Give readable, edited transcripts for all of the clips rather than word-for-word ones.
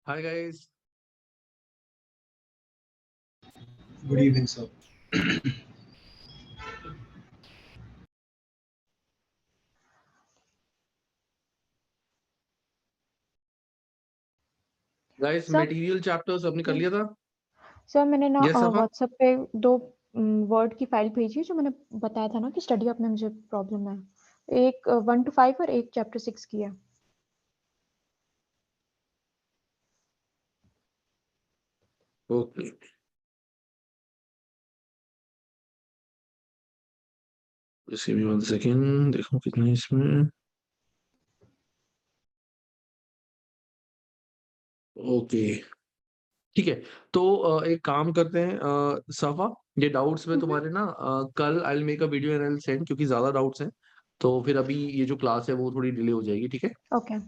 Hi guys. Good evening, sir. Guys, sir material chapter सबने कर लिया था? सर मैंने ना यस सफा? व्हाट्सएप पे दो वर्ड की फाइल भेजी जो मैंने बताया था ना कि स्टडी अप में मुझे प्रॉब्लम है। एक 1 to 5 और एक चैप्टर 6 की है। Okay. Just give me 1 second. देखो कितना है इसमें। ओके ठीक है। तो एक काम करते हैं सफा, ये डाउट्स में तुम्हारे ना कल I will make a video and I will send, क्योंकि ज्यादा डाउट्स हैं तो फिर अभी ये जो क्लास है वो थोड़ी डिले हो जाएगी। ठीक है ओके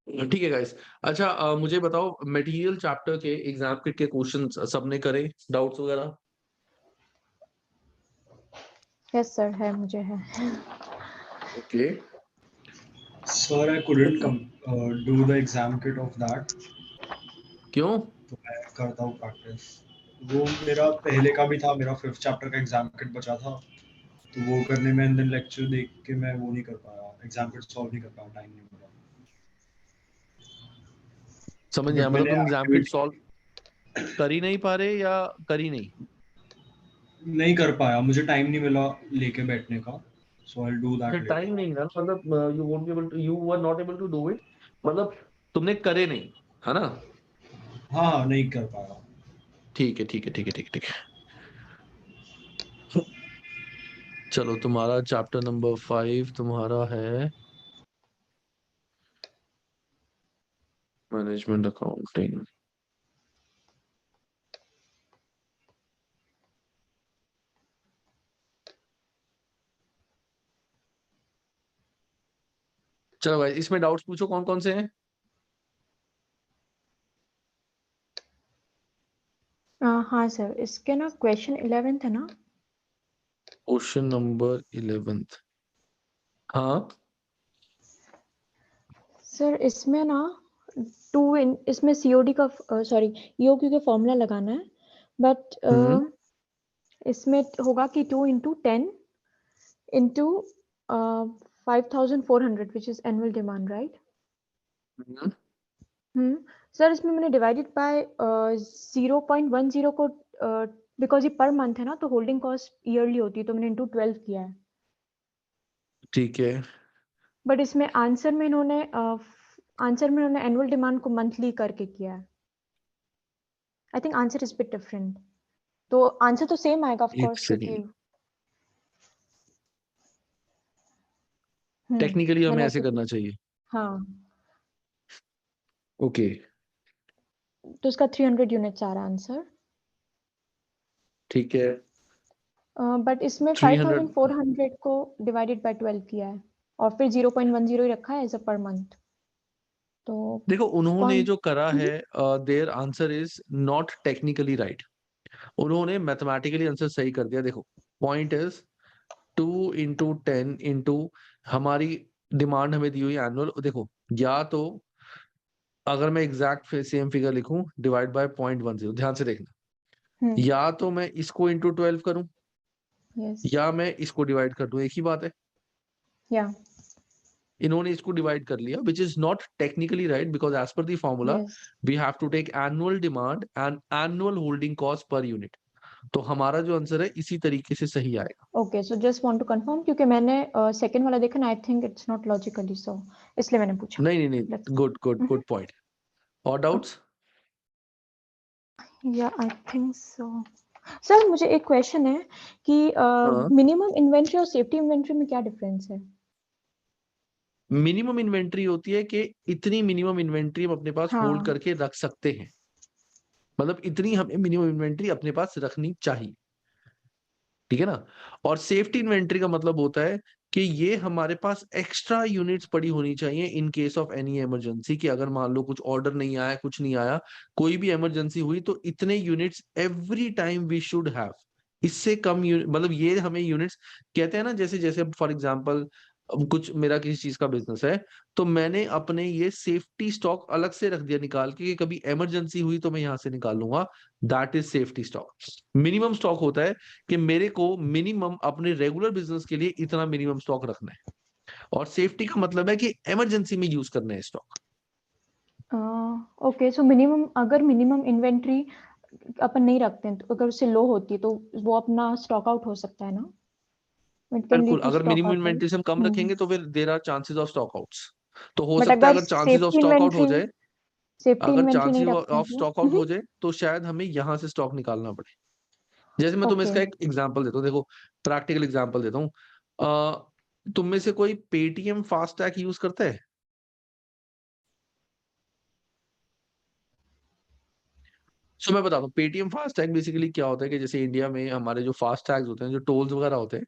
ठीक है गाइस। अच्छा मुझे बताओ मटेरियल चैप्टर के एग्जाम किट के क्वेश्चन सबने करे, डाउट्स वगैरह? यस सर है मुझे है। Okay Sir, I couldn't do the exam kit of that, क्यों? तो मैं करता हूँ प्रैक्टिस। वो मेरा पहले का भी था, मेरा 5th चैप्टर का एग्जाम किट बचा था, तो वो करने में एंड देन लेक्चर देख के मैं वो नहीं कर पाया, एग्जाम किट सॉल्व नहीं कर पाया, टाइम नहीं मिला। समझ गया, बट मतलब मैंने तुम एग्जाम किट एक्टिविटी सॉल्व कर ही नहीं पा रहे या कर ही नहीं? नहीं कर पाया, मुझे टाइम नहीं मिला लेके बैठने का, सो आई विल डू फिर दैट टाइम लेटर। नहीं ना, मतलब you won't be able to, you were not able to do it, मतलब तुमने करे नहीं, है ना? हाँ हाँ, नहीं कर पाया। ठीक है ठीक है ठीक है ठीक है ठीक है। चलो तुम्हारा चैप्टर नंबर 5 तुम्हारा है मैनेजमेंट अकाउंटिंग। चलो भाई इसमें डाउट्स पूछो, कौन कौन से हैं? हाँ सर इसके ना क्वेश्चन 11th है ना। Question number 11। हाँ सर इसमें ना इसमें सीओडी का सॉरी ईओक्यू का फॉर्मूला लगाना है, बट हम्म इसमें होगा कि 2 into 10 into 5400 which is annual demand, right? Hmm. Sir इसमें मैंने डिवाइडेड बाय 0.10 को बिकॉज ये पर मंथ है ना, तो होल्डिंग कॉस्ट ईयरली होती है, तो मैंने इंटू 12 किया है। ठीक है। बट इसमें आंसर में उन्होंने एनुअल डिमांड को मंथली करके किया है। I think answer is bit different, तो आंसर तो सेम आएगा ऑफ एक कोर्स क्योंकि सेकेंड, टेक्निकली हमें मैंने ऐसे ऐसे करना किया। चाहिए। हाँ ओके तो इसका 300 यूनिट्स आ रहा है आंसर, ठीक है। बट इसमें 300। 5400 को डिवाइडेड बाय 12 किया है और फिर 0.10 ही रखा है एज अ पर मंथ, तो देखो उन्होंने पॉइंट। जो करा है, their answer is not technically right. उन्होंने मैथमेटिकली आंसर सही कर दिया। देखो पॉइंट इज 2 into 10 into हमारी डिमांड हमें दी हुई एनुअल। देखो या तो अगर मैं एग्जैक्ट सेम फिगर लिखूं डिवाइड बाय 0.10, ध्यान से देखना, या तो मैं इसको इंटू 12 करूं यस या मैं इसको डिवाइड कर दूं, एक ही बात है। या इन्होंने इसको डिवाइड कर लिया, which is not technically right, because as per the formula yes we have to take annual demand and annual holding cost per unit. तो हमारा जो आंसर है इसी तरीके से सही आएगा। Okay, so just want to confirm क्योंकि मैंने सेकंड वाला देखा ना, I think it's not logically, so इसलिए मैंने पूछा। नहीं नहीं लेट्स नहीं, गुड गुड गुड पॉइंट। और डाउट्स? या आई थिंक सो। सर मुझे एक क्वेश्चन है कि हाँ, मिनिमम इन्वेंट्री और सेफ्टी इन्वेंट्री में क्या डिफरेंस है? मिनिमम इन्वेंट्री होती है कि इतनी मिनिमम इन्वेंट्री हम अपने पास होल्ड हाँ करके रख सकते हैं, मतलब इतनी हमें मिनिमम इन्वेंट्री अपने पास रखनी चाहिए, ठीक है ना? और सेफ्टी इन्वेंट्री का मतलब होता है कि ये हमारे पास एक्स्ट्रा यूनिट्स पड़ी होनी चाहिए in case of any emergency, कि अगर मान लो कुछ ऑर्डर नहीं आया, कुछ नहीं आया, कोई भी इमरजेंसी हुई, तो इतने units every time we should have. इससे कम मतलब ये हमें यूनिट्स कहते हैं ना, जैसे जैसे फॉर एग्जांपल अब कुछ मेरा किसी चीज का बिजनेस है, तो मैंने अपने ये सेफ्टी स्टॉक अलग से रख दिया निकाल के कि कभी इमरजेंसी हुई तो मैं यहाँ से निकाल लूंगा। That is safety stock. Minimum stock होता है कि मेरे को मिनिमम अपने रेगुलर बिजनेस के लिए इतना मिनिमम स्टॉक रखना है, और सेफ्टी का मतलब है कि इमरजेंसी में यूज करना है स्टॉक। ओके, सो मिनिमम, अगर मिनिमम इन्वेंट्री अपन नहीं रखते हैं तो अगर उससे लो होती है तो वो अपना स्टॉक आउट हो सकता है ना, इट कैन बिल्कुल, लीड टू अगर स्टॉक मिनिमम आउट, इन्वेंटरी से हम कम राइट? रखेंगे तो फिर there are chances of stock outs. तो हो बट सकता है अगर अगर चांसेस ऑफ स्टॉक आउट हो जाए, सेफ्टी अगर इन्वेंट्री नहीं चांसेस रखते हैं ऑफ तो स्टॉक आउट हो जाए तो शायद हमें यहाँ से स्टॉक निकालना पड़े। जैसे मैं तुम्हें ओके। इसका एक एग्जांपल देता हूँ, देखो प्रैक्टिकल एग्जांपल देता हूँ। तुम में से कोई पेटीएम फास्टैग यूज करता है? सो मैं बताता हूँ पेटीएम फास्टैग बेसिकली क्या होता है कि जैसे इंडिया में हमारे जो फास्टैग्स होते हैं, जो टोल्स वगैरह होते हैं,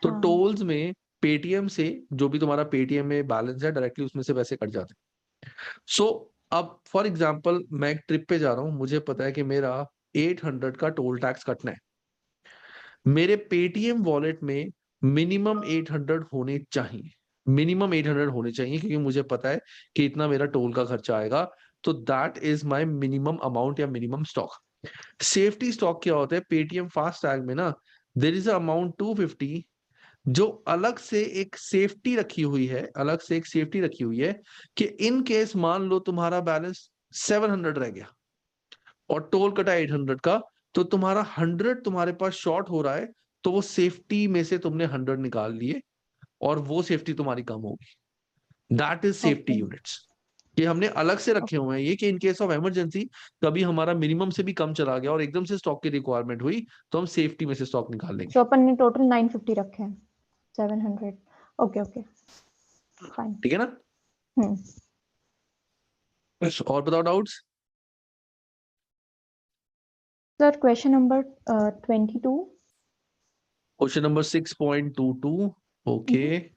तो हाँ। टोल्स में पेटीएम से जो भी तुम्हारा पेटीएम में बैलेंस है डायरेक्टली उसमें से पैसे कट जाते हैं। सो अब फॉर एग्जांपल मैं एक ट्रिप पे जा रहा हूँ, मुझे पता है कि मेरा 800 का टोल टैक्स कटना है। मेरे पेटीएम वॉलेट में मिनिमम 800 होने चाहिए, मिनिमम 800 होने चाहिए, क्योंकि मुझे पता है कि इतना मेरा टोल का खर्चा आएगा। तो that is my minimum amount या मिनिमम स्टॉक। सेफ्टी स्टॉक क्या होता है पेटीएम फास्टैग में ना, देयर इज अमाउंट 250 जो अलग से एक सेफ्टी रखी हुई है, अलग से एक सेफ्टी रखी हुई है कि इन केस मान लो तुम्हारा बैलेंस 700 रह गया और टोल कटा 800 का, तो तुम्हारा 100 तुम्हारे पास शॉर्ट हो रहा है, तो वो सेफ्टी में से तुमने 100 निकाल लिए और वो सेफ्टी तुम्हारी कम होगी। That is safety okay. Units. कि हमने अलग से रखे हुए हैं ये कि इन केस ऑफ इमरजेंसी कभी हमारा मिनिमम से भी कम चला गया और एकदम से स्टॉक की रिक्वायरमेंट हुई तो हम सेफ्टी में से स्टॉक निकाल लेंगे। सो अपन ने टोटल 950 रखे हैं, 700। Okay okay, fine. ठीक है ना? और बताओ doubts. Sir question number 22। Question number 6.22। Okay.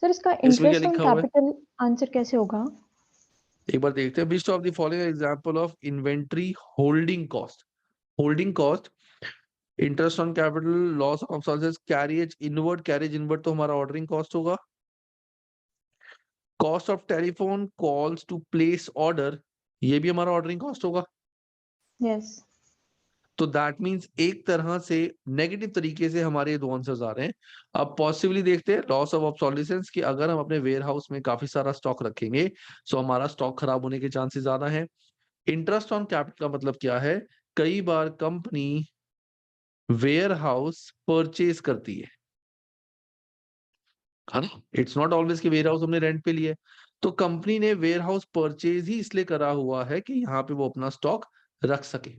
Sir इसका इसमें क्या इंटरेस्ट ऑन लिखा हुआ है कैपिटल आंसर कैसे होगा? एक बार देखते हैं। Which of the following example of inventory holding cost. Holding cost, interest on capital, loss of obsolescence, carriage inward. Carriage inward तो हमारा ऑर्डरिंग कॉस्ट होगा। Cost of telephone calls to place order, ये भी हमारा ऑर्डरिंग कॉस्ट होगा। Yes. तो that means एक तरह से नेगेटिव तरीके से हमारे ये दो आंसर्स आ रहे हैं। अब पॉसिबली देखते हैं लॉस ऑफ ऑब्सोल्वेंस कि अगर हम अपने वेयर हाउस में काफी सारा स्टॉक रखेंगे तो हमारा स्टॉक खराब होने के चांसेस ज्यादा हैं। इंटरेस्ट ऑन कैपिटल का मतलब क्या है? कई बार कंपनी वेयर हाउस परचेज करती है ना? इट्स नॉट ऑलवेज कि वेयर हाउस हमने रेंट पे लिया है। तो कंपनी ने वेयर हाउस परचेज ही इसलिए करा हुआ है कि यहाँ पे वो अपना स्टॉक रख सके।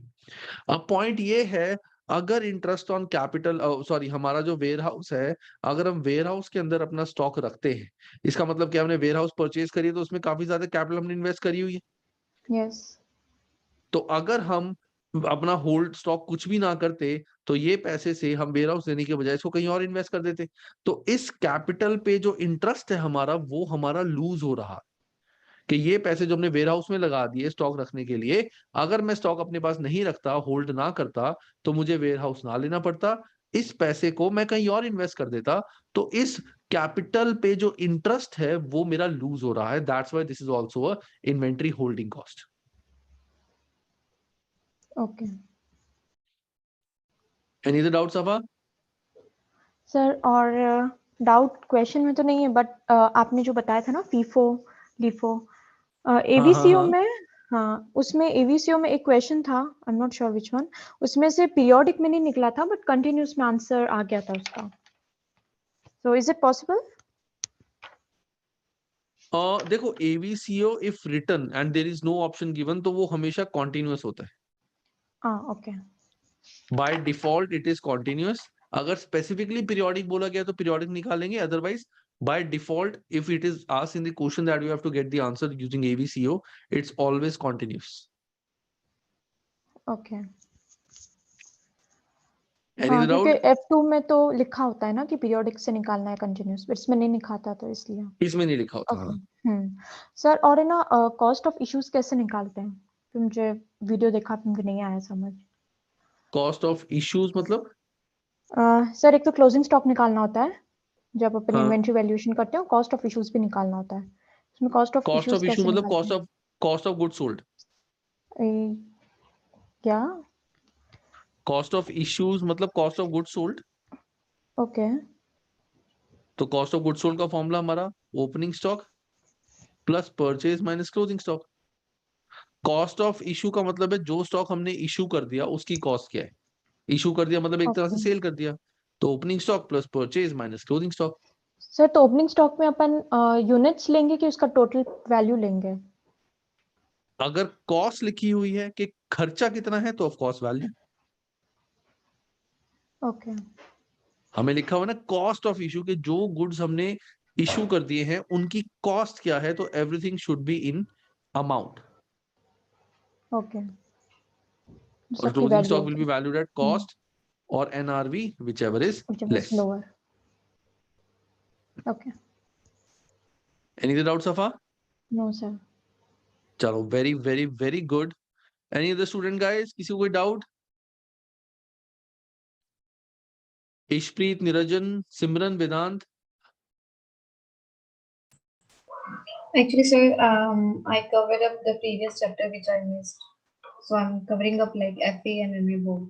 अब पॉइंट ये है, अगर इंटरेस्ट ऑन कैपिटल, सॉरी, हमारा जो वेयर हाउस है, अगर हम वेयर हाउस के अंदर अपना स्टॉक रखते हैं, इसका मतलब क्या, हमने वेयर हाउस परचेज करी है तो उसमें काफी ज्यादा कैपिटल हमने इन्वेस्ट करी हुई है। यस। तो अगर हम अपना होल्ड स्टॉक कुछ भी ना करते तो ये पैसे से हम वेयर हाउस लेने के बजाय इसको कहीं और इन्वेस्ट कर देते। तो इस कैपिटल पे जो इंटरेस्ट है हमारा, वो हमारा लूज हो रहा, कि ये पैसे जो हमने वेयर हाउस में लगा दिए स्टॉक रखने के लिए, अगर मैं स्टॉक अपने पास नहीं रखता, होल्ड ना करता, तो मुझे वेयर हाउस ना लेना पड़ता, इस पैसे को मैं कहीं और इन्वेस्ट कर देता। तो इस कैपिटल पे जो इंटरेस्ट है वो मेरा लूज हो रहा है। That's why this is also a inventory holding cost. Okay any other doubts अबा? सर, और डाउट क्वेश्चन में तो नहीं है, बट आपने जो बताया था ना फीफो लीफो हाँ हाँ एवीसीओ हाँ। में, हाँ उसमें एवीसीओ में एक क्वेश्चन था, I am not sure which one, उसमें से पीरियोडिक में नहीं निकला था बट कंटिन्यूस में आंसर आ गया था उसका। So is it possible? देखो AVCO if written and there is no option given तो वो हमेशा कॉन्टिन्यूअस होता है। हाँ okay. By default it is continuous. अगर स्पेसिफिकली पीरियोडिक बोला गया तो पीरियोडिक निकालेंगे, otherwise by default if it is asked in the question that you have to get the answer using AVCO, it's always continuous. Okay. Any हाँ other क्योंकि doubt? F2 में तो लिखा होता है ना कि पीरियोडिक से निकालना है कंटिन्यूस, इसमें नहीं लिखा था तो इसलिए। इसमें नहीं लिखा होता। ओके। हाँ। सर, और है ना कॉस्ट ऑफ इश्यूज कैसे निकालते हैं? तो मुझे वीडियो देखा, मुझे नहीं आया समझ। कॉस्ट ऑफ इश्यूज मतलब? सर एक तो क्लोजिंग स्टॉक निकालना होता है जब अपन हाँ। इन्वेंट्री वैल्यूएशन करते हैं, कॉस्ट ऑफ इश्यूज भी निकालना होता है। इसमें cost of cost issues of issue कैसे मतलब निकालते हैं? Cost of good sold. क्या? कॉस्ट ऑफ इश्यूज मतलब cost of good sold. Okay. तो कॉस्ट ऑफ गुड सोल्ड का फॉर्मूला हमारा opening stock plus purchase minus closing stock. Cost of issue का मतलब है जो स्टॉक हमने इशू कर दिया उसकी कॉस्ट क्या है। इशू कर दिया मतलब एक तरह से ओके सेल कर दिया। तो opening stock plus purchase minus closing stock. Sir, तो ओपनिंग स्टॉक में अपन यूनिट्स लेंगे कि उसका टोटल वैल्यू लेंगे? अगर कॉस्ट लिखी हुई है कि खर्चा कितना है तो ऑफ कोर्स वैल्यू। ओके। हमें लिखा हुआ ना कॉस्ट ऑफ इशू के जो गुड्स हमने इशू कर दिए हैं उनकी कॉस्ट क्या है, तो everything should be in amount. Okay, और सबकी closing value stock will be होगी। वैल्यूड एट कॉस्ट और NRV whichever is whichever is लेस। lower. Okay. एनी डाउट सफा? No sir. चलो very very very good. Any other student guys, किसी को कोई डाउट? Ishpreet, Niranjan, Simran, Vedant? Actually, sir, I covered up the previous chapter which I missed. So I'm covering up like FA and MA both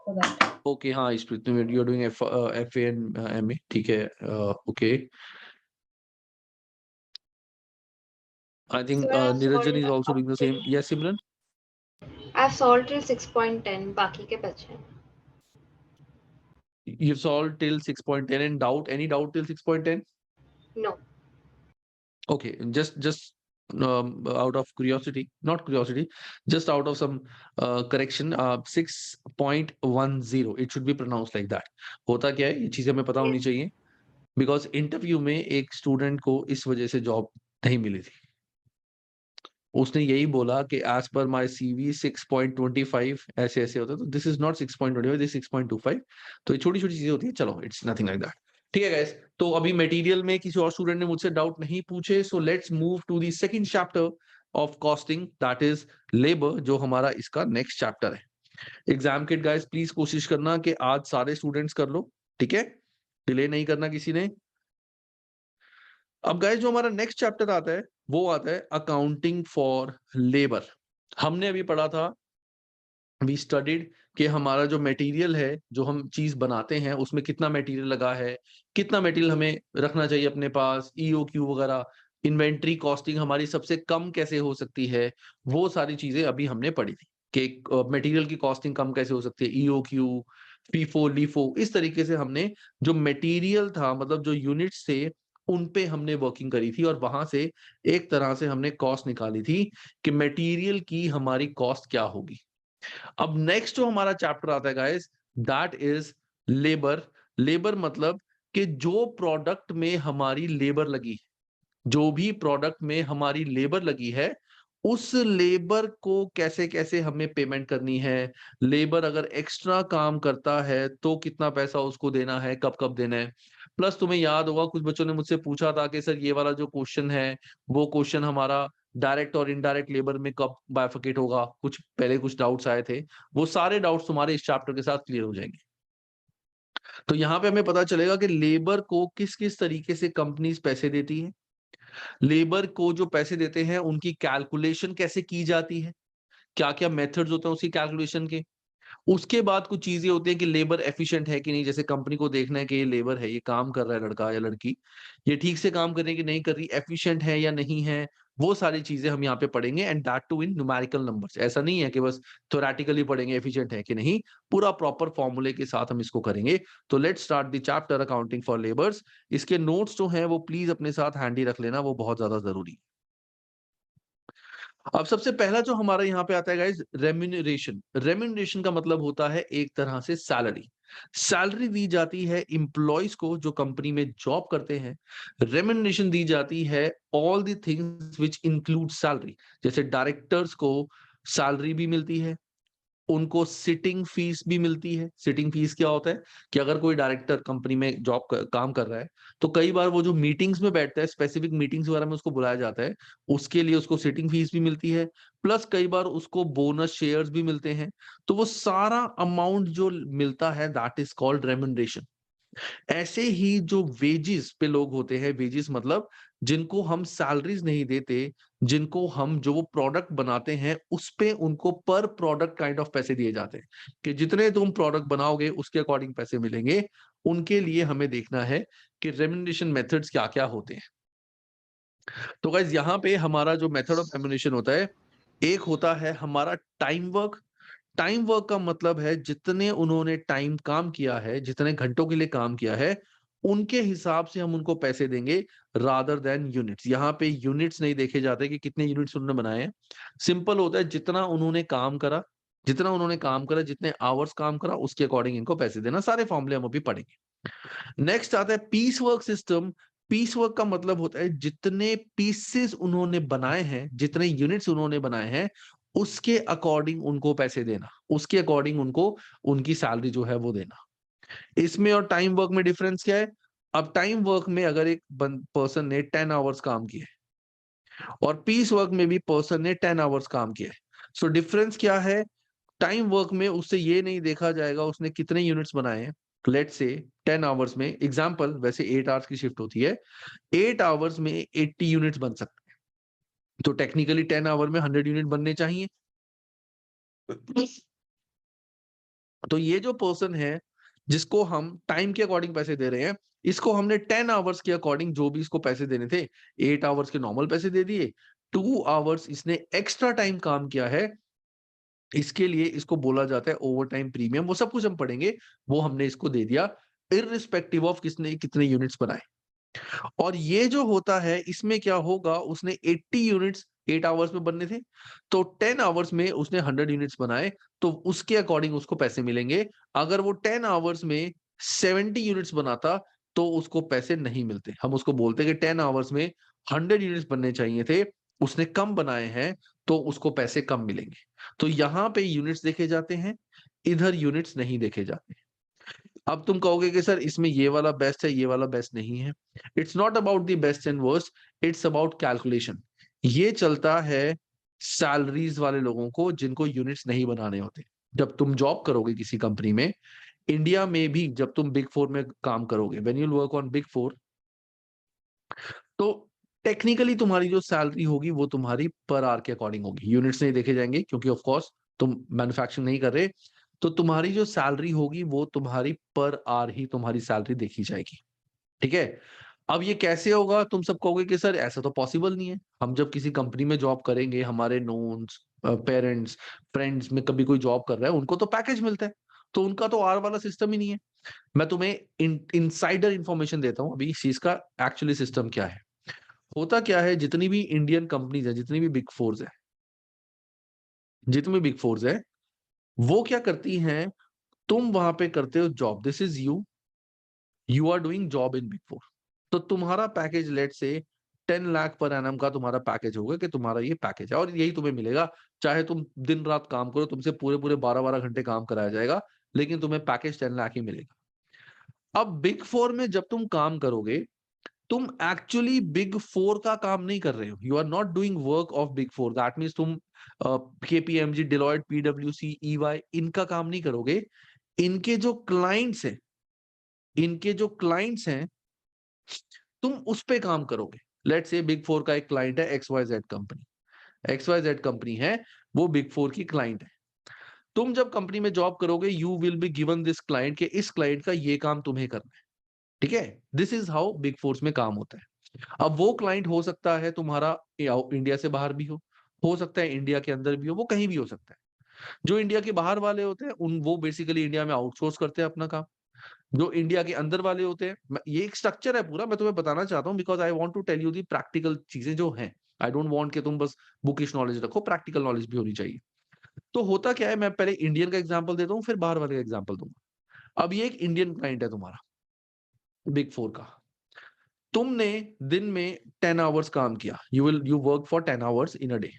for that. Okay हाँ Ishpreet, you are doing F and MA, ठीक है। Okay I think So I have Niranjan solved is also up doing the till same. Yes Simran? I have solved till 6.10. बाकी के बचे हैं। You've solved till 6.10 and doubt? Any doubt till 6.10? No. Okay, just out of curiosity, not curiosity, just out of some correction, 6.10, it should be pronounced like that. होता क्या है, ये चीजें हमें पता होनी Yes. चाहिए, बिकॉज इंटरव्यू में एक स्टूडेंट को इस वजह से जॉब नहीं मिली थी। उसने यही बोला कि एज पर माय सीवी 6.25 ऐसे ऐसे होता है, तो दिस इज नॉट 6.25, दिस 6.25। तो ये छोटी छोटी चीजें होती है, चलो इट्स नथिंग लाइक दैट। ठीक है गाइस, तो अभी मटेरियल में किसी और स्टूडेंट ने मुझसे डाउट नहीं पूछे, so let's move to the second chapter of costing, that is labour, जो हमारा इसका नेक्स्ट चैप्टर है। एग्जाम किट गाइस प्लीज कोशिश करना कि आज सारे स्टूडेंट्स कर लो, ठीक है, डिले नहीं करना किसी ने। अब गाइस जो हमारा नेक्स्ट चैप्टर आता है वो आता है अकाउंटिंग फॉर लेबर। हमने अभी पढ़ा था, वी स्टडीड कि हमारा जो मटेरियल है, जो हम चीज बनाते हैं उसमें कितना मटेरियल लगा है, कितना मटेरियल हमें रखना चाहिए अपने पास, ईओक्यू वगैरह, इन्वेंट्री कॉस्टिंग हमारी सबसे कम कैसे हो सकती है, वो सारी चीजें अभी हमने पढ़ी थी कि मटेरियल की कॉस्टिंग कम कैसे हो सकती है, ईओक्यू, फीफो, लीफो, इस तरीके से हमने जो मटेरियल था, मतलब जो यूनिट्स थे, उन पे हमने वर्किंग करी थी और वहां से एक तरह से हमने कॉस्ट निकाली थी कि मटेरियल की हमारी कॉस्ट क्या होगी। अब नेक्स्ट जो हमारा चैप्टर आता है guys, that is labour. Labour मतलब कि जो प्रोडक्ट में हमारी लेबर लगी, जो भी प्रोडक्ट में हमारी लेबर लगी है, उस लेबर को कैसे कैसे हमें पेमेंट करनी है, लेबर अगर एक्स्ट्रा काम करता है तो कितना पैसा उसको देना है, कब कब देना है। प्लस तुम्हें याद होगा कुछ बच्चों ने मुझसे पूछा था कि सर ये वाला जो क्वेश्चन है वो क्वेश्चन हमारा डायरेक्ट और इनडायरेक्ट लेबर में कब बाइफरकेट होगा, कुछ पहले कुछ डाउट्स आए थे, वो सारे डाउट्स तुम्हारे इस चैप्टर के साथ क्लियर हो जाएंगे। तो यहाँ पे हमें पता चलेगा कि लेबर को किस किस तरीके से कंपनीज पैसे देती है, लेबर को जो पैसे देते हैं उनकी कैलकुलेशन कैसे की जाती है, क्या क्या मेथड्स होते हैं उसकी कैलकुलेशन के। उसके बाद कुछ चीजें होती हैं कि लेबर एफिशिएंट है कि नहीं, जैसे कंपनी को देखना है कि ये लेबर है, ये काम कर रहा है लड़का या लड़की, ये ठीक से काम कर रही है कि नहीं कर रही, एफिशिएंट है या नहीं है, वो सारी चीजें हम यहाँ पे पढ़ेंगे, and that too in numerical numbers. ऐसा नहीं है कि बस थ्योरेटिकली पढ़ेंगे एफिशिएंट है कि नहीं, पूरा प्रॉपर फॉर्मूले के साथ हम इसको करेंगे। तो let's start the chapter accounting for labours. इसके नोट्स जो हैं वो प्लीज अपने साथ हैंडी रख लेना, वो बहुत ज्यादा जरूरी है। अब सबसे पहला जो हमारा यहाँ पे आता है गाइस, रेम्यूनरेशन। रेम्यूनरेशन का मतलब होता है एक तरह से सैलरी। सैलरी दी जाती है एम्प्लॉयज को जो कंपनी में जॉब करते हैं। रेम्यूनरेशन दी जाती है all the things which include salary, जैसे डायरेक्टर्स को सैलरी भी मिलती है, उनको सिटिंग फीस भी मिलती है। सिटिंग फीस क्या होता है कि अगर कोई डायरेक्टर कंपनी में काम कर रहा है तो कई बार वो जो मीटिंग्स में बैठता है, स्पेसिफिक मीटिंग्स वगैरह में उसको बुलाया जाता है, उसके लिए उसको सिटिंग फीस भी मिलती है, प्लस कई बार उसको बोनस शेयर्स भी मिलते हैं। तो वो सारा अमाउंट जो मिलता है दैट इज कॉल्ड रेम्युनरेशन। ऐसे ही जो वेजेस पे लोग होते हैं, वेजेस मतलब जिनको हम सैलरीज नहीं देते, जिनको हम जो वो प्रोडक्ट बनाते हैं उस पे उनको पर प्रोडक्ट काइंड ऑफ पैसे दिए जाते हैं कि जितने तुम प्रोडक्ट बनाओगे उसके अकॉर्डिंग पैसे मिलेंगे। उनके लिए हमें देखना है कि रेम्युनरेशन मेथड्स क्या क्या होते हैं। तो गाइस यहाँ पे हमारा जो मेथड ऑफ रेम्युनरेशन होता है, एक होता है हमारा टाइम वर्क। टाइम वर्क का मतलब है जितने उन्होंने टाइम काम किया है, जितने घंटों के लिए काम किया है, उनके हिसाब से हम उनको पैसे देंगे रादर देन यूनिट्स। यहाँ पे यूनिट्स नहीं देखे जाते कि कितने यूनिट्स उन्होंने बनाए हैं। सिंपल होता है जितना उन्होंने काम करा, जितना उन्होंने काम करा, जितने आवर्स काम करा, उसके अकॉर्डिंग इनको पैसे देना। सारे फॉर्मूले हम अभी पढ़ेंगे। नेक्स्ट आता है piece work system. Piece work का मतलब होता है जितने पीसेस उन्होंने बनाए हैं, जितने यूनिट्स उन्होंने बनाए हैं, उसके अकॉर्डिंग उनको पैसे देना, उसके अकॉर्डिंग उनको उनकी सैलरी जो है वो देना। इसमें और टाइम वर्क में डिफरेंस क्या है? अब टाइम वर्क में अगर एक पर्सन ने 10 आवर्स काम किए और पीस वर्क में भी पर्सन ने 10 आवर्स काम किए, सो डिफरेंस क्या है? टाइम वर्क में उससे ये नहीं देखा जाएगा उसने कितने यूनिट्स बनाए हैं। लेट्स से 10 आवर्स में, एग्जांपल वैसे 8 आवर्स की शिफ्ट होती है, 8 आवर्स में 80 यूनिट्स बन सकते हैं, तो टेक्निकली 10 आवर में 100 यूनिट बनने चाहिए। तो ये जो पर्सन है जिसको हम टाइम के अकॉर्डिंग पैसे दे रहे हैं, इसको हमने 10 आवर्स के अकॉर्डिंग जो भी इसको पैसे देने थे, 8 आवर्स के नॉर्मल पैसे दे दिए, 2 आवर्स इसने एक्स्ट्रा टाइम काम किया है, इसके लिए इसको बोला जाता है ओवर टाइम प्रीमियम। वो सब कुछ हम पढ़ेंगे, वो हमने इसको दे दिया इररिस्पेक्टिव ऑफ किसने कितने यूनिट्स बनाए। और ये जो होता है इसमें क्या होगा, उसने 80 यूनिट्स 8 आवर्स में बनने थे, तो 10 आवर्स में उसने 100 यूनिट्स बनाए, तो उसके अकॉर्डिंग उसको पैसे मिलेंगे। अगर वो 10 आवर्स में 70 यूनिट्स बनाता तो उसको पैसे नहीं मिलते। हम उसको बोलते हैं कि 10 आवर्स में 100 यूनिट्स बनने चाहिए थे, उसने कम बनाए हैं, तो उसको पैसे कम मिलेंगे। तो यहां पे यूनिट्स देखे जाते हैं, इधर यूनिट्स नहीं देखे जाते। अब तुम कहोगे कि सर इसमें ये वाला बेस्ट है, ये वाला बेस्ट नहीं है। It's not about the best and worst, it's about calculation. ये चलता है सैलरीज वाले लोगों को जिनको यूनिट्स नहीं बनाने होते। जब तुम जॉब करोगे किसी कंपनी में, इंडिया में भी जब तुम बिग फोर में काम करोगे, when you work on big four, तो टेक्निकली तुम्हारी जो सैलरी होगी वो तुम्हारी पर आवर के अकॉर्डिंग होगी, यूनिट्स नहीं देखे जाएंगे क्योंकि ऑफ कोर्स तुम मैन्युफैक्चरिंग नहीं कर रहे। तो तुम्हारी जो सैलरी होगी वो तुम्हारी पर आवर ही तुम्हारी सैलरी देखी जाएगी। ठीक है? अब ये कैसे होगा? तुम सब कहोगे कि सर ऐसा तो पॉसिबल नहीं है। हम जब किसी कंपनी में जॉब करेंगे, हमारे नोन्स, पेरेंट्स, फ्रेंड्स में कभी कोई जॉब कर रहा है, उनको तो पैकेज मिलता है, तो उनका तो आर वाला सिस्टम ही नहीं है। मैं तुम्हें इनसाइडर इंफॉर्मेशन देता हूं अभी इस चीज का एक्चुअली सिस्टम क्या है। होता क्या है, जितनी भी इंडियन कंपनीज है, जितनी भी बिग फोर्स है, जितनी भी बिग फोर्स है, वो क्या करती हैं, तुम वहां पे करते हो job, this is you are doing job in big four, तो तुम्हारा पैकेज लेट से 10 लाख पर एनम का तुम्हारा पैकेज होगा कि तुम्हारा ये पैकेज है और यही तुम्हें मिलेगा। चाहे तुम दिन रात काम करो, तुमसे पूरे पूरे 12-12 घंटे काम कराया जाएगा, लेकिन तुम्हें पैकेज 10 लाख ही मिलेगा। अब बिग फोर में जब तुम काम करोगे, तुम एक्चुअली बिग फोर का काम नहीं कर रहे हो, you are not doing work of big four. That means तुम केपीएमजी, डिलॉयट, पीडब्ल्यूसी, ईवाई इनका काम नहीं करोगे। इनके जो क्लाइंट्स हैं, इनके जो क्लाइंट्स हैं, तुम उस पे काम करोगे। लेट्स से बिग फोर का एक क्लाइंट है XYZ कंपनी, XYZ कंपनी है, वो बिग फोर की क्लाइंट है। तुम जब कंपनी में जॉब करोगे, you will be given this client के इस क्लाइंट का ये काम तुम्हें करना है। ठीक है? This is how big force में काम होता है। अब वो क्लाइंट हो सकता है तुम्हारा इंडिया से बाहर भी हो सकता है इंडिया के अंदर भी हो, वो कहीं भी हो सकता है। जो इंडिया के बाहर वाले होते हैं उन वो बेसिकली इंडिया में आउटसोर्स करते हैं अपना काम। जो इंडिया के अंदर वाले होते हैं, ये एक स्ट्रक्चर है पूरा, मैं तुम्हें बताना चाहता हूँ because I want to tell you the practical चीजें जो हैं। आई डोंट वांट कि तुम बस बुकिश नॉलेज रखो, प्रैक्टिकल नॉलेज भी होनी चाहिए। तो होता क्या है, मैं पहले इंडियन का एग्जांपल देता हूँ, फिर बाहर वाले का एग्जांपल दूंगा। अब ये एक इंडियन क्लाइंट है तुम्हारा बिग फोर का, तुमने दिन में 10 आवर्स काम किया, you work for 10 hours in a day.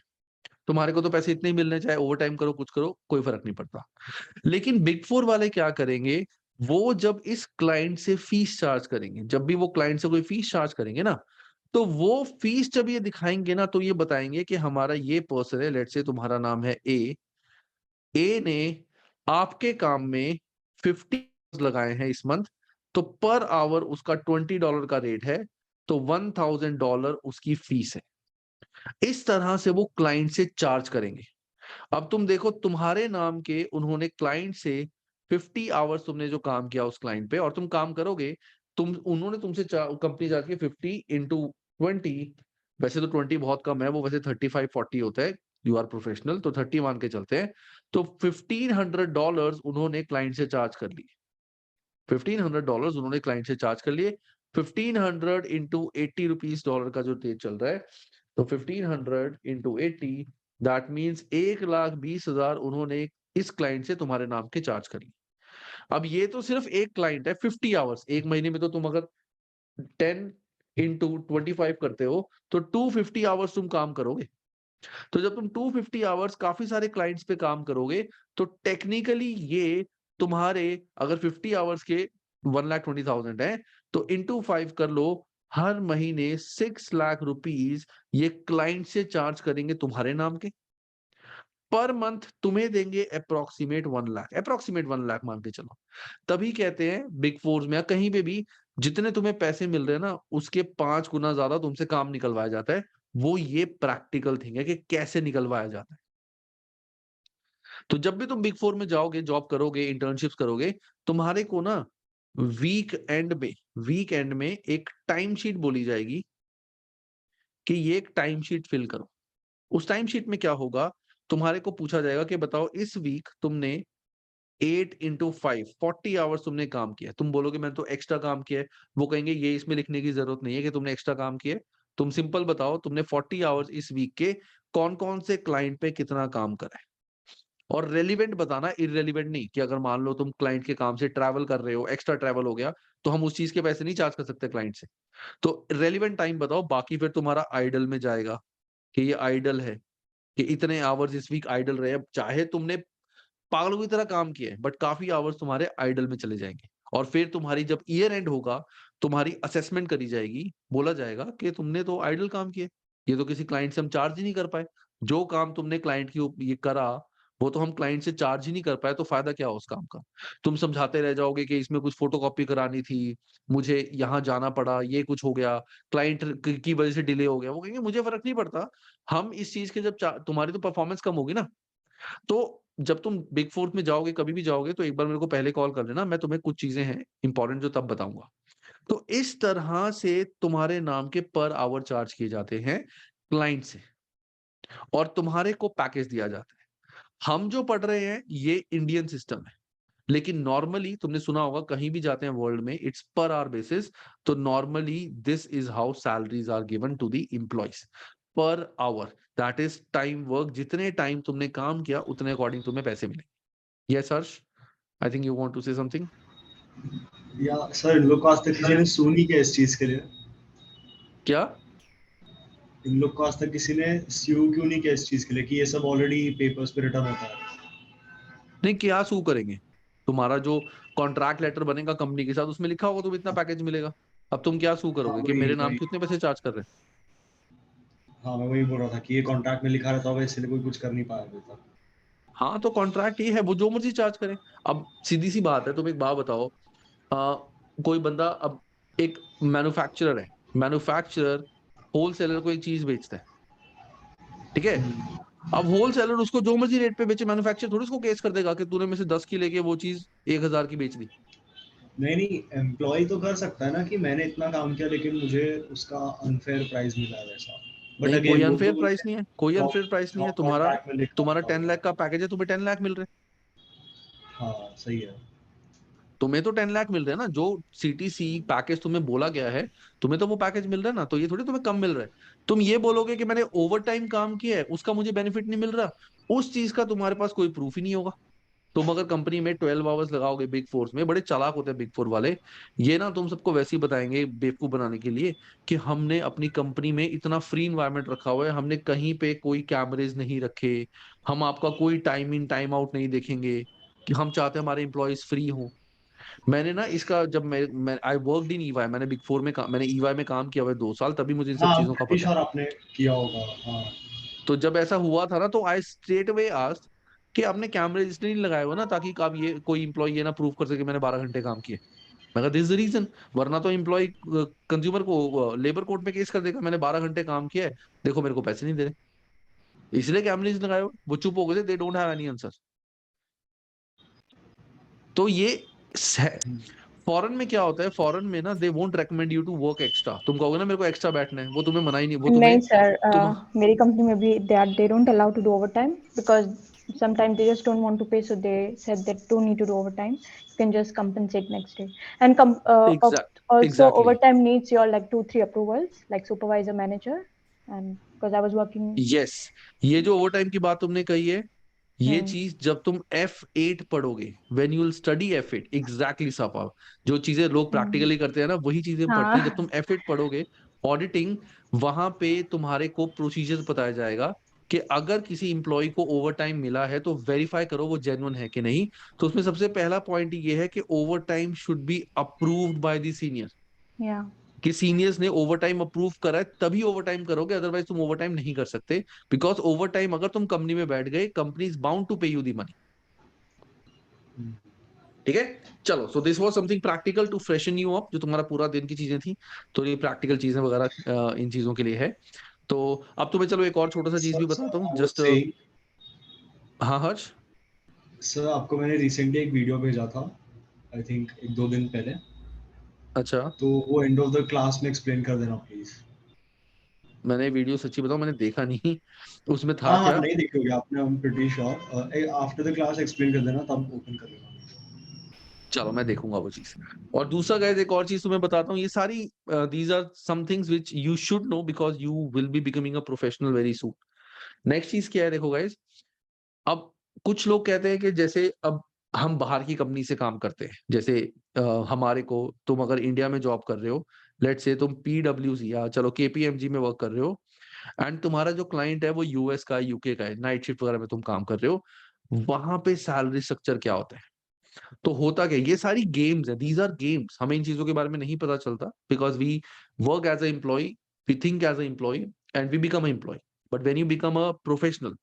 तुम्हारे को तो पैसे इतने ही मिलने, चाहे ओवर टाइम करो कुछ करो कोई फर्क नहीं पड़ता। लेकिन बिग फोर वाले क्या करेंगे, वो जब इस क्लाइंट से फीस चार्ज करेंगे, जब भी वो क्लाइंट से कोई फीस चार्ज करेंगे ना, तो वो फीस जब ये दिखाएंगे ना, तो ये बताएंगे कि हमारा ये पर्सन है, लेट्स से तुम्हारा नाम है ए ने आपके काम में 50 लगाए हैं इस मंथ, तो पर आवर उसका $20 का रेट है, तो $1000 उसकी फीस है। इस तरह से वो क्लाइंट से चार्ज करेंगे। अब तुम देखो, तुम्हारे नाम के उन्होंने क्लाइंट से 50 आवर्स तुमने जो काम किया उस क्लाइंट पे, और तुम काम करोगे, उन्होंने तुमसे कंपनी चार्ज की 50 इंटू 20, वैसे तो 20 बहुत कम है, वो वैसे 35-40 होता है, यू आर प्रोफेशनल, तो 30 मान के चलते हैं, तो $1500 उन्होंने क्लाइंट से चार्ज कर लिए। $1500 उन्होंने क्लाइंट से चार्ज कर लिए। 1500 इंटू 80 रुपीज डॉलर का जो रेट चल रहा है, तो 1500 इंटू 80, दैट मीन्स 1,20,000 उन्होंने इस क्लाइंट से तुम्हारे नाम के चार्ज करी। अब ये तो सिर्फ एक क्लाइंट है, 50 आवर्स एक महीने में, तो तुम अगर 10 इंटू 25 करते हो तो 250 आवर्स तुम काम करोगे। तो जब तुम 250 आवर्स काफी सारे क्लाइंट्स पे काम करोगे, तो टेक्निकली ये तुम्हारे, अगर 50 आवर्स के 1,20,000 है, तो इंटू 5 कर लो, हर महीने 6 लाख रुपीज ये क्लाइंट से चार्ज करेंगे तुम्हारे नाम के। पर मंथ तुम्हें देंगे अप्रोक्सीमेट 1 लाख, अप्रोक्सीमेट 1 लाख मान के चलो। तभी कहते हैं बिग फोर्स में या कहीं पे भी, जितने तुम्हें पैसे मिल रहे हैं ना, उसके 5 गुना ज्यादा तुमसे काम निकलवाया जाता है। वो ये प्रैक्टिकल थिंग है कि कैसे निकलवाया जाता है। तो जब भी तुम बिग फोर में जाओगे, जॉब करोगे, इंटर्नशिप्स करोगे, तुम्हारे को ना वीक एंड में एक टाइम शीट बोली जाएगी कि ये एक टाइम शीट फिल करो। उस टाइम शीट में क्या होगा, तुम्हारे को पूछा जाएगा कि बताओ इस वीक तुमने 8 इंटू 5 40 आवर्स तुमने काम किया। तुम बोलोगे मैंने तो एक्स्ट्रा काम किया है, वो कहेंगे ये इसमें लिखने की जरूरत नहीं है कि तुमने एक्स्ट्रा काम किया है। तुम सिंपल बताओ तुमने 40 आवर्स इस वीक के कौन कौन से क्लाइंट पे कितना काम करा है, और रेलिवेंट बताना, इररेलिवेंट नहीं। कि अगर मान लो तुम क्लाइंट के काम से ट्रैवल कर रहे हो, एक्स्ट्रा ट्रैवल हो गया, तो हम उस चीज के पैसे नहीं चार्ज कर सकते क्लाइंट से। तो रेलिवेंट टाइम बताओ, बाकी फिर तुम्हारा आइडल में जाएगा कि ये आइडल है, कि इतने आवर्स इस वीक आइडल रहे। अब चाहे तुमने पागलों की तरह काम किया है, बट काफी आवर्स तुम्हारे आइडल में चले जाएंगे। और फिर तुम्हारी जब ईयर एंड होगा, तुम्हारी असेसमेंट करी जाएगी, बोला जाएगा कि तुमने तो आइडल काम किए, ये तो किसी क्लाइंट से हम चार्ज ही नहीं कर पाए। जो काम तुमने क्लाइंट की ये करा, वो तो हम क्लाइंट से चार्ज ही नहीं कर पाए, तो फायदा क्या हो उस काम का। तुम समझाते रह जाओगे कि इसमें कुछ फोटोकॉपी करानी थी, मुझे यहाँ जाना पड़ा, ये कुछ हो गया, क्लाइंट की वजह से डिले हो गया। वो कहेंगे मुझे फर्क नहीं पड़ता, हम इस चीज के जब तुम्हारी तो परफॉर्मेंस कम होगी ना। तो जब तुम बिग फोर में जाओगे, कभी भी जाओगे, तो एक बार मेरे को पहले कॉल कर लेना, मैं तुम्हें कुछ चीजें हैं इंपॉर्टेंट जो तब बताऊंगा। तो इस तरह से तुम्हारे नाम के पर आवर चार्ज किए जाते हैं क्लाइंट से, और तुम्हारे को पैकेज दिया जाता है। हम जो पढ़ रहे हैं ये इंडियन सिस्टम है, लेकिन नॉर्मली तुमने सुना होगा कहीं भी जाते हैं वर्ल्ड में, इट्स पर आवर बेसिस। तो normally this is how salaries are given to the employees, per hour, that is time work. जितने टाइम तुमने काम किया उतने अकॉर्डिंग तुम्हें पैसे मिलेंगे। Yes Harsh, I think you want to say something. या सर, इन लोग को आज तक किसी ने सुनी क्या इस चीज के लिए? क्या? इन लोग को आज तक किसी ने स्यू क्यों नहीं किया इस चीज के लिए कि ये सब ऑलरेडी पेपर्स पे रिटर्न होता है? नहीं, क्या सू करेंगे? तुम्हारा जो कॉन्ट्रैक्ट लेटर बनेगा कंपनी के साथ, उसमें लिखा होगा तुम्हें इतना पैकेज मिलेगा। अब तुम क्या सू हाँ करोगे कि वही मेरे नाम वही के उतने पैसे चार्ज कर रहे हैं? हाँ, मैं वही बोल रहा था कि ये कॉन्ट्रैक्ट में लिखा रहता होगा, इसलिए कोई कुछ कर नहीं पाया अभी तक। हाँ, तो कॉन्ट्रैक्ट ये है, वो जो मर्जी चार्ज करें। अब सीधी सी बात है, तुम एक बात बताओ, आ, कोई बंदा, अब एक मैन्युफैक्चरर है, मैन्युफैक्चरर होलसेलर को एक चीज बेचता है, ठीक है। अब होलसेलर उसको जो मर्जी रेट पे बेचे, मैन्युफैक्चरर थोड़ी उसको केस कर देगा कि तूने में से 10 की लेके वो चीज 1,000 की बेच दी। नहीं नहीं, एम्प्लॉय तो कर सकता है ना कि मैंने इतना काम किया लेकिन मुझे उसका अनफेयर प्राइस मिला है वैसा। बट नहीं, कोई अगेन वो तो अनफेयर प्राइस बोलते नहीं हैं है, कोई जॉब अनफेयर प्राइस नहीं है। जॉब तुम्हारा कॉन्ट्रैक्ट में लिखा तुम्हारा रहता 10 होगा। लाख का पैकेज है, तुम्हें 10 लाख मिल रहे हैं। हाँ सही है। तुम्हें तो 10 लाख मिल रहे हैं ना, जो सीटीसी पैकेज तुम्हें बोला गया है, तुम्हें तो वो पैकेज मिल रहा है ना। तो ये थोड़ी तुम्हें कम मिल रहा है। तुम ये बोलोगे कि मैंने ओवर टाइम काम किया है, उसका मुझे बेनिफिट नहीं मिल रहा, उस चीज का तुम्हारे पास कोई प्रूफ ही नहीं होगा। तुम अगर कंपनी में 12 आवर्स लगाओगे बिग फोर्स में, बड़े चालाक होते हैं बिग फोर वाले, ये ना तुम सबको वैसे ही बताएंगे बेवकूफ बनाने के लिए कि हमने अपनी कंपनी में इतना फ्री इन्वायरमेंट रखा हुआ है, हमने कहीं पे कोई कैमरेज नहीं रखे, हम आपका कोई टाइम इन टाइम आउट नहीं देखेंगे, कि हम चाहते हैं हमारे एम्प्लॉयज फ्री हो। मैंने ना इसका जब मैं आई वर्कड इन ईवाई, मैंने बिग फोर में मैंने ईवाई में काम किया हुआ है 2 साल, तभी मुझे इन सब हाँ, चीजों का pretty पता है। sure आपने किया होगा। हाँ, तो जब ऐसा हुआ था ना, तो आई स्ट्रेट अवे आस्क्ड कि आपने कैमरे इसलिए नहीं लगाए हुए ना ताकि आप ये कोई इम्प्लॉय ये ना प्रूव कर सके मैंने 12 घंटे काम किए। मैं कहा दिस इज द रीजन, वरना तो इम्प्लॉय कंज्यूमर को लेबर कोर्ट में केस कर देगा, मैंने 12 घंटे काम किया है, देखो मेरे को पैसे नहीं दे रहे, इसलिए कैमरेज लगाए हुए। वो चुप हो गए थे, they don't have any answer. तो ये फॉरेन में क्या होता है, फॉरेन में ना they won't recommend you to work extra. तुम कहोगे ना मेरे को एक्स्ट्रा बैठना है, वो तुम्हें मना ही नहीं, वो तुम्हें नहीं सर, तुम मेरी कंपनी में भी they don't allow to do overtime because sometimes they just don't want to pay, so they said that don't need to do overtime. You can just compensate next day. And also exactly overtime needs your like 2-3 approvals, like supervisor, manager, and because I was working. Yes, ये जो over time की बात तुमने कही है, ये Hmm. चीज जब तुम F8 पढ़ोगे, when you will study F8 exactly Sapa, जो चीजें लोग Hmm. प्रैक्टिकली करते हैं ना वही चीजें हम पढ़ते हैं। जब हाँ. तुम F8 पढ़ोगे ऑडिटिंग, वहां पे तुम्हारे को प्रोसीजर्स बताया जाएगा कि अगर किसी इंप्लॉय को ओवर टाइम मिला है तो वेरीफाई करो वो जेन्युइन है कि नहीं। तो उसमें सबसे पहला पॉइंट ये है कि over time should be approved by the senior, Yeah. कि सीनियर्स ने ओवर टाइम अप्रूव करा है तभी ओवर टाइम करोगे, अदरवाइज तुम ओवर टाइम नहीं कर सकते। बिकॉज ओवर टाइम अगर तुम कंपनी में बैठ गए, company is bound to pay you the money. ठीक है, चलो, so this was something practical to freshen you up, जो तुम्हारा पूरा दिन की चीजें थी, तो ये प्रैक्टिकल चीजें वगैरह इन चीजों के लिए है। तो अब तुम्हें चलो एक और छोटा सा चीज भी सर बताता हूँ, आई वाज जस्ट सेइंग, हाँ हर्ष। सर आपको मैंने रिसेंटली एक वीडियो भेजा था, आई थिंक 1-2 दिन पहले, अच्छा, तो वो एंड ऑफ द क्लास में एक्सप्लेन कर देना प्लीज। मैंने वीडियो सच्ची बताऊं मैंने देखा नहीं, उसमें था हाँ हाँ, क्या? नहीं देखी होगी आपने, I am pretty sure. After the class explain कर देना, तब ओपन कर लेना। चलो मैं देखूंगा वो चीज। और दूसरा गाइस एक और चीज तुम्हें बताता हूँ, ये सारी these are some things which you should know because you will be becoming a professional very soon. Next चीज क्या है, देखो गाइस, अब कुछ लोग कहते हैं कि जैसे अब हम बाहर की कंपनी से काम करते हैं, जैसे हमारे को, तुम अगर इंडिया में जॉब कर रहे हो, लेट्स से तुम पीडब्ल्यूसी या चलो केपीएमजी में वर्क कर रहे हो, एंड तुम्हारा जो क्लाइंट है वो यूएस का है, यूके का है, नाइट शिफ्ट वगैरह में तुम काम कर रहे हो, वहां पे सैलरी स्ट्रक्चर क्या होता है? तो होता क्या, ये सारी गेम्स है, दीज आर गेम्स, हमें इन चीजों के बारे में नहीं पता चलता because we work as a employee, we think as a employee and we become a employee. But when you become a professional,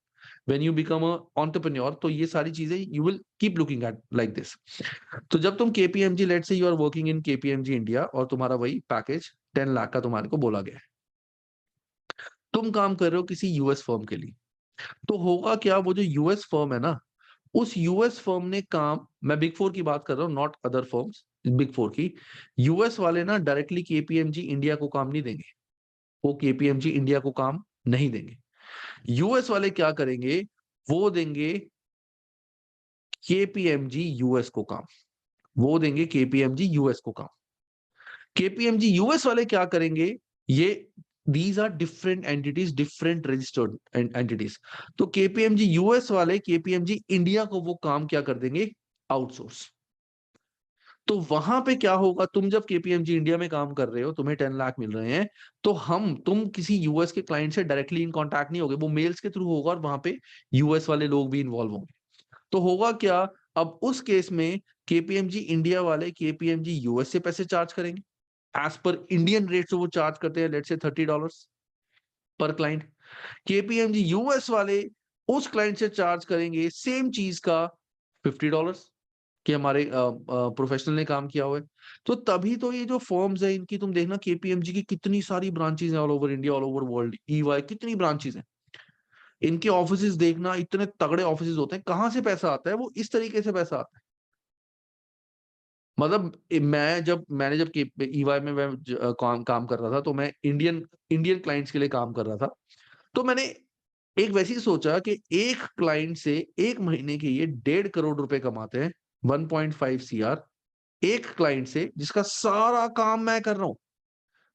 when you become a entrepreneur, तो ये सारी चीजें you will keep looking at like this. तो जब तुम KPMG, let's say you are working in KPMG India और तुम्हारा वही पैकेज 10 लाख का तुम्हारे को बोला गया है, तुम काम कर रहे हो किसी यूएस फर्म के लिए, तो होगा क्या, वो जो यूएस फर्म है ना, उस यूएस फर्म ने काम, मैं बिग फोर की बात कर रहा हूँ not other firms, big four की, यूएस वाले ना डायरेक्टली केपीएमजी इंडिया को काम नहीं देंगे, वो केपीएमजी इंडिया को काम नहीं देंगे। यूएस वाले क्या करेंगे, वो देंगे केपीएमजी यूएस को काम, वो देंगे केपीएमजी यूएस को काम। केपीएमजी यूएस वाले क्या करेंगे, ये these are different entities, different registered entities. तो केपीएमजी यूएस वाले केपीएमजी इंडिया को वो काम क्या कर देंगे, आउटसोर्स। तो वहां पे क्या होगा, तुम जब केपीएमजी इंडिया में काम कर रहे हो, तुम्हें 10 लाख मिल रहे हैं, तो तुम किसी यूएस के क्लाइंट से डायरेक्टली इन कांटेक्ट नहीं होगे, वो मेल्स के थ्रू होगा और वहां पे यूएस वाले लोग भी इन्वॉल्व होंगे। तो होगा क्या, अब उस केस में केपीएमजी इंडिया वाले केपीएमजी यूएस से पैसे चार्ज करेंगे, एज पर इंडियन रेट से वो चार्ज करते हैं, लेट्स से $30 पर क्लाइंट। केपीएमजी यूएस वाले उस क्लाइंट से चार्ज करेंगे सेम चीज का $50 कि हमारे प्रोफेशनल ने काम किया हुआ है। तो तभी तो ये जो फर्म्स है इनकी, तुम देखना केपीएमजी की कितनी सारी ब्रांचेज हैं all over India, all over world, EY कितनी ब्रांचेज हैं, इनके ऑफिसेज देखना, इतने तगड़े ऑफिसेज होते हैं। कहां से पैसा आता है, वो इस तरीके से पैसा आता है। मतलब मैंने जब ईवाई में मैं काम कर रहा था, तो मैं इंडियन क्लाइंट्स के लिए काम कर रहा था। तो मैंने एक वैसे ही सोचा कि एक क्लाइंट से एक महीने के ये 1.5 करोड़ रुपए कमाते हैं, 1.5 CR, एक क्लाइंट से जिसका सारा काम मैं कर रहा हूं,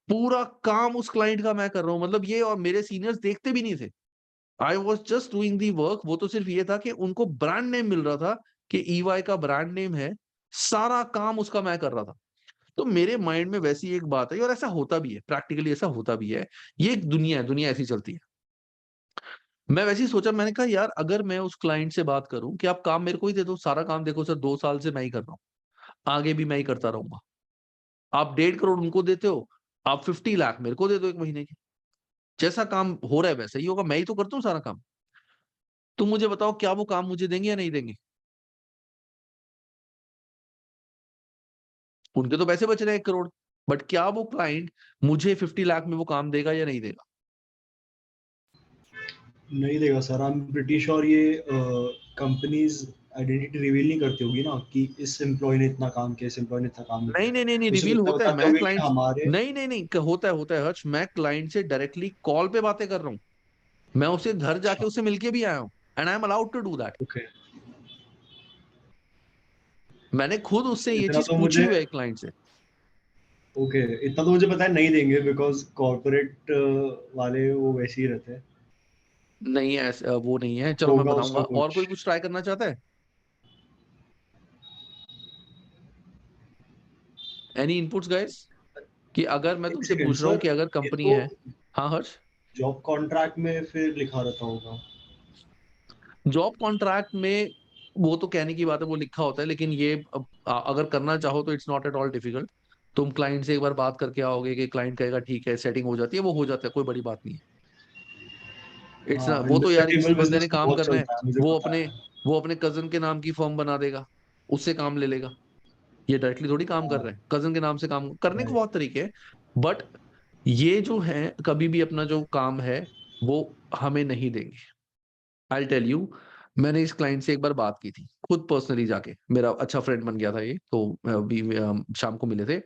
पूरा काम उस क्लाइंट का मैं कर रहा हूं। मतलब ये, और मेरे सीनियर्स देखते भी नहीं थे, I was just doing the work. वो तो सिर्फ ये था कि उनको ब्रांड नेम मिल रहा था कि EY का ब्रांड नेम है, सारा काम उसका मैं कर रहा था। तो मेरे माइंड में वैसी एक बात है, और ऐसा होता भी है, प्रैक्टिकली ऐसा होता भी है। ये एक दुनिया है, दुनिया ऐसी चलती है। मैं वैसे ही सोचा, मैंने कहा यार अगर मैं उस क्लाइंट से बात करूं कि आप काम मेरे को ही दे दो, सारा काम देखो सर 2 साल से मैं ही कर रहा हूँ, आगे भी मैं ही करता रहूंगा। आप 1.5 करोड़ उनको देते हो, आप 50 लाख मेरे को दे दो 1 महीने के, जैसा काम हो रहा है वैसा ही होगा, मैं ही तो करता हूँ सारा काम। तुम मुझे बताओ क्या वो काम मुझे देंगे या नहीं देंगे? उनके तो पैसे बच रहे हैं 1 करोड़, बट क्या वो क्लाइंट मुझे 50 लाख में वो काम देगा या नहीं देगा? नहीं देगा sir. I am pretty sure ये कंपनीज आइडेंटिटी रिवील नहीं करती होगी ना कि इस एम्प्लॉय ने इतना काम किया, इस एम्प्लॉय ने इतना काम नहीं नहीं किया। नहीं नहीं, वो सिर्फ रिवील इतना होता है। बताते मैं होंगे कि क्लाइंट, हमारे नहीं नहीं नहीं, होता है हर्ष। मैं क्लाइंट से डायरेक्टली कॉल पे बातें कर रहा हूँ, मैं उसके घर जाके अच्छा उससे मिलके भी आया हूँ, and I am allowed to do that. Okay. मैंने खुद उससे ये इतना चीज तो पूछी मुझे हुई है क्लाइंट से। ओके, इतना तो मुझे पता है नहीं देंगे बिकॉज कॉर्पोरेट वाले वो वैसे ही रहते हैं। नहीं ऐसा वो नहीं है, चलो मैं होगा उसका बताऊंगा। और कुछ। कोई कुछ ट्राई करना चाहता है? Any inputs guys? कि अगर मैं एक तुमसे सेकंड पूछ रहा हूँ सर, कि अगर ये कंपनी तो है। हाँ हर्ष? जॉब कॉन्ट्रैक्ट में फिर लिखा रहता होगा। जॉब कॉन्ट्रैक्ट में वो तो कहने की बात है, वो लिखा होता है, लेकिन ये अगर करना चाहो तो it's not at all difficult. तुम क्लाइंट से एक बार बात करके आओगे कि क्लाइंट कहेगा ठीक है, सेटिंग हो जाती है, वो हो जाता है, कोई बड़ी बात नहीं है। इट्स ना, हाँ, वो तो यार किसी इन्वेस्टिगेबल बंदे ने बिजनेस काम बहुत करना है, चलता है, मुझे वो पता अपने है। वो अपने कजन के नाम की फर्म बना देगा, उससे काम ले लेगा। ये डायरेक्टली थोड़ी काम कर हाँ रहे हैं, कजन के नाम से काम करने को राइट। बहुत तरीके हैं। बट ये जो है, कभी भी अपना जो काम है वो हमें नहीं देंगे। आई टेल यू, मैंने इस क्लाइंट से एक बार बात की थी खुद पर्सनली जाके, मेरा अच्छा फ्रेंड बन गया था ये, तो अभी शाम को मिले थे।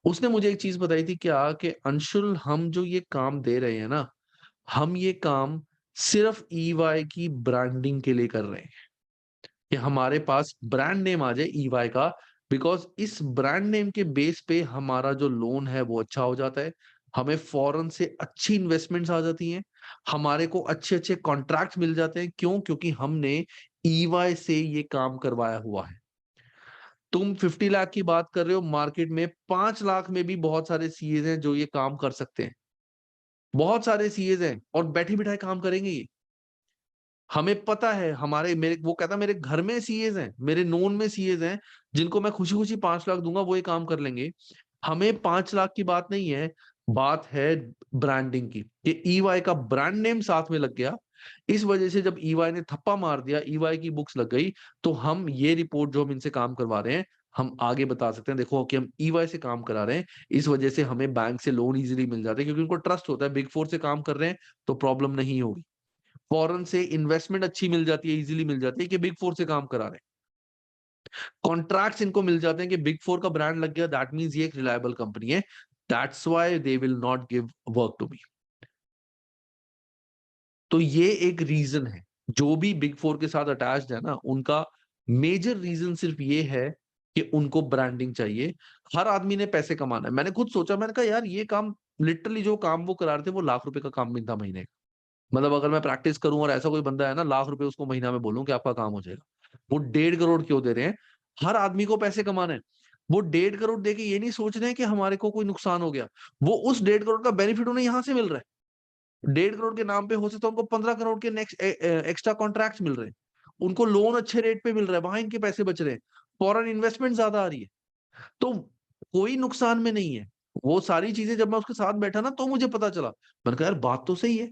उसने मुझे एक चीज बताई थी क्या, कि अंशुल हम जो ये काम दे रहे हैं ना, हम ये काम सिर्फ EY की ब्रांडिंग के लिए कर रहे हैं, कि हमारे पास ब्रांड नेम आ जाए EY का। बिकॉज इस ब्रांड नेम के बेस पे हमारा जो लोन है वो अच्छा हो जाता है, हमें फॉरेन से अच्छी इन्वेस्टमेंट्स आ जाती हैं, हमारे को अच्छे अच्छे कॉन्ट्रैक्ट्स मिल जाते हैं। क्यों? क्योंकि हमने EY से ये काम करवाया हुआ है। तुम 50 लाख की बात कर रहे हो, मार्केट में 5 लाख में भी बहुत सारे सीएज हैं जो ये काम कर सकते हैं, बहुत सारे सीएज हैं, और बैठे बिठाए काम करेंगे ये। हमें पता है, हमारे मेरे वो कहता मेरे घर में सीएज हैं, मेरे नोन में सीएज हैं, जिनको मैं खुशी खुशी 5 लाख दूंगा, वो ये काम कर लेंगे। हमें 5 लाख की बात नहीं है, बात है ब्रांडिंग की, कि EY का ब्रांड नेम साथ में लग गया। इस वजह से जब EY ने थप्पा मार दिया, EY की बुक्स लग गई, तो हम ये रिपोर्ट जो हम इनसे काम करवा रहे हैं, हम आगे बता सकते हैं देखो कि हम EY से काम करा रहे हैं। इस वजह से हमें बैंक से लोन इजीली मिल जाते हैं, क्योंकि उनको ट्रस्ट होता है बिग 4 से काम कर रहे हैं तो प्रॉब्लम नहीं होगी। फॉरेन से इन्वेस्टमेंट अच्छी मिल जाती है, इजीली मिल जाती है, कि बिग 4 से काम करा रहे हैं। कॉन्ट्रैक्ट्स इनको मिल जाते हैं कि बिग 4 का ब्रांड लग गया, दैट मींस ये एक रिलायबल कंपनी है, that's why they will not give work to me. तो ये एक रीजन है, जो भी बिग 4 के साथ अटैच्ड है ना, उनका मेजर रीजन सिर्फ ये है कि उनको ब्रांडिंग चाहिए। हर आदमी ने पैसे कमाना है। मैंने खुद सोचा, मैंने कहा यार ये काम, लिटरली जो काम वो करा रहे थे, वो ₹1,00,000 का काम भी था महीने का। मतलब अगर मैं प्रैक्टिस करूं और ऐसा कोई बंदा है ना, ₹1,00,000 उसको महीना में बोलूं कि आपका काम हो जाएगा, वो 1.5 करोड़ क्यों दे रहे हैं? हर आदमी को पैसे कमाने हैं। वो 1.5 करोड़ देके ये नहीं सोच रहे हैं कि हमारे को कोई नुकसान हो गया, वो उस 1.5 करोड़ का बेनिफिट उन्हें यहां से मिल रहा है। 1.5 करोड़ के नाम पे हो सकता है उनको 15 करोड़ के नेक्स्ट एक्स्ट्रा कॉन्ट्रैक्ट मिल रहे हैं, उनको लोन अच्छे रेट पे मिल रहा है, वहां इनके पैसे बच रहे हैं, फॉरेन इन्वेस्टमेंट ज्यादा आ रही है, तो कोई नुकसान में नहीं है। वो सारी चीजें जब मैं उसके साथ बैठा ना, तो मुझे पता चला। मैंने कहा यार बात तो सही है।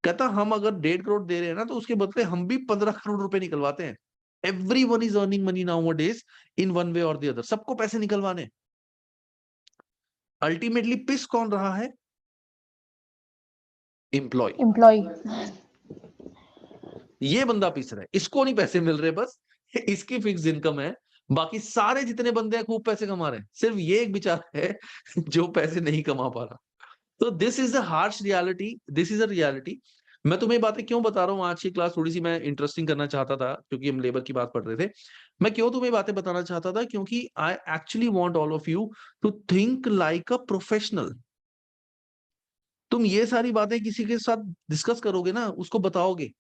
कहता हम अगर 1.5 करोड़ दे रहे हैं ना, तो उसके बदले हम भी 15 करोड़ रुपए निकलवाते हैं। Everyone is earning money now days in one way और द अदर, सबको पैसे निकलवाने। अल्टीमेटली पिस कौन रहा है? एम्प्लॉय। एम्प्लॉय। ये बंदा पिस रहा है, इसको नहीं पैसे मिल रहे, बस इसकी फिक्स इनकम है। बाकी सारे जितने बंदे हैं खूब पैसे कमा रहे हैं, सिर्फ ये एक बेचारा है जो पैसे नहीं कमा पा रहा। तो this is the harsh reality, this is a reality. मैं तुम्हें बातें क्यों बता रहा हूँ, आज की क्लास थोड़ी सी मैं इंटरेस्टिंग करना चाहता था, क्योंकि हम लेबर की बात पढ़ रहे थे। मैं क्यों तुम्हें बातें बताना चाहता था, क्योंकि I actually want all of you to think like a professional. तुम ये सारी बातें किसी के साथ डिस्कस करोगे ना, उसको बताओगे,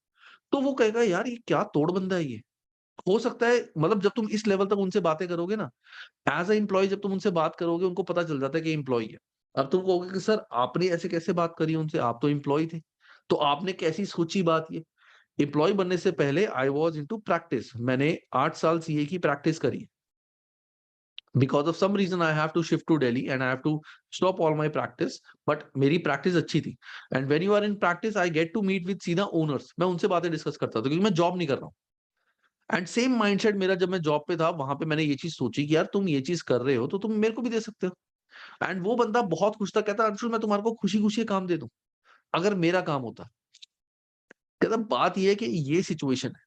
तो वो कहेगा यार ये क्या तोड़ बंदा है ये, हो सकता है, मतलब जब तुम इस लेवल तक उनसे बातें करोगे ना, एज ए एम्प्लॉय जब तुम उनसे बात करोगे, उनको पता चल जाता है कि एम्प्लॉय है। अब तुम कहोगे कि सर आपने ऐसे कैसे बात करी उनसे, आप तो एम्प्लॉय थे, तो आपने कैसी सोची बात ये। एम्प्लॉय बनने से पहले आई वॉज इनटू प्रैक्टिस, मैंने 8 साल सीए की प्रैक्टिस करी। Because of some reason I have to shift to Delhi and I have to stop all my practice, but मेरी प्रैक्टिस अच्छी थी। And when you are in practice I get to meet with सीधा owners, मैं उनसे बातें discuss करता था क्योंकि मैं जॉब नहीं कर रहा हूँ। एंड सेम माइंडसेट मेरा जब मैं जॉब पे था, वहां पे मैंने ये चीज सोची कि यार तुम ये चीज कर रहे हो तो तुम मेरे को भी दे सकते हो। एंड वो बंदा बहुत खुश था, कहता अंशुल मैं तुम्हारे को खुशी खुशी काम दे दूं अगर मेरा काम होता। कहता बात ये है कि ये सिचुएशन है,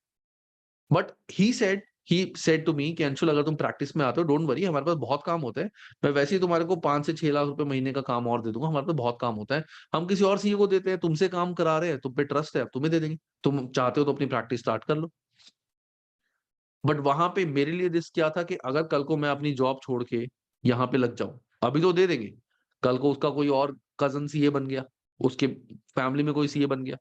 but he said to me कि अंशुल अगर तुम प्रैक्टिस में आते हो डोंट वरी, हमारे पास बहुत काम होता है, मैं वैसे ही तुम्हारे को 5 से 6 लाख रुपए महीने का काम और दे दूंगा, हमारे पास बहुत काम होता है, हम किसी और सीए को देते हैं, तुमसे काम करा रहे हैं, तुम पे ट्रस्ट है, अब तुम्हें दे देंगे, तुम चाहते हो तो अपनी प्रैक्टिस स्टार्ट कर लो। बट वहां पे मेरे लिए रिस्क क्या था कि अगर कल को मैं अपनी जॉब छोड़ के यहाँ पे लग जाऊं, अभी तो दे देंगे, कल को उसका कोई और कजन सीए बन गया, उसके फैमिली में कोई सीए बन गया,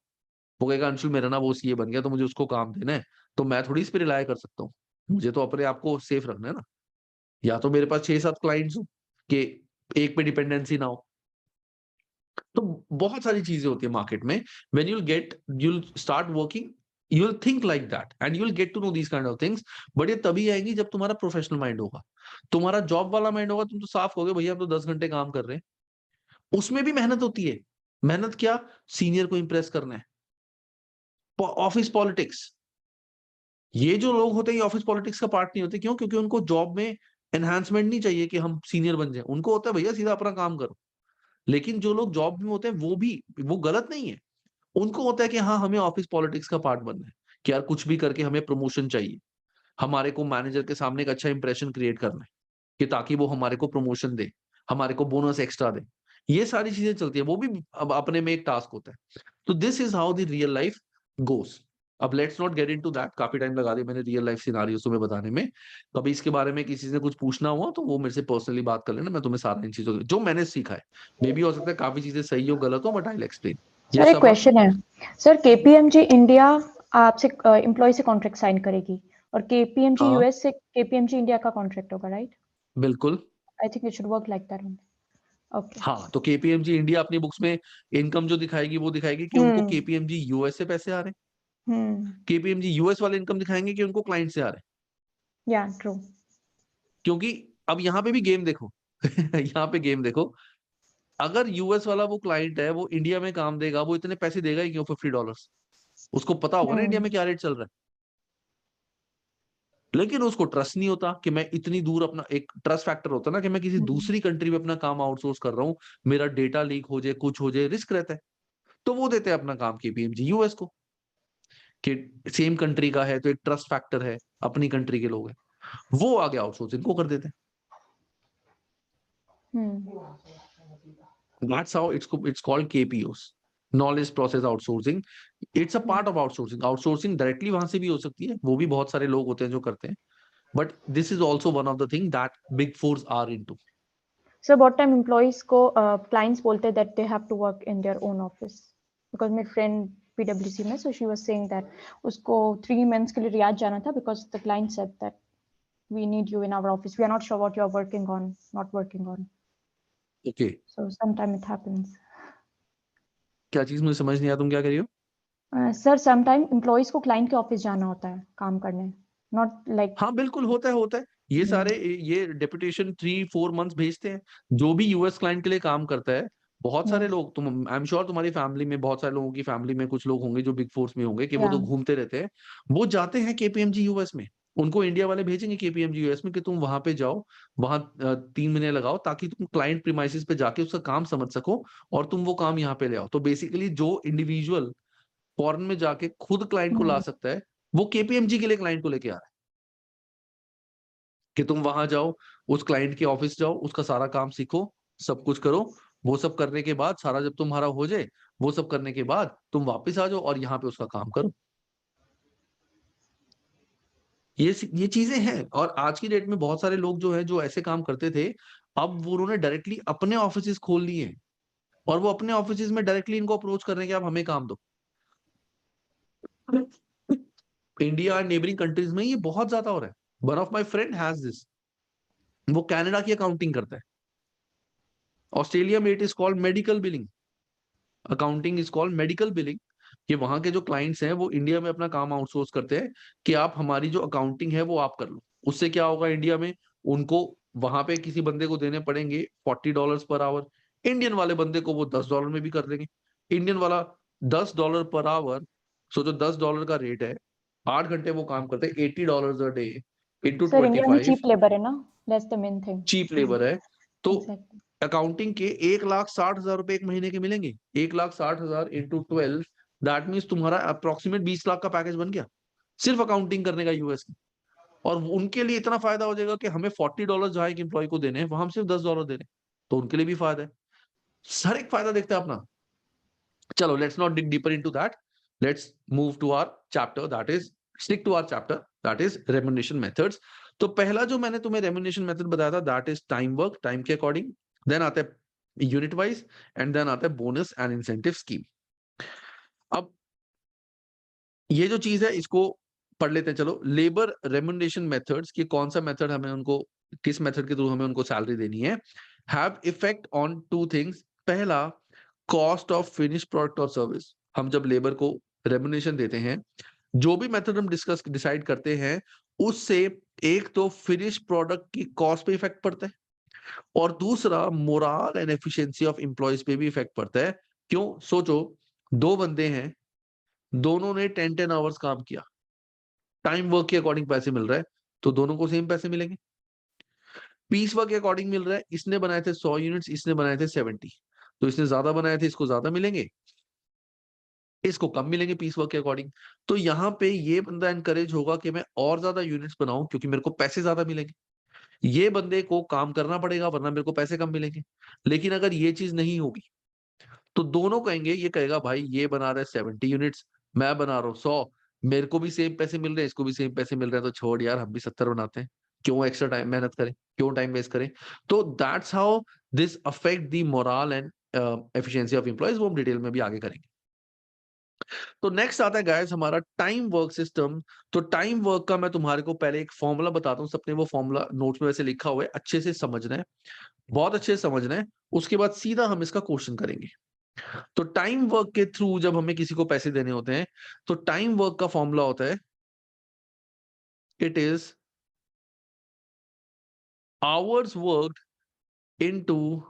वो कहेगा अंशुल मेरा ना वो सीए बन गया तो मुझे उसको काम देना है, तो मैं थोड़ी इस पे रिलाय कर सकता हूँ, मुझे तो अपने आप को सेफ रखना है ना। या तो मेरे पास 6-7 क्लाइंट्स हो कि एक पे डिपेंडेंसी ना हो। तो बहुत सारी चीजें होती है मार्केट में। When you'll start working, you'll think like that and you'll get to know these kind of things। But ये तभी आएंगी जब तुम्हारा प्रोफेशनल माइंड होगा। तुम्हारा जॉब वाला माइंड होगा, तुम तो साफ कहोगे भैया हम तो 10 घंटे काम कर रहे हैं, उसमें भी मेहनत होती है। मेहनत क्या, सीनियर को इंप्रेस करना है, ऑफिस पॉलिटिक्स। ये जो लोग होते हैं ये ऑफिस पॉलिटिक्स का पार्ट नहीं होते, क्यों? क्योंकि उनको जॉब में एनहांसमेंट नहीं चाहिए कि हम सीनियर बन जाए, उनको होता है भैया सीधा अपना काम करो। लेकिन जो लोग जॉब में होते हैं वो गलत नहीं है, उनको होता है कि हाँ हमें ऑफिस पॉलिटिक्स का पार्ट बनना है, कि यार कुछ भी करके हमें प्रमोशन चाहिए, हमारे को मैनेजर के सामने एक अच्छा इंप्रेशन क्रिएट करना है कि ताकि वो हमारे को प्रमोशन दे, हमारे को बोनस एक्स्ट्रा दे। ये सारी चीजें चलती है, वो भी अब अपने में एक टास्क होता है। तो this is how the real life goes. अब let's not get into that, काफी टाइम लगा दिया मैंने रियल लाइफ सिनारियोस में बताने में। कभी इसके बारे में किसी से कुछ पूछना हुआ तो वो मेरे से पर्सनली बात कर लेना, मैं तुम्हें सारा इन चीजों जो मैंने सीखा है, मे भी हो सकता है काफी चीजें सही हो गलत हो, but I will explain. Sir yes एक सभा। क्वेश्चन है। सर केपीएमजी इंडिया आपसे एम्प्लॉय से कॉन्ट्रैक्ट साइन करेगी और केपीएमजी हाँ यूएस से केपीएमजी इंडिया का कॉन्ट्रैक्ट होगा, राइट? बिल्कुल। I think it should work like that only. Okay. हाँ तो केपीएमजी इंडिया अपनी बुक्स में इनकम जो दिखाएगी वो दिखाएगी कि उनको हम्म केपीएमजी यूएस से पैसे आ रहे हैं, हम्म केपीएमजी यूएस वाले इनकम दिखाएंगे कि उनको क्लाइंट से आ रहे हैं। या ट्रू। क्योंकि अब यहाँ पे भी गेम देखो यहाँ पे गेम देखो, अगर यूएस वाला वो क्लाइंट है वो इंडिया में काम देगा, वो इतने पैसे देगा ही क्यों, $50? उसको पता होगा ना इंडिया हम्म में क्या रेट चल रहा है। लेकिन उसको ट्रस्ट नहीं होता कि मैं इतनी दूर, अपना एक ट्रस्ट फैक्टर होता है ना कि मैं किसी दूसरी कंट्री में अपना काम आउटसोर्स कर रहा हूँ, मेरा डेटा लीक हो जाए, कुछ हो जाए, रिस्क रहता है। तो वो देते हैं अपना काम केपीएमजी यूएस को, कि सेम कंट्री का है तो एक ट्रस्ट फैक्टर है, अपनी कंट्री के लोग हैं, वो आगे आउटसोर्सिंग को कर देते हैं। That's how it's called KPOs, knowledge process outsourcing। It's a part of outsourcing। Outsourcing directly वहां से भी हो सकती है, वो भी बहुत सारे लोग होते हैं जो करते हैं, but this is also one of the thing that Big Fours are into. Sir बहुत टाइम एम्प्लॉइज को क्लाइंट्स बोलते हैं that they have to work in their own office, because my friend पीडब्ल्यूसी में, so she was saying that उसको 3 months के लिए Riyadh जाना था because the client said that we need you in our office, we are not sure what you are working on, not working on. Okay, so sometime it happens. क्या चीज मुझे समझ नहीं आया, तुम क्या कह रही हो? सर समटाइम एम्प्लॉइज को क्लाइंट के ऑफिस जाना होता है काम करने, नॉट लाइक। हाँ बिल्कुल होता है, होता है। ये सारे ये डेपुटेशन 3-4 मंथ्स भेजते हैं, जो भी यूएस क्लाइंट के लिए काम करता है। बहुत सारे लोग, तुम आई एम श्योर तुम्हारी फैमिली में, बहुत सारे लोगों की फैमिली में कुछ लोग होंगे जो बिग फोर्स में होंगे, कि वो या तो घूमते रहते हैं, वो जाते हैं केपीएमजी यूएस में। उनको इंडिया वाले भेजेंगे केपीएमजी यूएस में कि तुम वहां पे जाओ, वहां 3 महीने लगाओ, ताकि तुम क्लाइंट प्रीमाइसिस पे जाके उसका काम समझ सको और तुम वो काम यहाँ पे ले आओ। तो बेसिकली जो इंडिविजुअल फॉरेन में जाके खुद क्लाइंट को ला सकता है, वो केपीएमजी के लिए क्लाइंट को लेके आ रहा है, कि तुम वहां जाओ, उस क्लाइंट के ऑफिस जाओ, उसका सारा काम सीखो, सब कुछ करो। वो सब करने के बाद, सारा जब तुम्हारा हो जाए, वो सब करने के बाद तुम वापस आ जाओ और यहाँ पे उसका काम करो। ये चीजें हैं, और आज की डेट में बहुत सारे लोग जो है, जो ऐसे काम करते थे, अब वो उन्होंने डायरेक्टली अपने ऑफिस खोल लिए हैं, और वो अपने ऑफिस में डायरेक्टली इनको अप्रोच कर रहे हैं कि आप हमें काम दो। इंडिया एंड नेबरिंग कंट्रीज में ये बहुत ज्यादा हो रहा है। One of my friend has this, वो कनाडा की अकाउंटिंग करता है। ऑस्ट्रेलिया में it is called medical billing, accounting is called medical billing. कि वहां के जो क्लाइंट्स हैं वो इंडिया में अपना काम आउटसोर्स करते हैं कि आप हमारी जो अकाउंटिंग है वो आप कर लो। उससे क्या होगा, इंडिया में उनको वहां पे किसी बंदे को देने पड़ेंगे $40 पर आवर, इंडियन वाले बंदे को वो $10 में भी कर देंगे। इंडियन वाला $10 पर आवर, सो जो $10 का रेट है, 8 घंटे वो काम करते हैं, $80 a day into sir India में 25, चीप लेबर है ना, that's the main thing. Cheap labour है। तो एग्जैक्टली। अकाउंटिंग के 1,60,000 रुपए एक महीने के मिलेंगे। 1,60,000 इंटू 12, दैट मीन्स तुम्हारा अप्रोक्सीमेट 20 लाख का पैकेज बन गया सिर्फ अकाउंटिंग करने का यूएस की। और उनके लिए इतना फायदा हो जाएगा कि हमें $40 जहां एक एम्प्लॉय को देने हैं वहां हम सिर्फ $10 दे रहे हैं, तो उनके लिए भी फायदा है। हर एक फायदा देखते हैं अपना। चलो, let's not dig deeper into that, let's move to our chapter, that is stick to our chapter, that is remuneration methods. तो पहला जो मैंने तुम्हें रेम्युनरेशन मेथड बताया था, that is time work, time के अकॉर्डिंग। देन आता है यूनिट वाइज, एंड देन आता है बोनस एंड इंसेंटिव स्कीम। अब ये जो चीज है इसको पढ़ लेते हैं। चलो, लेबर रेम्युनरेशन मेथड्स की कौन सा मेथड हमें उनको, किस मेथड के थ्रू हमें उनको सैलरी देनी है, have effect on two things. पहला, कॉस्ट ऑफ फिनिश प्रोडक्ट और सर्विस। हम जब लेबर को रेम्युनरेशन देते हैं, जो भी मेथड हम डिसाइड करते हैं, उससे एक तो फिनिश प्रोडक्ट की कॉस्ट पे इफेक्ट पड़ता है, और दूसरा moral and efficiency of employees पे भी इफेक्ट पड़ता है। क्यों? सोचो, दो बंदे हैं, दोनों ने 10-10 आवर्स काम किया, टाइम वर्क के अकॉर्डिंग पैसे मिल रहा है, तो दोनों को सेम पैसे मिलेंगे। पीस वर्क के अकॉर्डिंग मिल रहा है, इसने बनाए थे 100 यूनिट्स, इसने बनाए थे 70, तो इसने ज्यादा बनाए थे, इसको ज्यादा मिलेंगे, इसको कम मिलेंगे पीस वर्क के अकॉर्डिंग। तो यहाँ पे ये बंदा एनकरेज होगा कि मैं और ज्यादा यूनिट्स बनाऊं क्योंकि मेरे को पैसे ज्यादा मिलेंगे। ये बंदे को काम करना पड़ेगा वरना मेरे को पैसे कम मिलेंगे। लेकिन अगर ये चीज नहीं होगी तो दोनों कहेंगे, ये कहेगा भाई ये बना रहा है 70 यूनिट्स, मैं बना रहा हूँ 100, मेरे को भी सेम पैसे मिल रहे हैं, इसको भी सेम पैसे मिल रहे हैं, तो छोड़ यार, हम भी 70 बनाते हैं, क्यों एक्स्ट्रा टाइम मेहनत करें, क्यों टाइम वेस्ट करें। तो that's how this affect the moral and efficiency of employees, वो हम डिटेल में भी आगे करेंगे। तो नेक्स्ट आता है गाइस हमारा टाइम वर्क सिस्टम। तो टाइम वर्क का मैं तुम्हारे को पहले एक फॉर्मूला बताता हूँ, सबने वो फॉर्मूला नोट्स में वैसे लिखा हुआ है, अच्छे से समझना है, बहुत अच्छे से समझना है। उसके बाद सीधा हम इसका क्वेश्चन करेंगे। तो टाइम वर्क के थ्रू जब हमें किसी को पैसे देने होते हैं, तो टाइम वर्क का फॉर्मूला होता है, it is ours worked into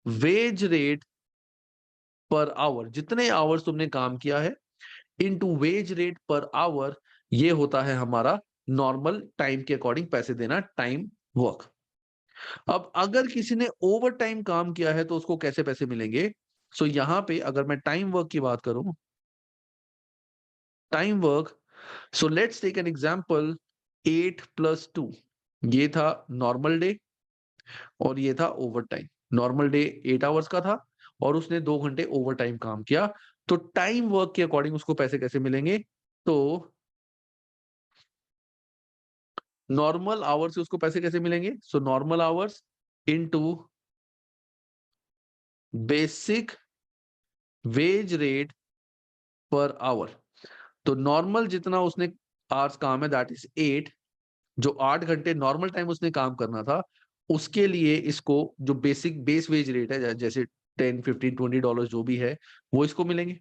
wage rate per our. जितने आवर्स तुमने काम किया है into wage rate per our, ये होता है हमारा नॉर्मल टाइम के अकॉर्डिंग पैसे देना, टाइम वर्क। अब अगर किसी ने ओवर टाइम काम किया है तो उसको कैसे पैसे मिलेंगे? सो यहां पे अगर मैं टाइम वर्क की बात करूं, time work, so let's take an example, 8 + 2, ये था नॉर्मल डे और ये था over time. Normal day 8 hours का था और उसने 2 घंटे ओवर टाइम काम किया, तो टाइम वर्क के अकॉर्डिंग उसको पैसे कैसे मिलेंगे? तो नॉर्मल आवर्स से उसको पैसे कैसे मिलेंगे? So normal hours into basic wage rate per our. तो नॉर्मल जितना उसने आवर्स काम है दैट इज 8, जो 8 घंटे नॉर्मल टाइम उसने काम करना था, उसके लिए इसको जो बेसिक बेस वेज रेट है, जैसे 10, 15, $20 जो भी है, वो इसको मिलेंगे।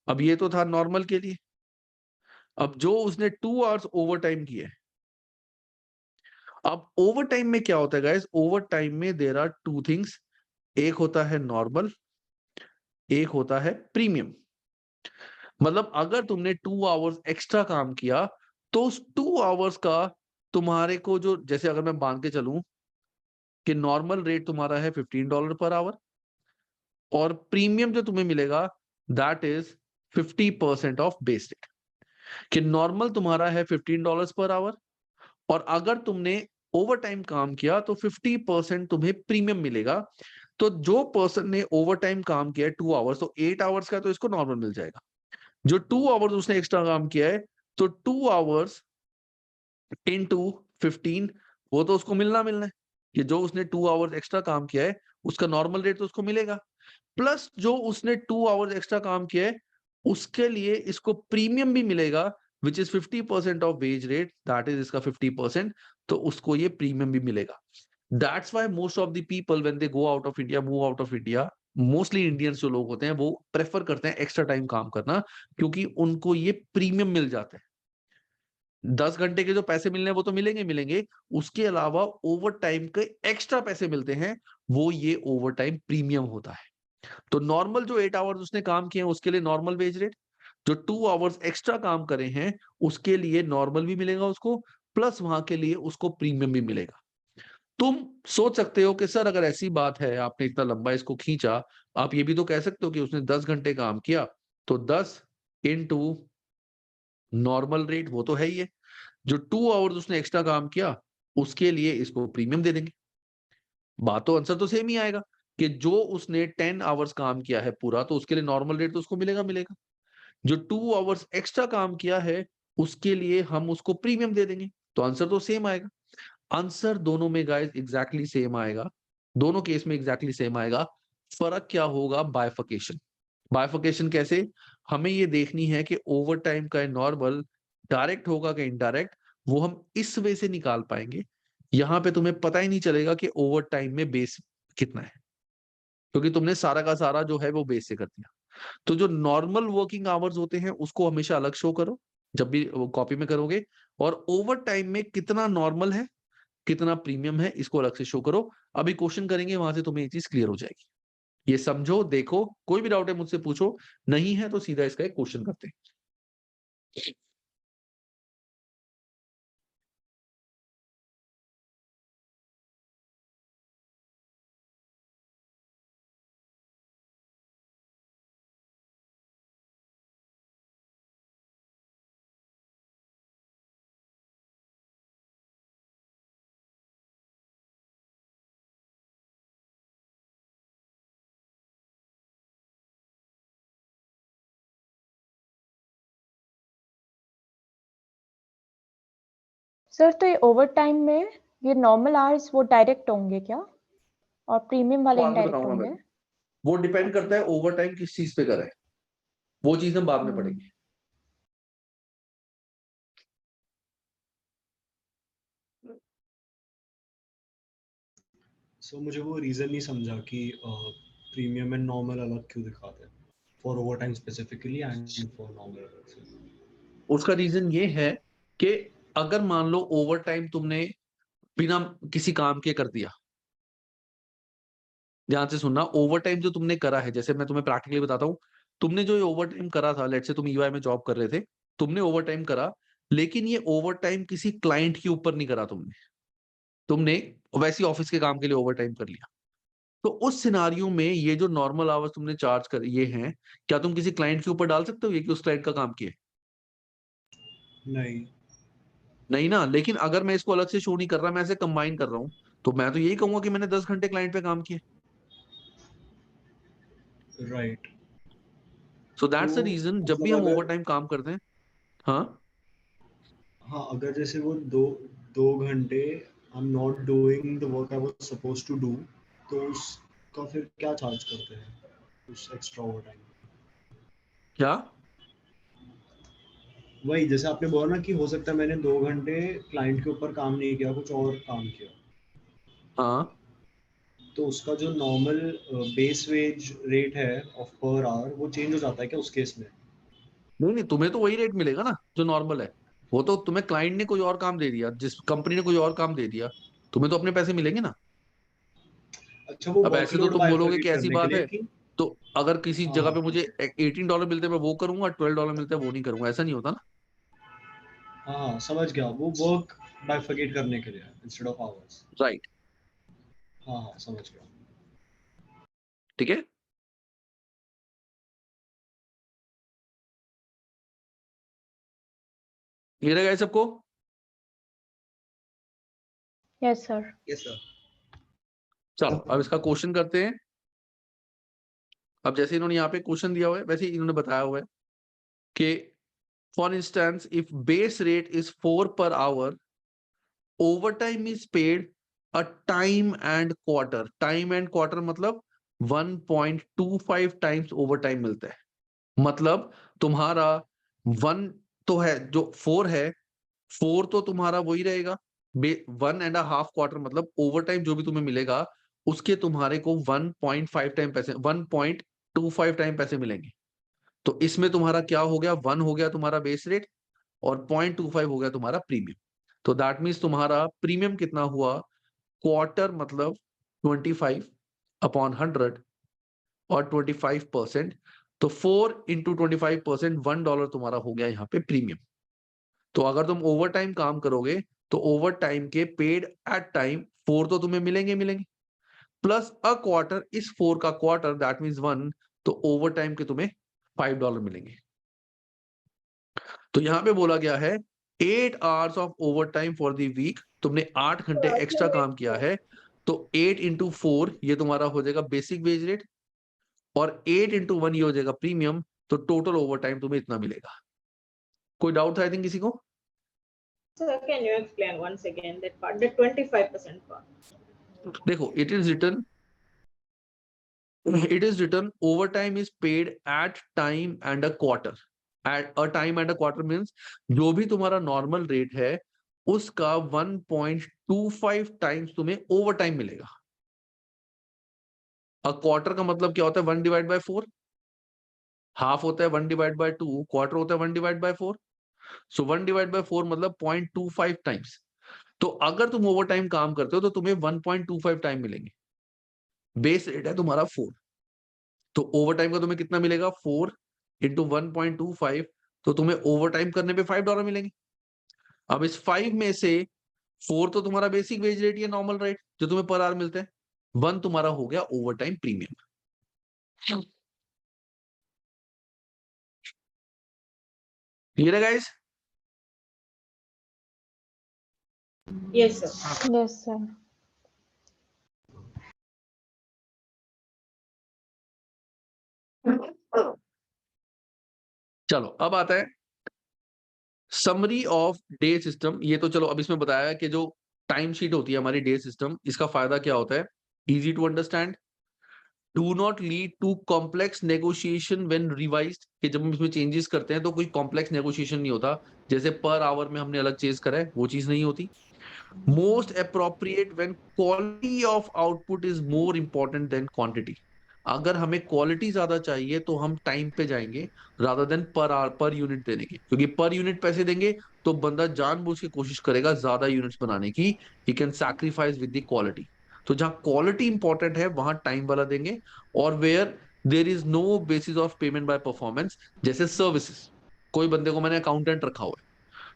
अब ये तो था नॉर्मल के लिए। अब जो उसने 2 आवर्स ओवर टाइम किए, अब ओवर टाइम में क्या होता है गाइस? ओवर टाइम में देयर आर 2 थिंग्स, एक होता है नॉर्मल, एक होता है प्रीमियम। मतलब अगर तुमने 2 आवर्स एक्स्ट्रा काम किया तो उस 2 आवर्स का तुम्हारे को जो, जैसे अगर मैं मान के चलूं कि नॉर्मल रेट तुम्हारा है $15 पर आवर और प्रीमियम जो तुम्हें मिलेगा that is 50% of base rate. कि नॉर्मल तुम्हारा है $15 पर आवर और अगर तुमने ओवर टाइम काम किया तो 50% तुम्हें प्रीमियम मिलेगा। तो जो पर्सन ने ओवर टाइम काम किया है 2 आवर्स, तो 8 आवर्स का तो इसको नॉर्मल मिल जाएगा। जो 2 आवर्स उसने एक्स्ट्रा काम किया है, तो 2 आवर्स इनटू 15, वो तो उसको मिलना है कि जो उसने 2 आवर्स एक्स्ट्रा काम किया है उसका नॉर्मल रेट तो उसको मिलेगा, प्लस जो उसने 2 आवर्स एक्स्ट्रा काम किया है उसके लिए इसको प्रीमियम भी मिलेगा which is 50% of wage rate, that is इसका 50%, तो उसको ये प्रीमियम भी मिलेगा। That's why most of the people when they go out of India, move out of India, mostly Indians जो लोग होते हैं वो प्रेफर करते हैं एक्स्ट्रा टाइम काम करना, क्योंकि उनको ये प्रीमियम मिल जाता है। 10 घंटे के जो पैसे मिलने हैं वो तो मिलेंगे मिलेंगे, उसके अलावा ओवर टाइम के एक्स्ट्रा पैसे मिलते हैं, वो ये ओवर टाइम प्रीमियम होता है। तो नॉर्मल जो 8 आवर्स उसने काम किए हैं उसके लिए नॉर्मल वेज रेट, जो 2 आवर्स एक्स्ट्रा काम करे हैं उसके लिए नॉर्मल भी मिलेगा उसको, प्लस वहां के लिए उसको प्रीमियम भी मिलेगा। तुम सोच सकते हो कि सर अगर ऐसी बात है, आपने इतना लंबा इसको खींचा, आप ये भी तो कह सकते हो कि उसने 10 घंटे काम किया तो 10 इंटू नॉर्मल रेट, वो तो है ही है, जो 2 आवर्स उसने एक्स्ट्रा काम किया उसके लिए इसको प्रीमियम दे देंगे। बात तो आंसर तो सेम ही आएगा कि जो उसने 10 आवर्स काम किया है पूरा, तो उसके लिए नॉर्मल रेट तो उसको मिलेगा मिलेगा, जो 2 आवर्स एक्स्ट्रा काम किया है उसके लिए हम उसको प्रीमियम दे देंगे, तो आंसर तो सेम आएगा। आंसर दोनों में गाइस एग्जैक्टली सेम आएगा, दोनों केस में एग्जैक्टली सेम आएगा। फर्क क्या होगा? बाइफिकेशन। बाइफिकेशन कैसे? हमें ये देखनी है कि ओवर टाइम का नॉर्मल डायरेक्ट होगा कि इनडायरेक्ट, वो हम इस वे से निकाल पाएंगे। यहां पे तुम्हें पता ही नहीं चलेगा कि ओवर टाइम में बेस कितना है, क्योंकि तुमने सारा का सारा जो है वो बेस से कर दिया। तो जो नॉर्मल वर्किंग आवर्स होते हैं उसको हमेशा अलग शो करो जब भी कॉपी में करोगे, और ओवर टाइम में कितना नॉर्मल है कितना प्रीमियम है इसको अलग से शो करो। अभी क्वेश्चन करेंगे, वहां से तुम्हें ये चीज क्लियर हो जाएगी। ये समझो, देखो, कोई भी डाउट है मुझसे पूछो, नहीं है तो सीधा इसका एक क्वेश्चन करते हैं। सर तो ये ओवर टाइम में ये नॉर्मल आवर्स वो डायरेक्ट होंगे क्या, और प्रीमियम वाले बाद में इनडायरेक्ट बताऊंगा होंगे? मैं, वो डिपेंड करता है ओवर टाइम किस चीज पे करें, वो चीज हम बाद में पढ़ेंगे। सो मुझे वो रीजन नहीं समझा कि प्रीमियम एंड नॉर्मल अलग क्यों दिखाते हैं, for over time specifically and for normal. उसका रीजन ये है कि अगर मान लो ओवर टाइम तुमने बिना किसी काम के कर दिया, ध्यान से सुनना, ओवर टाइम जो तुमने करा है, जैसे मैं तुम्हें प्रैक्टिकली बताता हूँ, तुमने जो ओवर टाइम करा था, लेट्स से तुम ईवाई में जॉब कर रहे थे, तुमने ओवर टाइम करा, लेकिन ये ओवर टाइम किसी क्लाइंट के ऊपर नहीं करा तुमने, तुमने वैसी ऑफिस के काम के लिए ओवर टाइम कर लिया। तो उस सिनारियो में ये जो नॉर्मल आवर्स तुमने चार्ज कर ये हैं, क्या तुम किसी क्लाइंट के ऊपर डाल सकते हो ये कि उस क्लाइंट का काम किया? नहीं। नहीं ना। लेकिन अगर मैं इसको अलग से शो नहीं कर रहा, मैं ऐसे कंबाइन कर रहा हूं, तो मैं तो यही कहूंगा कि मैंने 10 घंटे क्लाइंट पे काम किया। राइट। सो तो दैट्स द रीजन जब भी मतलब हम ओवर अगर, टाइम काम करते हैं। हाँ, हाँ अगर जैसे वो दो घंटे I am not doing the work I was supposed to do, तो उसका फिर क्या चार्ज करते हैं उस एक्स्ट्रा ओवर टाइम? क्या? वही जैसे आपने बोला ना कि हो सकता है मैंने 2 घंटे क्लाइंट के ऊपर काम नहीं किया, कुछ और काम किया, हाँ, तो उसका जो नॉर्मल बेस वेज रेट है ऑफ पर आवर वो चेंज हो जाता है क्या उस केस में? नहीं नहीं, तुम्हें तो वही रेट मिलेगा ना जो नॉर्मल है। वो तो तुम्हें क्लाइंट ने कोई और काम दे दिया, जिस कंपनी ने कोई और काम दे दिया, तुम्हें तो अपने पैसे मिलेंगे ना। अच्छा, वो अब ऐसे तो वर्कलोड तुम बोलोगे कि बाइफरकेट ऐसी करने के बात लिए है, कि, तो अगर किसी हाँ जगह हाँ पे मुझे okay। $18 मिलते हैं मैं वो करूंगा, $12 मिलता है वो नहीं करूंगा, ऐसा नहीं होता ना। हाँ हाँ समझ गया, वो वर्क बाइफरकेट करने के लिए इंस्टेड ऑफ आवर्स। राइट। हाँ हाँ समझ गया। ठीक है। क्लियर है गाइस सबको? Yes sir. Yes sir. चलो अब इसका क्वेश्चन करते हैं। अब जैसे इन्होंने यहाँ पे क्वेश्चन दिया हुआ है वैसे ही इन्होंने बताया हुआ है कि for instance if base rate is 4 per hour, over time is paid a time and quarter. Time and quarter मतलब 1.25 टाइम्स ओवर टाइम मिलता है। मतलब तुम्हारा 1 तो है, जो 4 है, 4 तो तुम्हारा वही रहेगा 1.5 क्वार्टर, मतलब ओवर टाइम जो भी तुम्हें मिलेगा उसके तुम्हारे को 1.5 टाइम पैसे, 1.25 टाइम पैसे मिलेंगे। तो इसमें तुम्हारा क्या हो गया, 1 हो गया तुम्हारा बेस रेट और 0.25 हो गया तुम्हारा प्रीमियम। तो दैट मीन्स तुम्हारा प्रीमियम कितना हुआ, क्वार्टर मतलब 25/100 और 25%, तो 4 × 25% $1 तुम्हारा हो गया यहाँ पे प्रीमियम। तो अगर तुम ओवर टाइम काम करोगे तो ओवर टाइम के पेड एट टाइम 4 तो तुम्हें मिलेंगे मिलेंगे, प्लस अ क्वार्टर, इस 4 का क्वार्टर दैट मीन्स 1, तो ओवर टाइम के तुम्हें $5 मिलेंगे। तो यहाँ पे बोला गया है 8 hours of overtime for the week, तुमने 8 घंटे एक्स्ट्रा काम किया है, तो 8 × 4 ये तुम्हारा हो जाएगा बेसिक वेज रेट और 8 × 1 ये हो जाएगा प्रीमियम, तो टोटल ओवर टाइम तुम्हें इतना मिलेगा। कोई डाउट था आई थिंक किसी को? Sir, can you explain once again that part, the 25% part? देखो, it is written overtime is paid at time and a quarter. At a time and a quarter means जो भी तुम्हारा normal rate है उसका 1.25 times तुम्हें over time मिलेगा। A quarter का मतलब क्या होता है, 1/4, हाफ होता है 1/2, क्वार्टर होता है 1/4, सो 1/4 मतलब 0.25 टाइम्स। तो अगर तुम ओवर टाइम काम करते हो तो तुम्हें 1.25 टाइम मिलेंगे। बेस रेट है तुम्हारा 4, तो ओवर टाइम का तुम्हें कितना मिलेगा, 4 × 1.25, तो तुम्हें ओवर टाइम करने पे $5 मिलेंगे। अब इस 5 में से 4 तो तुम्हारा बेसिक वेज रेट या नॉर्मल रेट जो तुम्हें पर आवर मिलते हैं, 1 तुम्हारा हो गया ओवर टाइम प्रीमियम। क्लियर है guys? Yes, sir. Yes, sir. चलो अब आता है समरी ऑफ डे सिस्टम। ये तो चलो अब इसमें बताया है कि जो टाइम शीट होती है हमारी डे सिस्टम, इसका फायदा क्या होता है, easy to understand, do not lead to complex negotiation when revised, कि जब हम इसमें चेंजेस करते हैं तो कोई कॉम्प्लेक्स नेगोशिएशन नहीं होता, जैसे पर आवर में हमने अलग चेंज करा है वो चीज नहीं होती। Most appropriate when quality of output is more important than quantity, अगर हमें क्वालिटी ज्यादा चाहिए तो हम टाइम पे जाएंगे रादर देन पर यूनिट देने के, क्योंकि पर यूनिट पैसे देंगे तो बंदा जानबूझ के कोशिश करेगा ज्यादा यूनिट्स बनाने की, he can sacrifice with the quality. तो जहां क्वालिटी इंपॉर्टेंट है वहां टाइम वाला देंगे, और where there is no basis of payment by performance, जैसे सर्विसेज, कोई बंदे को मैंने अकाउंटेंट रखा हुआ है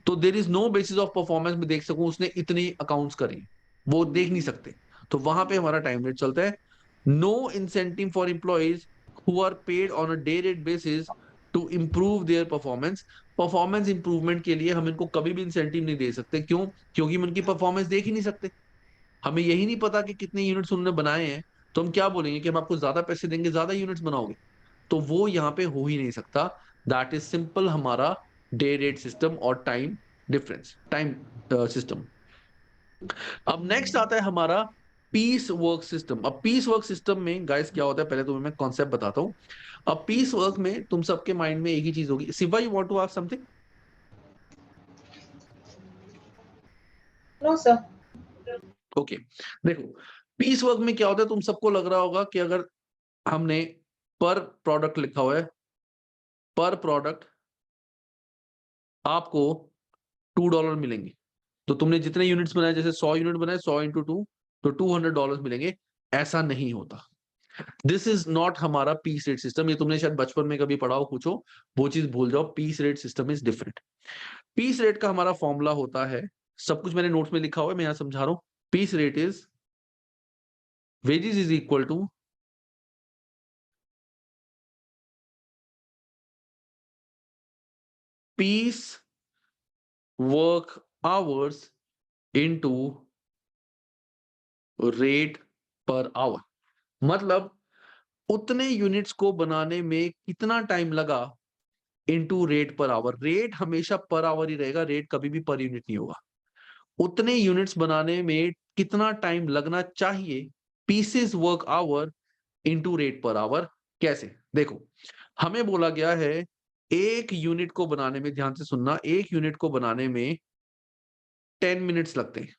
तो there is no basis of performance में देख सकूं उसने इतनी अकाउंट्स करी, वो देख नहीं सकते, तो वहां पे हमारा टाइम रेट चलता है। No incentive for employees who are paid on a day rate basis to improve their performance, performance improvement के लिए हम इनको कभी भी इंसेंटिव नहीं दे सकते, क्यों, क्योंकि हम उनकी परफॉर्मेंस देख ही नहीं सकते, हमें यही नहीं पता कि कितने यूनिट्स उन्होंने बनाए हैं, तो हम क्या बोलेंगे कि हम आपको ज्यादा पैसे देंगे ज्यादा यूनिट्स बनाओगे, तो वो यहाँ पे हो ही नहीं सकता। दैट इज सिंपल हमारा डे रेट सिस्टम और टाइम डिफरेंस, टाइम सिस्टम। अब नेक्स्ट आता है हमारा पीस वर्क सिस्टम। अब पीस वर्क सिस्टम में गाइस क्या होता है, पहले तुम्हें मैं कॉन्सेप्ट बताता हूँ। अब पीस वर्क में तुम सबके माइंड में एक ही चीज होगी, Shiva you want to ask something? No, sir. Okay, देखो पीस वर्क में क्या होता है, तुम सबको लग रहा होगा कि अगर हमने पर प्रोडक्ट लिखा हुआ है, पर प्रोडक्ट आपको $2 मिलेंगे, तो तुमने जितने यूनिट्स बनाए, जैसे 100 यूनिट बनाए, 100 × 2 तो $200 मिलेंगे। ऐसा नहीं होता, दिस इज नॉट हमारा पीस रेट सिस्टम। ये तुमने शायद बचपन में कभी पढ़ा हो कुछ हो, वो चीज भूल जाओ, piece rate system is different. Piece rate का हमारा फॉर्मूला होता है, सब कुछ मैंने नोट्स में लिखा हुआ है, मैं यहां समझा रहा हूं। Piece rate is wages is equal to piece work hours into rate per hour, मतलब उतने यूनिट्स को बनाने में कितना टाइम लगा into rate per hour. Rate हमेशा पर आवर ही रहेगा, रेट कभी भी पर यूनिट नहीं होगा। उतने यूनिट्स बनाने में कितना टाइम लगना चाहिए, pieces work hour into rate per our. कैसे, देखो हमें बोला गया है एक यूनिट को बनाने में, ध्यान से सुनना, एक यूनिट को बनाने में 10 मिनट्स लगते हैं।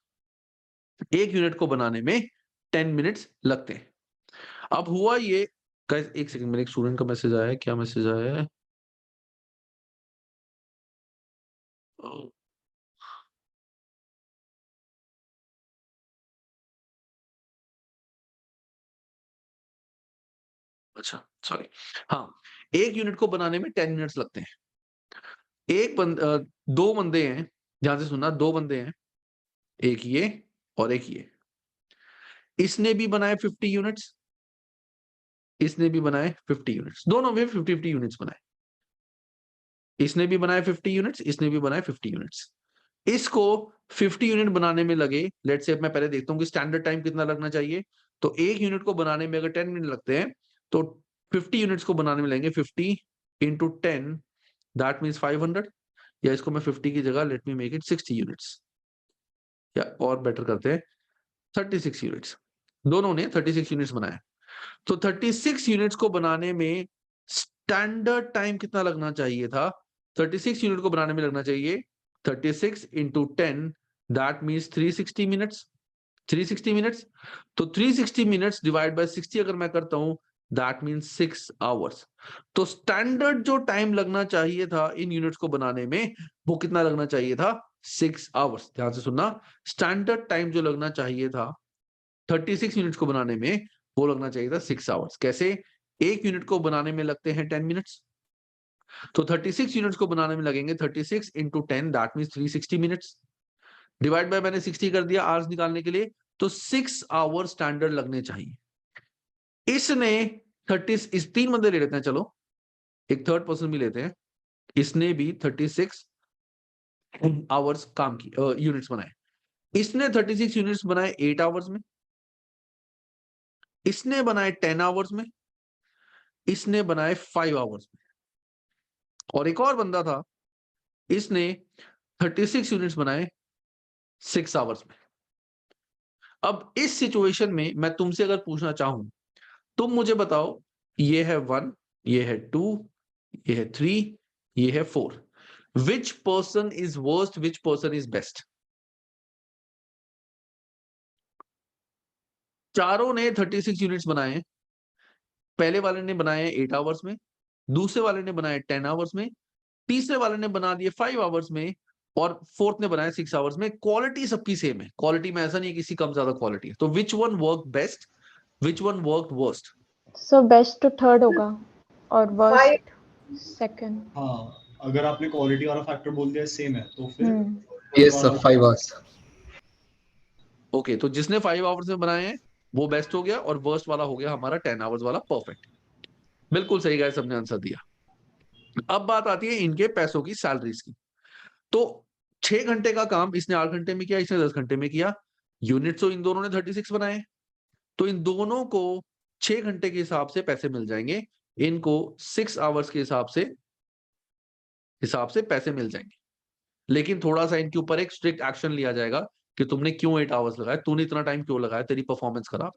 एक यूनिट को बनाने में 10 मिनट्स लगते हैं। अब हुआ ये, एक सेकंड, मेरे एक स्टूडेंट का मैसेज आया है। क्या मैसेज आया है? अच्छा सॉरी, हाँ, एक यूनिट को बनाने में 10 मिनट्स लगते हैं। दो बंदे हैं, ध्यान से सुनना, दो बंदे हैं, एक ये और एक ये। इसने भी बनाए 50 यूनिट्स, इसने भी बनाए 50 यूनिट्स, दोनों में 50-50 यूनिट्स बनाए। इसने भी बनाए 50 यूनिट्स, इसने भी बनाए 50 यूनिट्स। इसको 50 यूनिट बनाने में लगे, लेट्स से मैं पहले देखता हूँ कि स्टैंडर्ड टाइम कितना लगना चाहिए। तो एक यूनिट को बनाने में अगर 10 मिनट लगते हैं तो 50 यूनिट्स को बनाने में लेंगे 50 इंटू 10, दैट मीन्स 500। या इसको मैं 50 की जगह let me make it 60 units, या और बेटर करते हैं 36 यूनिट्स। दोनों ने 36 यूनिट्स बनाए। तो 36 यूनिट्स को बनाने में स्टैंडर्ड टाइम कितना लगना चाहिए था? 36 यूनिट को बनाने में लगना चाहिए 36 into 10, that means 360 minutes. 360 minutes, तो 360 मिनट्स डिवाइड बाय 60 अगर मैं करता हूं, दैट मीन्स 6 आवर्स। तो स्टैंडर्ड जो टाइम लगना चाहिए था इन यूनिट्स को बनाने में, वो कितना लगना चाहिए था? 6 आवर्स। ध्यान से सुनना, स्टैंडर्ड टाइम जो लगना चाहिए था 36 यूनिट्स को बनाने में, वो लगना चाहिए था 6 आवर्स। कैसे? एक यूनिट को बनाने में लगते हैं 10 मिनट्स, तो 36 यूनिट्स को बनाने में लगेंगे 36 into 10, that means 360 minutes. Divide by मैंने 60 कर दिया आवर्स निकालने के लिए, तो 6 आवर स्टैंडर्ड लगने चाहिए। इसने 30, इस 3 बंदे ले लेते हैं, चलो एक थर्ड पर्सन भी लेते हैं, इसने भी 36 आवर्स काम की यूनिट्स बनाए। इसने 36 यूनिट्स बनाए 8 आवर्स में, इसने बनाए 10 आवर्स में, इसने बनाए 5 आवर्स में, और एक और बंदा था, इसने 36 यूनिट्स बनाए 6 आवर्स में। अब इस सिचुएशन में मैं तुमसे अगर पूछना चाहूं, तुम मुझे बताओ, ये है 1, ये है 2, ये है 3, ये है 4, which person is worst, which person is best? चारों ने 36 यूनिट्स बनाए। पहले वाले ने बनाए 8 आवर्स में, दूसरे वाले ने बनाए 10 आवर्स में, तीसरे वाले ने बना दिए 5 आवर्स में, और फोर्थ ने बनाया 6 आवर्स में। क्वालिटी सबकी सेम है, क्वालिटी में ऐसा नहीं है किसी कम ज्यादा क्वालिटी है। तो which one work best, which one work worst? So best तो थर्ड होगा और वर्स्ट सेकंड। हाँ, अगर आपने क्वालिटी वाला फैक्टर बोल दिया सेम है तो फिर यस सर 5 आवर्स। ओके, तो जिसने 5 आवर्स में बनाए हैं वो बेस्ट हो गया, और वर्स्ट वाला हो गया हमारा 10 आवर्स वाला परफेक्ट। बिल्कुल सही गाइस, सबने आंसर दिया। अब बात आती है इनके पैसों की, सैलरीज की। तो 6 घंटे का काम इसने 8 घंटे में किया, इसने 10 घंटे में किया। यूनिट तो इन दोनों ने 36 बनाए, तो इन दोनों को 6 घंटे के हिसाब से पैसे मिल जाएंगे, इनको 6 आवर्स के हिसाब से पैसे मिल जाएंगे। लेकिन थोड़ा सा इनके ऊपर एक स्ट्रिक्ट एक्शन लिया जाएगा कि तुमने क्यों 8 आवर्स लगाए, तूने इतना टाइम क्यों लगाया, तेरी परफॉर्मेंस खराब।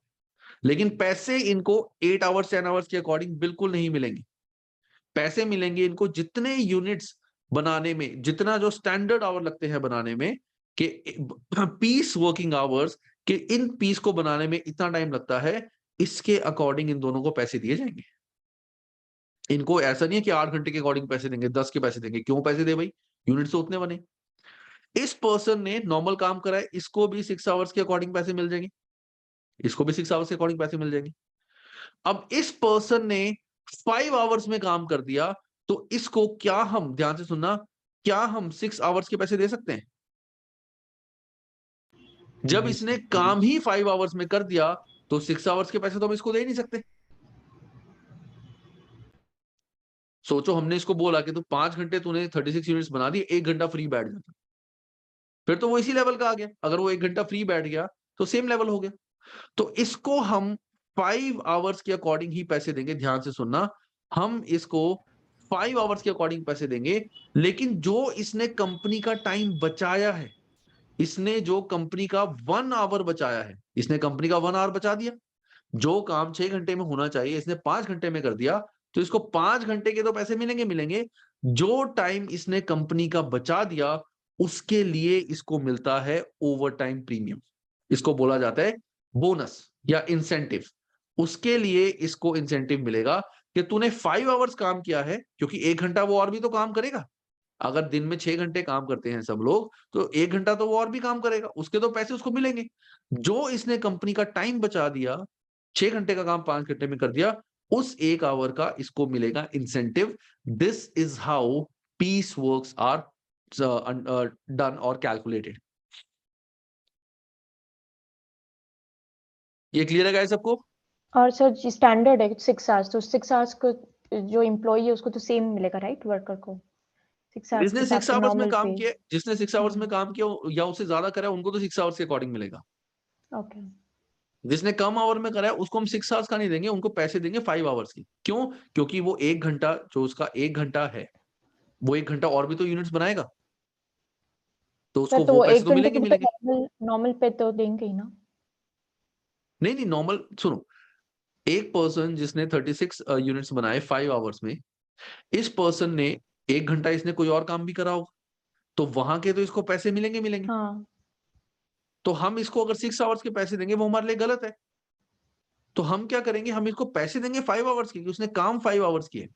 लेकिन पैसे इनको 8 आवर्स 10 आवर्स के अकॉर्डिंग बिल्कुल नहीं मिलेंगे। पैसे मिलेंगे इनको जितने यूनिट्स बनाने में, जितना जो स्टैंडर्ड आवर लगते हैं बनाने में, कि पीस वर्किंग आवर्स, कि इन पीस को बनाने में इतना टाइम लगता है, इसके अकॉर्डिंग इन दोनों को पैसे दिए जाएंगे। इनको ऐसा नहीं है कि 8 घंटे के अकॉर्डिंग पैसे देंगे, 10 के पैसे देंगे। क्यों पैसे दे भाई, यूनिट्स तो उतने बने। इस पर्सन ने नॉर्मल काम करा है, इसको भी 6 आवर्स के अकॉर्डिंग पैसे मिल जाएंगे, इसको भी 6 आवर्स के अकॉर्डिंग पैसे मिल जाएंगे। अब इस पर्सन ने 5 आवर्स में काम कर दिया, तो इसको क्या हम, ध्यान से सुनना, क्या हम 6 आवर्स के पैसे दे सकते हैं? जब इसने काम ही 5 आवर्स में कर दिया, तो 6 आवर्स के पैसे तो हम इसको दे ही नहीं सकते। सोचो, हमने इसको बोला कि तू 5 घंटे तूने 36 यूनिट्स बना दी, 1 घंटा फ्री बैठ जाता, फिर तो वो इसी लेवल का आ गया। अगर वो 1 घंटा फ्री बैठ गया तो सेम लेवल हो गया। तो इसको हम 5 आवर्स के अकॉर्डिंग ही पैसे देंगे। ध्यान से सुनना, हम इसको 5 आवर्स के अकॉर्डिंग पैसे देंगे। लेकिन जो इसने कंपनी का टाइम बचाया है, इसने जो कंपनी का 1 आवर बचाया है, इसने कंपनी का 1 आवर बचा दिया। जो काम 6 घंटे में होना चाहिए इसने 5 घंटे में कर दिया, तो इसको 5 घंटे के तो पैसे मिलेंगे। जो टाइम इसने कंपनी का बचा दिया उसके लिए इसको मिलता है ओवर टाइम प्रीमियम, इसको बोला जाता है बोनस या इंसेंटिव। उसके लिए इसको इंसेंटिव मिलेगा कि तूने 5 आवर्स काम किया है, क्योंकि 1 घंटा वो और भी तो काम करेगा। अगर दिन में 6 घंटे काम करते हैं सब लोग, तो 1 घंटा तो वो और भी काम करेगा, उसके तो पैसे उसको मिलेंगे। जो इसने कंपनी का टाइम बचा दिया, 6 घंटे का काम 5 घंटे में कर दिया, उस 1 आवर का इसको मिलेगा incentive. This is how piece works are done और कैलकुलेटेड। ये क्लियर है गाइस सबको? और सर स्टैंडर्ड है 6 आवर्स, तो 6 आवर्स को जो एम्प्लॉई है उसको तो सेम मिलेगा राइट, वर्कर को 6 आवर्स के जिसने हिसाब 6 से आवर्स में नॉर्मल काम पे। किया, जिसने 6 आवर्स में काम किया या उससे ज्यादा करा, उनको तो 6 आवर्स के अकॉर्डिंग मिलेगा। ओके। जिसने कम आवर में करा है उसको हम 6 आवर्स का नहीं देंगे, उनको पैसे देंगे 5 आवर्स की। क्यों? क्योंकि वो 1 घंटा, जो उसका 1 घंटा है, वो 1 घंटा और भी तो यूनिट्स बनाएगा, तो सर उसको तो वो वो पैसे 1 तो घंटे मिलेंगे के लिए मिलेंगे। नॉर्मल नॉर्मल पे तो देंगे ही ना। नहीं नहीं, नॉर्मल सुनो, एक पर्सन जिसने 36 यूनिट्स बनाए 5 आवर्स में, इस पर्सन ने 1 घंटा इसने कोई और काम भी करा होगा, तो वहां के तो इसको पैसे मिलेंगे मिलेंगे। हाँ तो हम इसको अगर 6 आवर्स के पैसे देंगे वो हमारे लिए गलत है। तो हम क्या करेंगे, हम इसको पैसे देंगे 5 आवर्स के, क्योंकि उसने काम 5 आवर्स किए।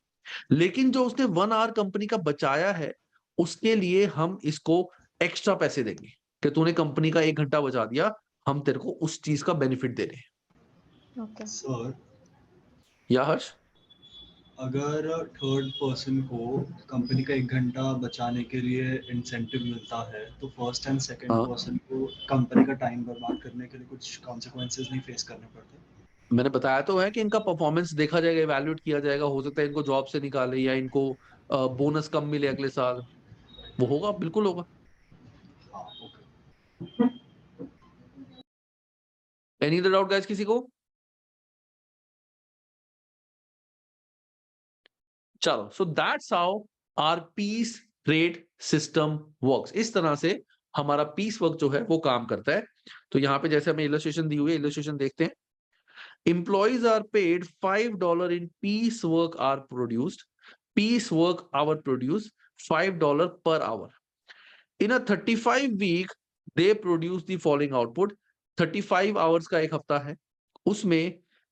लेकिन जो उसने 1 आवर कंपनी का बचाया है, उसके लिए हम इसको एक्स्ट्रा पैसे देंगे कि तूने कंपनी का 1 घंटा बचा दिया, हम तेरे को उस चीज का बेनिफिट दे रहे हैं। ओके। सर या हर्ष? अगर थर्ड पर्सन को कंपनी का 1 घंटा बचाने के लिए इंसेंटिव मिलता है, तो फर्स्ट एंड सेकंड हाँ, पर्सन को कंपनी का टाइम बर्बाद करने के लिए कुछ कॉन्सिक्वेंसेस नहीं फेस करने पड़ते? मैंने बताया तो है कि इनका परफॉर्मेंस देखा जाएगा, इवैल्यूएट किया जाएगा, हो सकता है इनको जॉब से निकाले या इनको बोनस कम मिले अगले साल, वो होगा, बिल्कुल होगा। हाँ, okay. Any other doubt guys किसी को? चलो, so that's how our piece rate system works. इस तरह से हमारा पीस वर्क जो है वो काम करता है। तो यहाँ पे जैसे हमें इलस्ट्रेशन दी हुई है, इलस्ट्रेशन देखते हैं। Employees are paid $5 in piecework are produced. Piecework hour produced $5 per hour. In a 35 week, they produce the following output. 35 hours का एक हफ्ता है, उसमें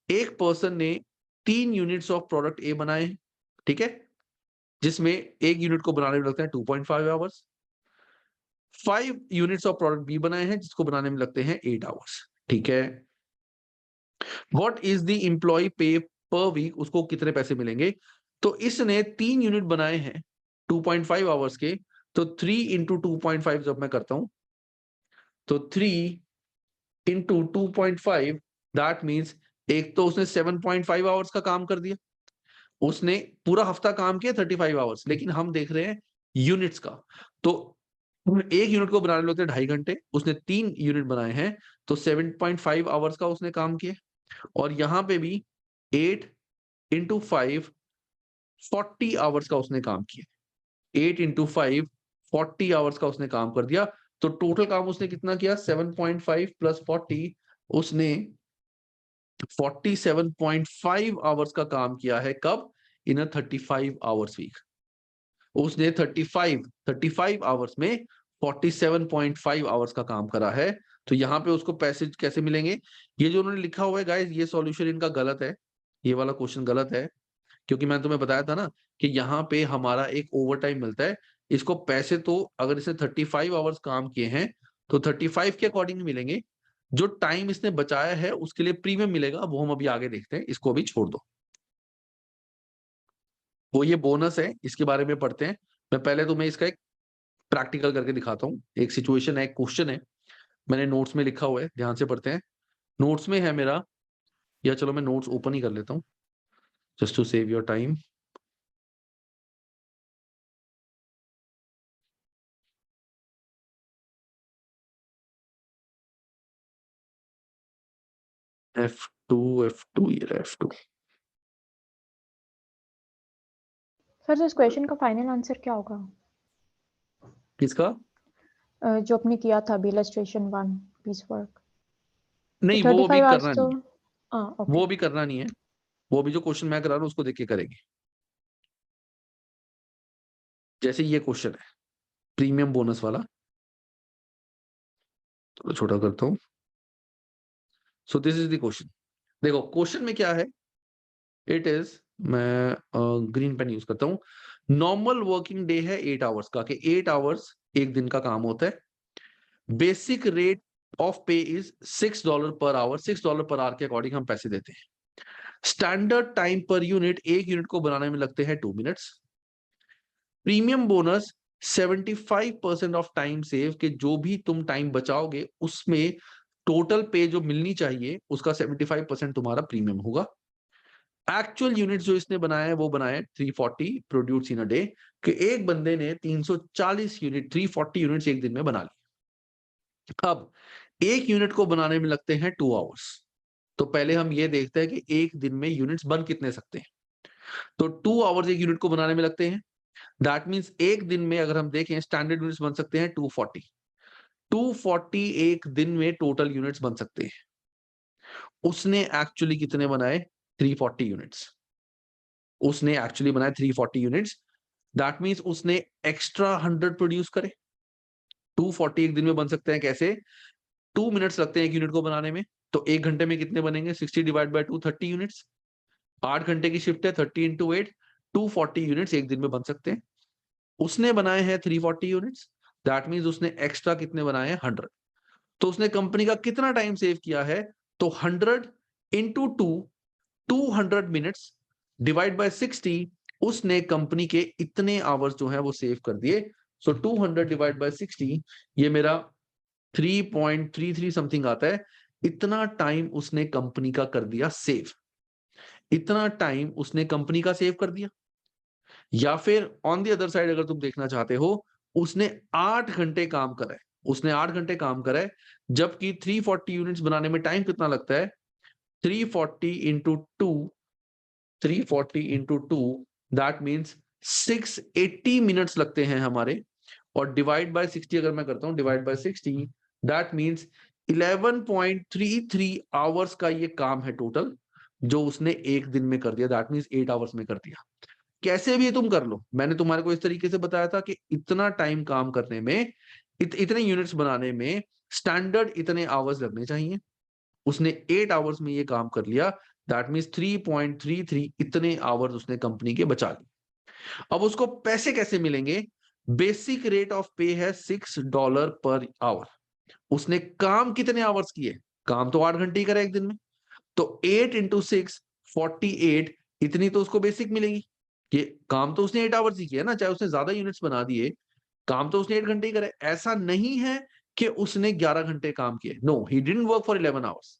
एक पर्सन ने 3 यूनिट्स ऑफ प्रोडक्ट ए बनाए हैं, ठीक है, जिसमें एक यूनिट को बनाने में लगता है 2.5 hours. 5 units of product B बनाए हैं, जिसको बनाने में लगते हैं 8 आवर्स, ठीक है। व्हाट इज द एम्प्लॉय पे पर वीक, उसको कितने पैसे मिलेंगे? तो इसने 3 यूनिट बनाए हैं 2.5 आवर्स के, तो 3 इंटू 2.5 जब मैं करता हूं, तो 3 इंटू 2.5, दैट मीन्स एक तो उसने 7.5 आवर्स का काम कर दिया, उसने पूरा हफ्ता काम किया 35 आवर्स, लेकिन हम देख रहे हैं यूनिट्स का। तो एक यूनिट को बनाने में लगते हैं 2.5 घंटे, उसने 3 यूनिट बनाए हैं, तो 7.5 आवर्स का उसने काम किया। और यहां पे भी 8 इंटू 5 40 आवर्स का उसने काम किया। 8 इंटू 5 40 आवर्स का उसने काम कर दिया। तो टोटल काम उसने कितना किया? 7.5 प्लस 40, उसने 47.5 आवर्स का काम किया है। कब? इन अ 35 आवर्स वीक। उसने 35 आवर्स में 47.5 आवर्स का काम करा है। तो यहाँ पे उसको पैसे कैसे मिलेंगे? ये जो उन्होंने लिखा हुआ है गाइस, ये सॉल्यूशन इनका गलत है, ये वाला क्वेश्चन गलत है, क्योंकि मैंने तुम्हें बताया था ना कि यहाँ पे हमारा एक ओवर टाइम मिलता है। इसको पैसे तो अगर इसने 35 आवर्स काम किए हैं तो 35 के अकॉर्डिंग मिलेंगे। जो टाइम इसने बचाया है उसके लिए प्रीमियम मिलेगा, वो हम अभी आगे देखते हैं, इसको अभी छोड़ दो। वो ये बोनस है, इसके बारे में पढ़ते हैं। मैं पहले तुम्हें इसका एक प्रैक्टिकल करके दिखाता हूँ। एक सिचुएशन है, एक क्वेश्चन है, मैंने नोट्स में लिखा हुआ है, ध्यान से पढ़ते हैं। नोट्स में है मेरा, या चलो मैं नोट्स ओपन ही कर लेता हूँ just to save your time. F2 ये रहा F2। सर इस क्वेश्चन का फाइनल आंसर क्या होगा? किसका? जो आपने किया था अभी इलस्ट्रेशन 1 पीस वर्क। नहीं, तो वो अभी 35 आवर्स करना तो नहीं है, ओके। वो भी करना नहीं है। वो भी जो क्वेश्चन मैं करा रहा हूँ उसको देख के करेंगे। जैसे ये क्वेश्चन है प्रीमियम बोनस वाला, थोड़ा छोटा करता हूं। So this is the question. देखो क्वेश्चन में क्या है, इट इज, मैं ग्रीन पेन यूज करता हूं। नॉर्मल वर्किंग डे है 8 आवर्स का, कि 8 आवर्स एक दिन का काम होता है। बेसिक रेट ऑफ पे is $6 per hour, $6 per hour के अकॉर्डिंग हम पैसे देते हैं। स्टैंडर्ड टाइम पर यूनिट, एक यूनिट को बनाने में लगते हैं 2 minutes. Premium bonus 75% of time save, के जो भी तुम टाइम बचाओगे उसमें टोटल पे जो मिलनी चाहिए उसका 75% तुम्हारा प्रीमियम होगा। एक्चुअल यूनिट्स जो इसने बनाया है वो बनाया है 340 प्रोड्यूस इन अ डे, कि एक बंदे ने 340 यूनिट 340 यूनिट्स एक दिन में बना ली। अब एक यूनिट को बनाने में लगते हैं 2 आवर्स। तो पहले हम ये देखते हैं कि एक दिन में यूनिट्स बन कितने सकते हैं। तो 2 आवर्स एक यूनिट को बनाने में लगते हैं। दैट मींस एक दिन में अगर हम देखें स्टैंडर्ड यूनिट्स बन सकते हैं 240 एक दिन में टोटल यूनिट्स बन सकते हैं। उसने एक्चुअली कितने बनाए? 340 यूनिट्स। उसने एक्चुअली बनाए 340 यूनिट्स। दैट मींस उसने एक्स्ट्रा 100 प्रोड्यूस करे। 240 एक दिन में बन सकते हैं कैसे? 2 मिनट्स लगते हैं एक यूनिट को बनाने में, तो एक घंटे में कितने बनेंगे? 60 डिवाइड बाय 2, 30 यूनिट्स। 8 घंटे की शिफ्ट है, 30 इंटू 8, 240 यूनिट्स एक दिन में बन सकते हैं। उसने बनाए हैं 340 यूनिट्स। दैट मींस उसने एक्स्ट्रा कितने बनाए हैं? 100। तो उसने कंपनी का कितना टाइम सेव किया है? तो 100 इंटू 200 मिनट्स डिवाइड बाय 60, उसने कंपनी के इतने आवर्स जो है वो सेव कर दिए। सो 200 डिवाइड बाय 60, ये मेरा 3.33 समथिंग आता है। इतना टाइम उसने कंपनी का कर दिया सेव। इतना टाइम उसने कंपनी का सेव कर दिया। या फिर ऑन द अदर साइड अगर तुम देखना चाहते हो, उसने 8 घंटे काम करा है। उसने 8 घंटे काम करा है, जबकि 340 यूनिट्स बनाने में टाइम कितना लगता है? 340 into 2, 340 into 2, that means 680 minutes लगते हैं हमारे। और डिवाइड बाय 60 अगर मैं करता हूं, divide by 60, that means 11.33 hours का ये काम है टोटल, जो उसने एक दिन में कर दिया। दैट मीन्स 8 आवर्स में कर दिया। कैसे भी तुम कर लो, मैंने तुम्हारे को इस तरीके से बताया था कि इतना टाइम काम करने में, इतने यूनिट्स बनाने में स्टैंडर्ड इतने आवर्स लगने चाहिए। उसने 8 आवर्स में ये काम कर लिया। दैट मीन्स 3.33 इतने आवर्स उसने कंपनी के बचा लिए। अब उसको पैसे कैसे मिलेंगे? बेसिक रेट ऑफ पे है $6 पर आवर। उसने काम कितने आवर्स किए? काम तो 8 घंटे ही करा एक दिन में, तो 8 इंटू 6, 48, इतनी तो उसको बेसिक मिलेगी। ये काम तो उसने 8 आवर्स ही किया ना, चाहे उसने ज्यादा यूनिट्स बना दिए, काम तो उसने 8 घंटे ही करे। ऐसा नहीं है कि उसने 11 घंटे काम किए। No, he didn't work for 11 hours,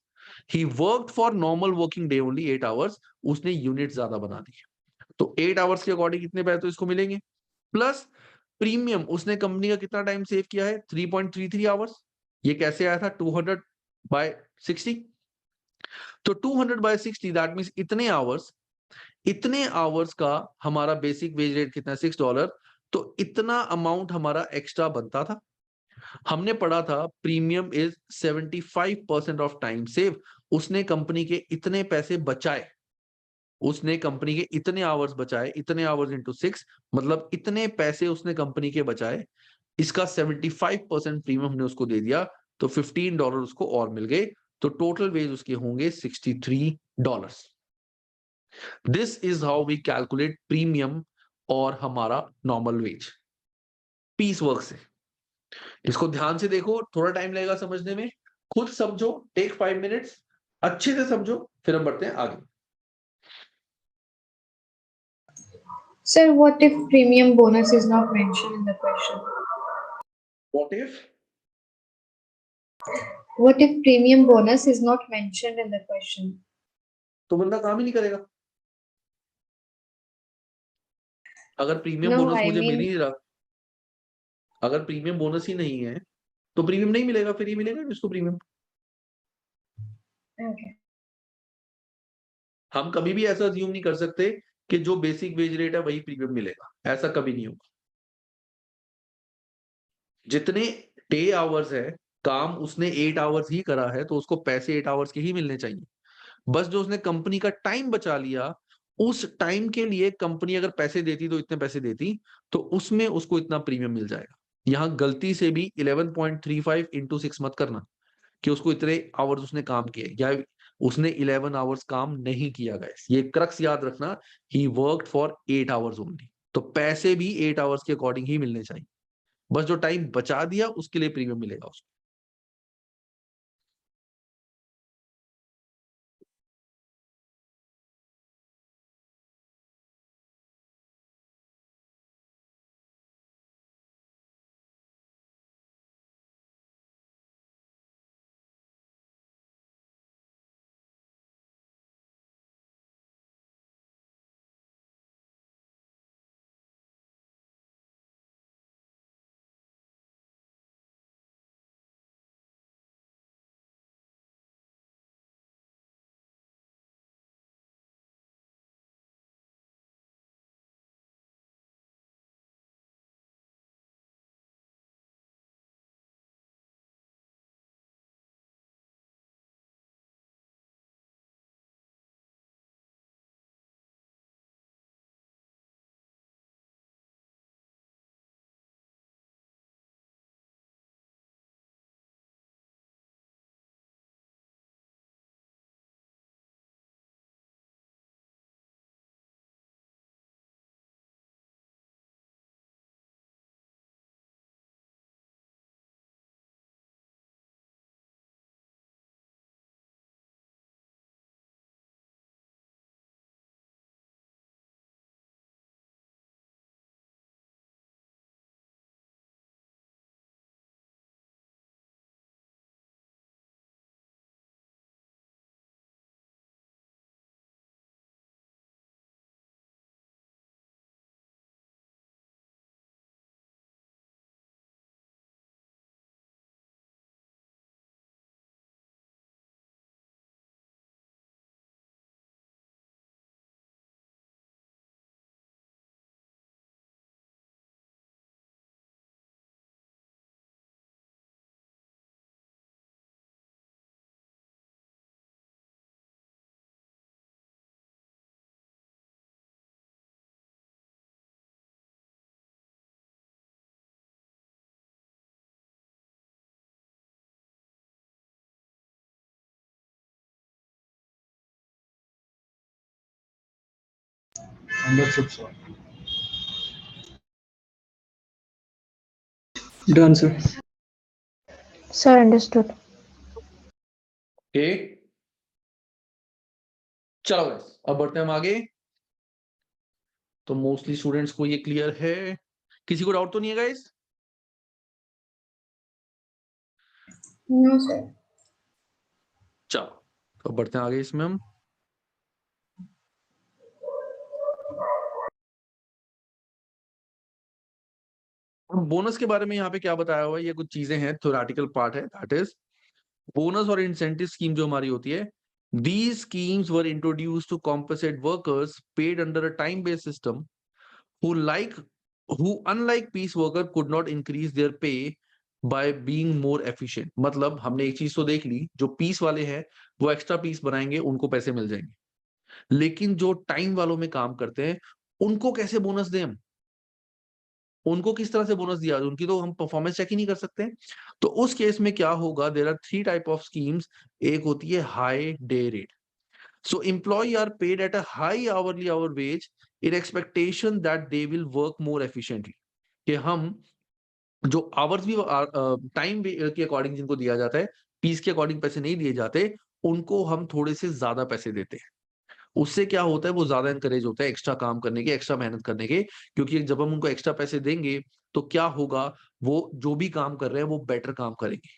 he worked for normal working day only 8 hours. उसने यूनिट ज्यादा बना दिए, तो 8 आवर्स के अकॉर्डिंग कितने पैसे तो इसको मिलेंगे। प्लस प्रीमियम, उसने कंपनी का कितना टाइम सेव किया है? 3.33 आवर्स। ये कैसे आया था? 200 बाय 60। तो 200 बाय 60 दैट मींस इतने आवर्स का हमारा बेसिक वेज रेट कितना? $6। तो इतना अमाउंट हमारा एक्स्ट्रा बनता था। हमने पढ़ा था premium is 75% of time save. उसने कंपनी के इतने पैसे बचाए, उसने कंपनी के इतने आवर्स बचाए, इतने आवर्स इंटू 6, मतलब इतने पैसे उसने कंपनी के बचाए। इसका 75% प्रीमियम हमने उसको दे दिया, तो $15 उसको और मिल गए। तो टोटल वेज उसके होंगे $63। This is how we calculate premium और हमारा नॉर्मल वेज पीस वर्क से। इसको ध्यान से देखो, थोड़ा टाइम लगेगा समझने में, खुद समझो, टेक 5 मिनट्स, अच्छे से समझो, फिर हम बढ़ते हैं आगे। Sir, what if premium bonus is not mentioned in the question? What if? What if premium bonus is not mentioned in the question? तो बंदा काम ही नहीं करेगा। अगर प्रीमियम No, बोनस I मुझे मिल ही mean, नहीं रहा, अगर प्रीमियम बोनस ही नहीं है तो प्रीमियम नहीं मिलेगा, फिर ये मिलेगा इसको प्रीमियम। okay. हम कभी भी ऐसा अज्यूम नहीं कर सकते कि जो बेसिक वेज रेट है वही प्रीमियम मिलेगा, ऐसा कभी नहीं होगा। जितने डे आवर्स है, काम उसने 8 आवर्स ही करा है, तो उसको पैसे 8 आवर्स के ही मिलने चाहिए। बस जो उसने कंपनी का टाइम बचा लिया, उस टाइम के लिए कंपनी अगर पैसे देती तो इतने पैसे देती, तो उसमें उसको इतना प्रीमियम मिल जाएगा। यहां गलती से भी 11.35 इंटू 6 मत करना कि उसको इतने आवर्स उसने काम किए, या उसने 11 आवर्स काम नहीं किया। गाइस ये क्रक्स याद रखना, ही वर्कड फॉर 8 आवर्स ओनली। तो पैसे भी 8 आवर्स के अकॉर्डिंग ही मिलने चाहिए, बस जो टाइम बचा दिया उसके लिए प्रीमियम मिलेगा उसको। Understood, sir. Done, sir. Sir, understood. Okay चलो guys, अब बढ़ते हैं हम आगे। तो मोस्टली स्टूडेंट्स को ये क्लियर है, किसी को डाउट तो नहीं है गाइस? No, sir. चलो तो बढ़ते हैं आगे इसमें हम। बोनस के बारे में यहाँ पे क्या बताया हुआ है, ये कुछ चीजें हैं, थ्योरेटिकल पार्ट है। दैट इज बोनस और इंसेंटिव स्कीम जो हमारी होती है, these schemes were introduced to compensate workers paid under a time based system who unlike piece worker could not increase their pay by being more efficient। मतलब हमने एक चीज तो देख ली, जो पीस वाले हैं वो एक्स्ट्रा पीस बनाएंगे उनको पैसे मिल जाएंगे, लेकिन जो टाइम वालों में काम करते हैं उनको कैसे बोनस दें हम, उनको किस तरह से बोनस दिया, उनकी तो हम परफॉर्मेंस चेक ही नहीं कर सकते। तो उस केस में क्या होगा, there are 3 type of schemes. एक होती है high day rate. So employee are paid at a high hourly hour wage in expectation that they will work more efficiently. कि हम जो आवर्स भी टाइम के अकॉर्डिंग जिनको दिया जाता है, पीस के अकॉर्डिंग पैसे नहीं दिए जाते, उनको हम थोड़े से ज्यादा पैसे देते हैं। उससे क्या होता है, वो ज्यादा एनकरेज होता है एक्स्ट्रा काम करने के, एक्स्ट्रा मेहनत करने के। क्योंकि जब हम उनको एक्स्ट्रा पैसे देंगे तो क्या होगा, वो जो भी काम कर रहे हैं वो बेटर काम करेंगे।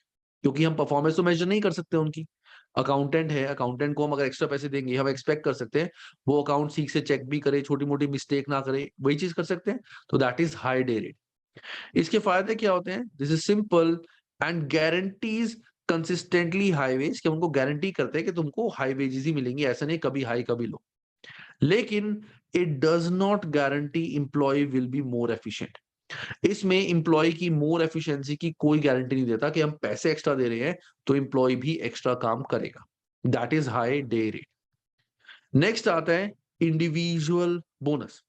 क्योंकि हम परफॉर्मेंस तो मेजर नहीं कर सकते उनकी। अकाउंटेंट है, अकाउंटेंट को हम अगर एक्स्ट्रा पैसे देंगे, हम एक्सपेक्ट कर सकते हैं वो अकाउंट ठीक से चेक भी करे, छोटी मोटी मिस्टेक ना करे, वही चीज कर सकते हैं। तो that is high day rate. इसके फायदे क्या होते हैं, this is simple and guarantees consistently high wage. कि उनको गारंटी करते हैं कि तुमको हाई वेजेस ही मिलेंगी, ऐसा नहीं कभी हाई कभी लो। लेकिन it does not guarantee employee will be more efficient. इसमें एम्प्लॉय की मोर एफिशिएंसी की कोई गारंटी नहीं देता कि हम पैसे एक्स्ट्रा दे रहे हैं तो एम्प्लॉय भी एक्स्ट्रा काम करेगा। That is high day rate. Next आता है इंडिविजुअल बोनस।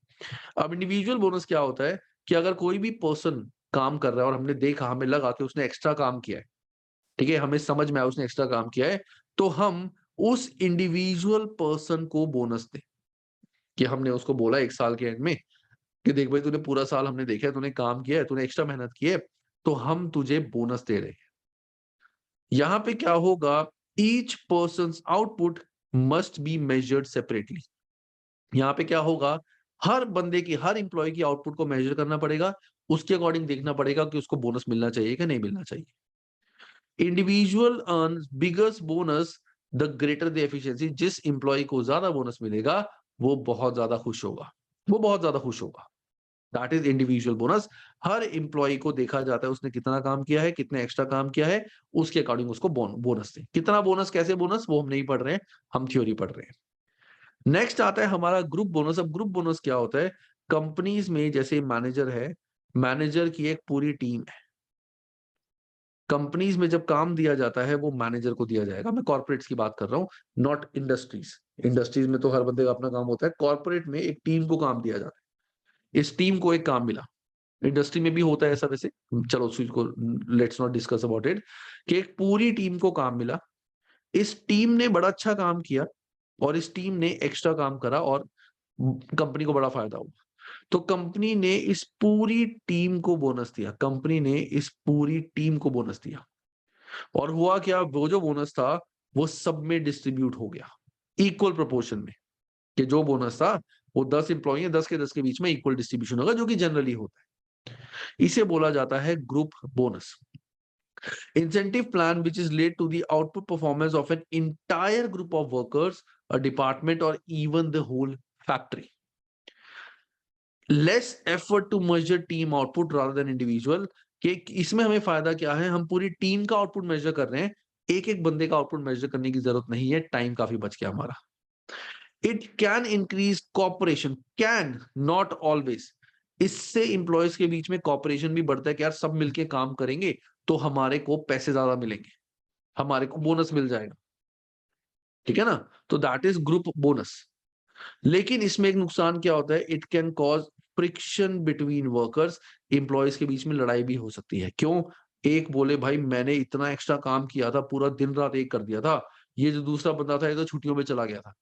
अब इंडिविजुअल बोनस क्या होता है कि अगर कोई भी पर्सन काम कर रहा है और हमने देखा, हमें लगा कि उसने एक्स्ट्रा काम किया है, ठीक है, हमें समझ में आया उसने एक्स्ट्रा काम किया है, तो हम उस इंडिविजुअल पर्सन को बोनस दें। कि हमने उसको बोला 1 साल के एंड में कि देख भाई, तूने पूरा साल हमने देखा है, तूने काम किया है, तूने एक्स्ट्रा मेहनत की है, तो हम तुझे बोनस दे रहे हैं। यहां पे क्या होगा, each person output must be measured separately. यहाँ पे क्या होगा, हर बंदे की, हर इंप्लॉय की आउटपुट को मेजर करना पड़ेगा, उसके अकॉर्डिंग देखना पड़ेगा कि उसको बोनस मिलना चाहिए कि नहीं मिलना चाहिए। Individual earn biggest bonus the greater the efficiency. जिस इंप्लॉय को ज्यादा बोनस मिलेगा वो बहुत ज्यादा खुश होगा, वो बहुत ज्यादा खुश होगा। That is individual bonus. हर इंप्लॉय को देखा जाता है उसने कितना काम किया है, कितने एक्स्ट्रा काम किया है, उसके अकॉर्डिंग उसको बोनस दें। कितना बोनस, कैसे बोनस, वो हम नहीं पढ़ रहे हैं, हम थ्योरी पढ़ रहे हैं। नेक्स्ट आता है हमारा ग्रुप बोनस। अब ग्रुप बोनस क्या होता है, कंपनीज में जैसे मैनेजर है, मैनेजर की एक पूरी टीम है, कंपनीज में जब काम दिया जाता है वो मैनेजर को दिया जाएगा। मैं कॉर्पोरेट्स की बात कर रहा हूँ, नॉट इंडस्ट्रीज। इंडस्ट्रीज में तो हर बंदे का अपना काम होता है, कॉर्पोरेट में एक टीम को काम दिया जाता है, इस टीम को एक काम मिला। इंडस्ट्री में भी होता है ऐसा वैसे, चलो उस चीज को let's not discuss about it, कि एक पूरी टीम को काम मिला, इस टीम ने बड़ा अच्छा काम किया और इस टीम ने एक्स्ट्रा काम करा और कंपनी को बड़ा फायदा हुआ, तो कंपनी ने इस पूरी टीम को बोनस दिया, कंपनी ने इस पूरी टीम को बोनस दिया। और हुआ क्या, वो जो बोनस था वो सब में डिस्ट्रीब्यूट हो गया इक्वल प्रोपोर्शन में, कि जो बोनस था वो 10 इंप्लॉई है, 10 के 10 के बीच में इक्वल डिस्ट्रीब्यूशन होगा, जो कि जनरली होता है। इसे बोला जाता है group bonus. Incentive plan which is related to the output performance of an entire group of workers, a department, or even the whole factory. Less effort to measure team output rather than individual. कि इसमें हमें फायदा क्या है, हम पूरी team का output major कर रहे हैं, एक एक बंदे का आउटपुट मेजर करने की जरूरत नहीं है, टाइम काफी बच गया हमारा। It can increase cooperation, can not always. इससे इंप्लॉयज के बीच में कॉपरेशन भी बढ़ता है कि यार सब मिलके काम करेंगे तो हमारे को पैसे ज्यादा मिलेंगे, हमारे को बोनस मिल जाएगा, ठीक है ना, तो दैट इज ग्रुप बोनस। लेकिन इसमें एक नुकसान क्या होता है, it can cause friction between workers. Employees के बीच में लड़ाई भी हो सकती है। क्यों, एक बोले भाई मैंने इतना एक्स्ट्रा काम किया था, पूरा दिन रात एक कर दिया था, ये जो दूसरा बंदा था ये तो छुट्टियों में चला गया था,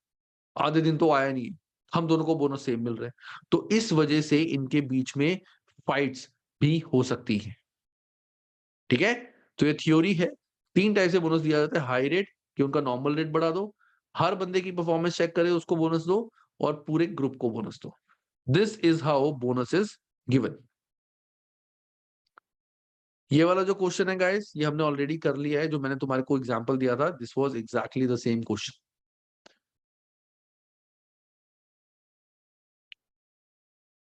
आधे दिन तो आया नहीं, हम दोनों को बोनस सेम मिल रहे हैं, तो इस वजह से इनके बीच में फाइट्स भी हो सकती है, ठीक है। तो ये थ्योरी है, 3 टाइप से बोनस दिया जाता है। हाई रेट, कि उनका नॉर्मल रेट बढ़ा दो, हर बंदे की परफॉर्मेंस चेक करे उसको बोनस दो, और पूरे ग्रुप को बोनस दो। This is how bonus is given. ये वाला जो क्वेश्चन है गाइस, ये हमने ऑलरेडी कर लिया है, जो मैंने तुम्हारे को एग्जांपल दिया था, this was exactly the same question.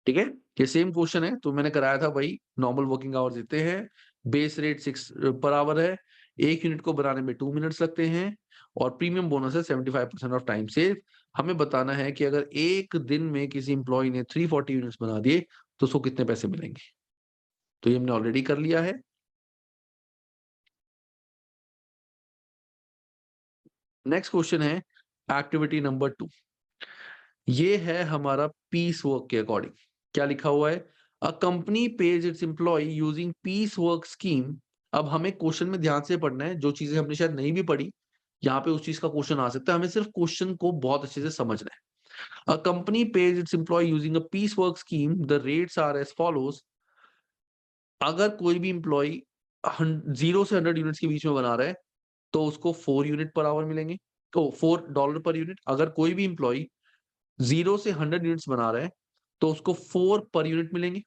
ठीक है, ये सेम क्वेश्चन है, तो मैंने कराया था वही। नॉर्मल वर्किंग आवर्स देते हैं, बेस रेट 6 पर आवर है, 1 यूनिट को बनाने में 2 मिनट्स लगते हैं, और प्रीमियम बोनस है 75% ऑफ टाइम सेव। हमें बताना है कि अगर एक दिन में किसी इंप्लॉय ने 340 यूनिट्स बना दिए तो उसको कितने पैसे मिलेंगे। तो ये हमने ऑलरेडी कर लिया है। नेक्स्ट क्वेश्चन है एक्टिविटी नंबर 2। ये है हमारा पीस वर्क के अकॉर्डिंग। क्या लिखा हुआ है, a company pays its employee using piece work scheme. अब हमें क्वेश्चन में ध्यान से पढ़ना है, जो चीजें हमने शायद नहीं भी पढ़ी यहाँ पे उस चीज का क्वेश्चन आ सकता है, हमें सिर्फ क्वेश्चन को बहुत अच्छे से समझना है। A company pays its employee using a piece work scheme, the rates are as follows. अगर कोई भी इंप्लॉय 0 से 100 यूनिट्स के बीच में बना रहा है तो उसको 4 यूनिट पर आवर मिलेंगे, तो $4 पर यूनिट। अगर कोई भी इंप्लॉय 0 से 100 यूनिट्स बना रहा है तो उसको 4 पर यूनिट मिलेंगे।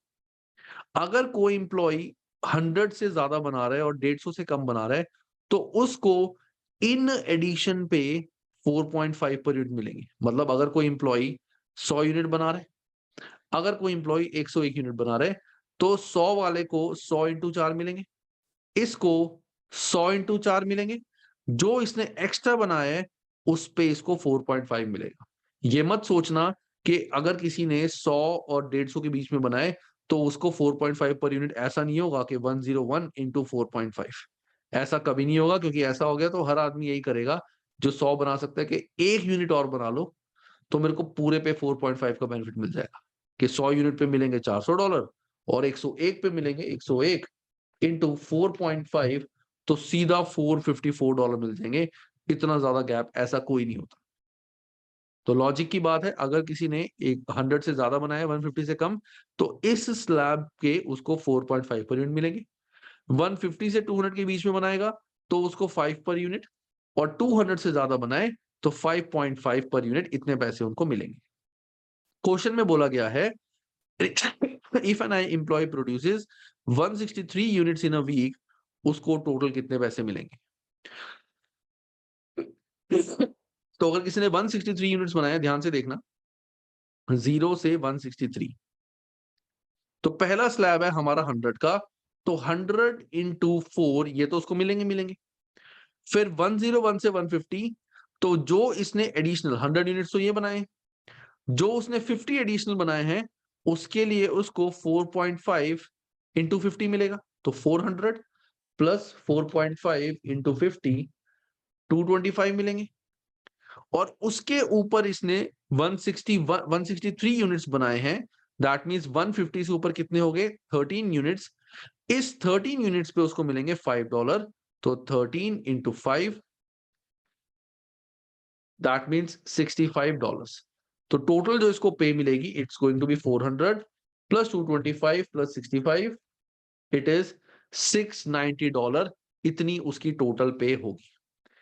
अगर कोई इंप्लॉय 100 से ज्यादा बना रहा है और 150 से कम बना रहा है तो उसको इन एडिशन पे 4.5 पर यूनिट मिलेंगे। मतलब अगर कोई इंप्लॉय 100 यूनिट बना रहा है, अगर कोई इंप्लॉय 101 यूनिट बना रहा है तो 100 वाले को 100 इंटू 4 मिलेंगे, इसको 100 इंटू 4 मिलेंगे, जो इसने एक्स्ट्रा बनाया है उस पे इसको 4.5 मिलेगा। ये मत सोचना कि अगर किसी ने 100 और 150 के बीच में बनाए तो उसको 4.5 पर यूनिट, ऐसा नहीं होगा कि 101 इंटू 4.5, ऐसा कभी नहीं होगा, क्योंकि ऐसा हो गया तो हर आदमी यही करेगा जो 100 बना सकता है कि 1 यूनिट और बना लो, तो मेरे को पूरे पे 4.5 का बेनिफिट मिल जाएगा कि 100 यूनिट पे मिलेंगे $400 और 101 पे मिलेंगे 101 इंटू 4.5, तो सीधा $454 मिल जाएंगे। इतना ज्यादा गैप ऐसा कोई नहीं होता। तो लॉजिक की बात है, अगर किसी ने 100 से ज्यादा बनाया 150 से कम, तो इस स्लैब के उसको 4.5 पर यूनिट मिलेंगे। 150 से 200 के बीच में बनाएगा तो उसको 5 पर यूनिट, और 200 से ज्यादा बनाए तो 5.5 पर यूनिट, इतने पैसे उनको मिलेंगे। क्वेश्चन में बोला गया है if an employee produces 163 units in a week, उसको टोटल कितने पैसे मिलेंगे। तो अगर किसी ने 163 यूनिट्स बनाया, ध्यान से देखना, 0 से 163, तो पहला स्लैब है हमारा 100 का, तो 100 इंटू 4, ये तो उसको मिलेंगे। फिर 101 से 150, तो जो इसने एडिशनल 100 यूनिट्स तो ये बनाए, जो उसने 50 एडिशनल बनाए हैं उसके लिए उसको 4.5 इंटू 50 मिलेगा, तो 400 प्लस 4.5 इंटू 50, 225 मिलेंगे। और उसके ऊपर इसने 163 यूनिट्स बनाए हैं, दैट मींस 150 से ऊपर कितने हो गए, 13 यूनिट्स। इस 13 यूनिट्स पे उसको मिलेंगे $5, तो 13 इंटू 5, दैट मींस $65। तो टोटल जो इसको पे मिलेगी, it's going to be 400 plus 225 plus 65, it is $690। इतनी उसकी टोटल पे होगी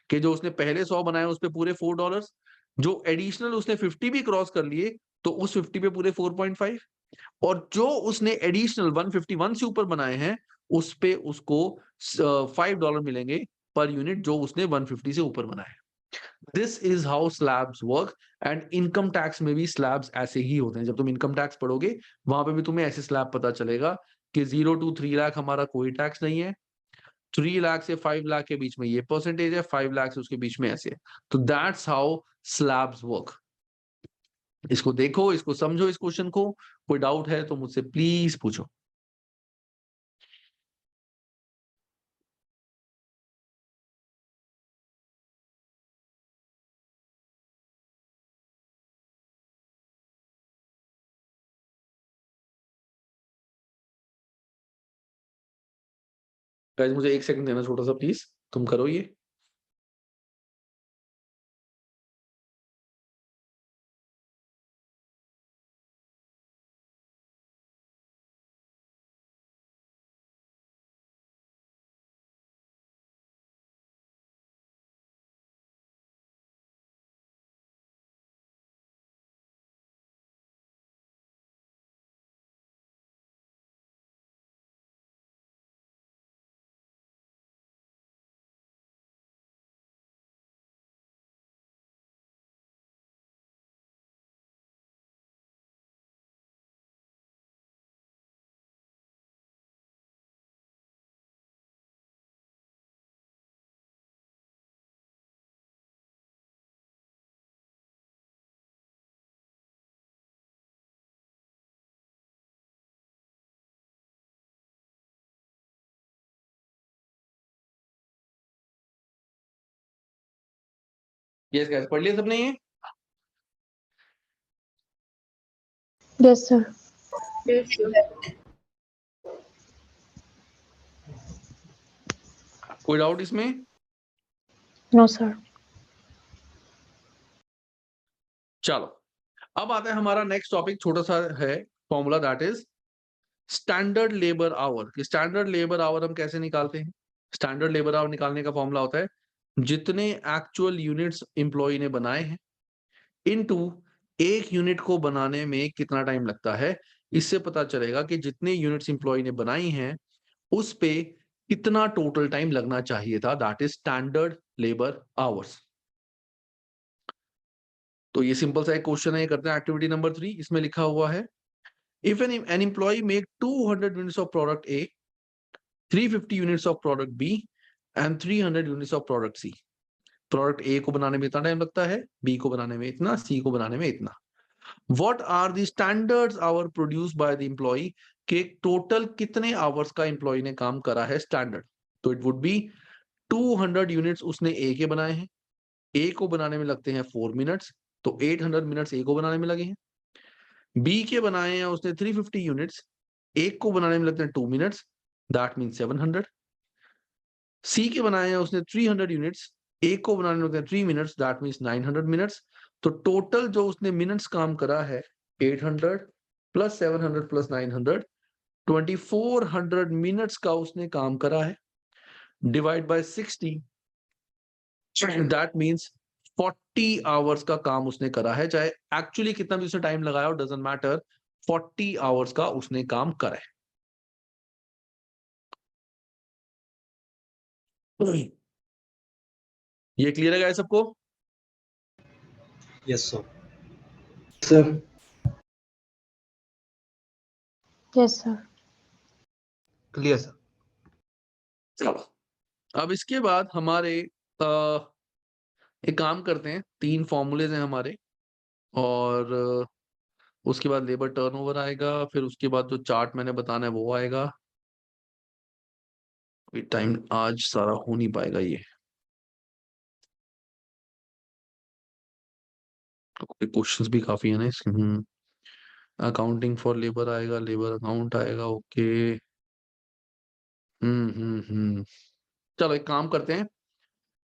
कि जो उसने पहले 100 बनाया उस पे पूरे $4, जो एडिशनल उसने 50 भी क्रॉस कर लिए तो उस 50 पे पूरे 4.5, और जो उसने एडिशनल 151 से ऊपर बनाए हैं उस पे उसको $5 मिलेंगे पर यूनिट, जो उसने 150 से ऊपर बनाए। This is how slabs work. And income tax में भी स्लैब्स ऐसे ही होते हैं। जब तुम इनकम टैक्स पढ़ोगे वहां पे भी तुम्हें ऐसे स्लैब पता चलेगा कि 0 to 3 लाख हमारा कोई टैक्स नहीं है, 3 लाख से 5 लाख के बीच में ये परसेंटेज है, 5 लाख से उसके बीच में ऐसे है। तो दैट्स हाउ स्लैब्स वर्क। इसको देखो, इसको समझो, इस क्वेश्चन को। कोई डाउट है तो मुझसे प्लीज पूछो। गाइस मुझे 1 सेकंड देना छोटा सा प्लीज, तुम करो ये। यस गाइस, पढ़ लिया सबने ये? Yes, sir. Yes, sir. कोई डाउट इसमें? No, sir. चलो, अब आता है हमारा नेक्स्ट टॉपिक, छोटा सा है formula, that is standard labour our. कि स्टैंडर्ड लेबर आवर हम कैसे निकालते हैं। स्टैंडर्ड लेबर आवर निकालने का फॉर्मूला होता है जितने एक्चुअल यूनिट्स एम्प्लॉय ने बनाए हैं इनटू एक यूनिट को बनाने में कितना टाइम लगता है। इससे पता चलेगा कि जितने यूनिट्स एम्प्लॉय ने बनाई हैं उस पे कितना टोटल टाइम लगना चाहिए था, that is standard labour hours. तो ये सिंपल सा एक क्वेश्चन है, ये करते हैं। एक्टिविटी नंबर 3, इसमें लिखा हुआ है if an employee make 200 units of product A, 350 units of product B and 300 units of product C. Product ए को बनाने में इतना टाइम लगता है, बी को बनाने में इतना, सी को बनाने में इतना। What are the standards hour produced by the employee, के टोटल कितने आवर्स का एम्प्लॉय ने काम करा है स्टैंडर्ड। तो इट वुड बी 200 यूनिट्स उसने ए के बनाए हैं, ए को बनाने में लगते हैं 4 मिनट्स, तो 800 मिनट्स ए को बनाने में लगे हैं। बी के बनाए हैं उसने 350 यूनिट्स, एक को बनाने में लगते हैं 2 मिनट्स, दैट मीन 700। सी के बनाए हैं उसने 300 यूनिट्स, एक को बनाने में लगते हैं 3 मिनट्स, दैट मीन्स 900 मिनट्स। तो टोटल जो उसने मिनट्स काम करा है 800 प्लस 700 प्लस 900, 2400 मिनट्स का उसने काम करा है। Divide by 60, that means 40 hours का काम उसने करा है। चाहे एक्चुअली कितना भी उसने टाइम लगाया हो, डजंट मैटर, 40 आवर्स का उसने काम करा है। ये क्लियर है गाइस सबको? Yes sir. Sir Yes, sir. Clear sir. चलो अब इसके बाद हमारे एक काम करते हैं, 3 फॉर्मूलेज हैं हमारे, और उसके बाद लेबर टर्नओवर आएगा, फिर उसके बाद जो चार्ट मैंने बताना है वो आएगा। टाइम आज सारा हो नहीं पाएगा ये, क्वेश्चंस भी काफी है ना इसमें। अकाउंटिंग फॉर लेबर आएगा, लेबर अकाउंट आएगा, ओके। चलो एक काम करते हैं,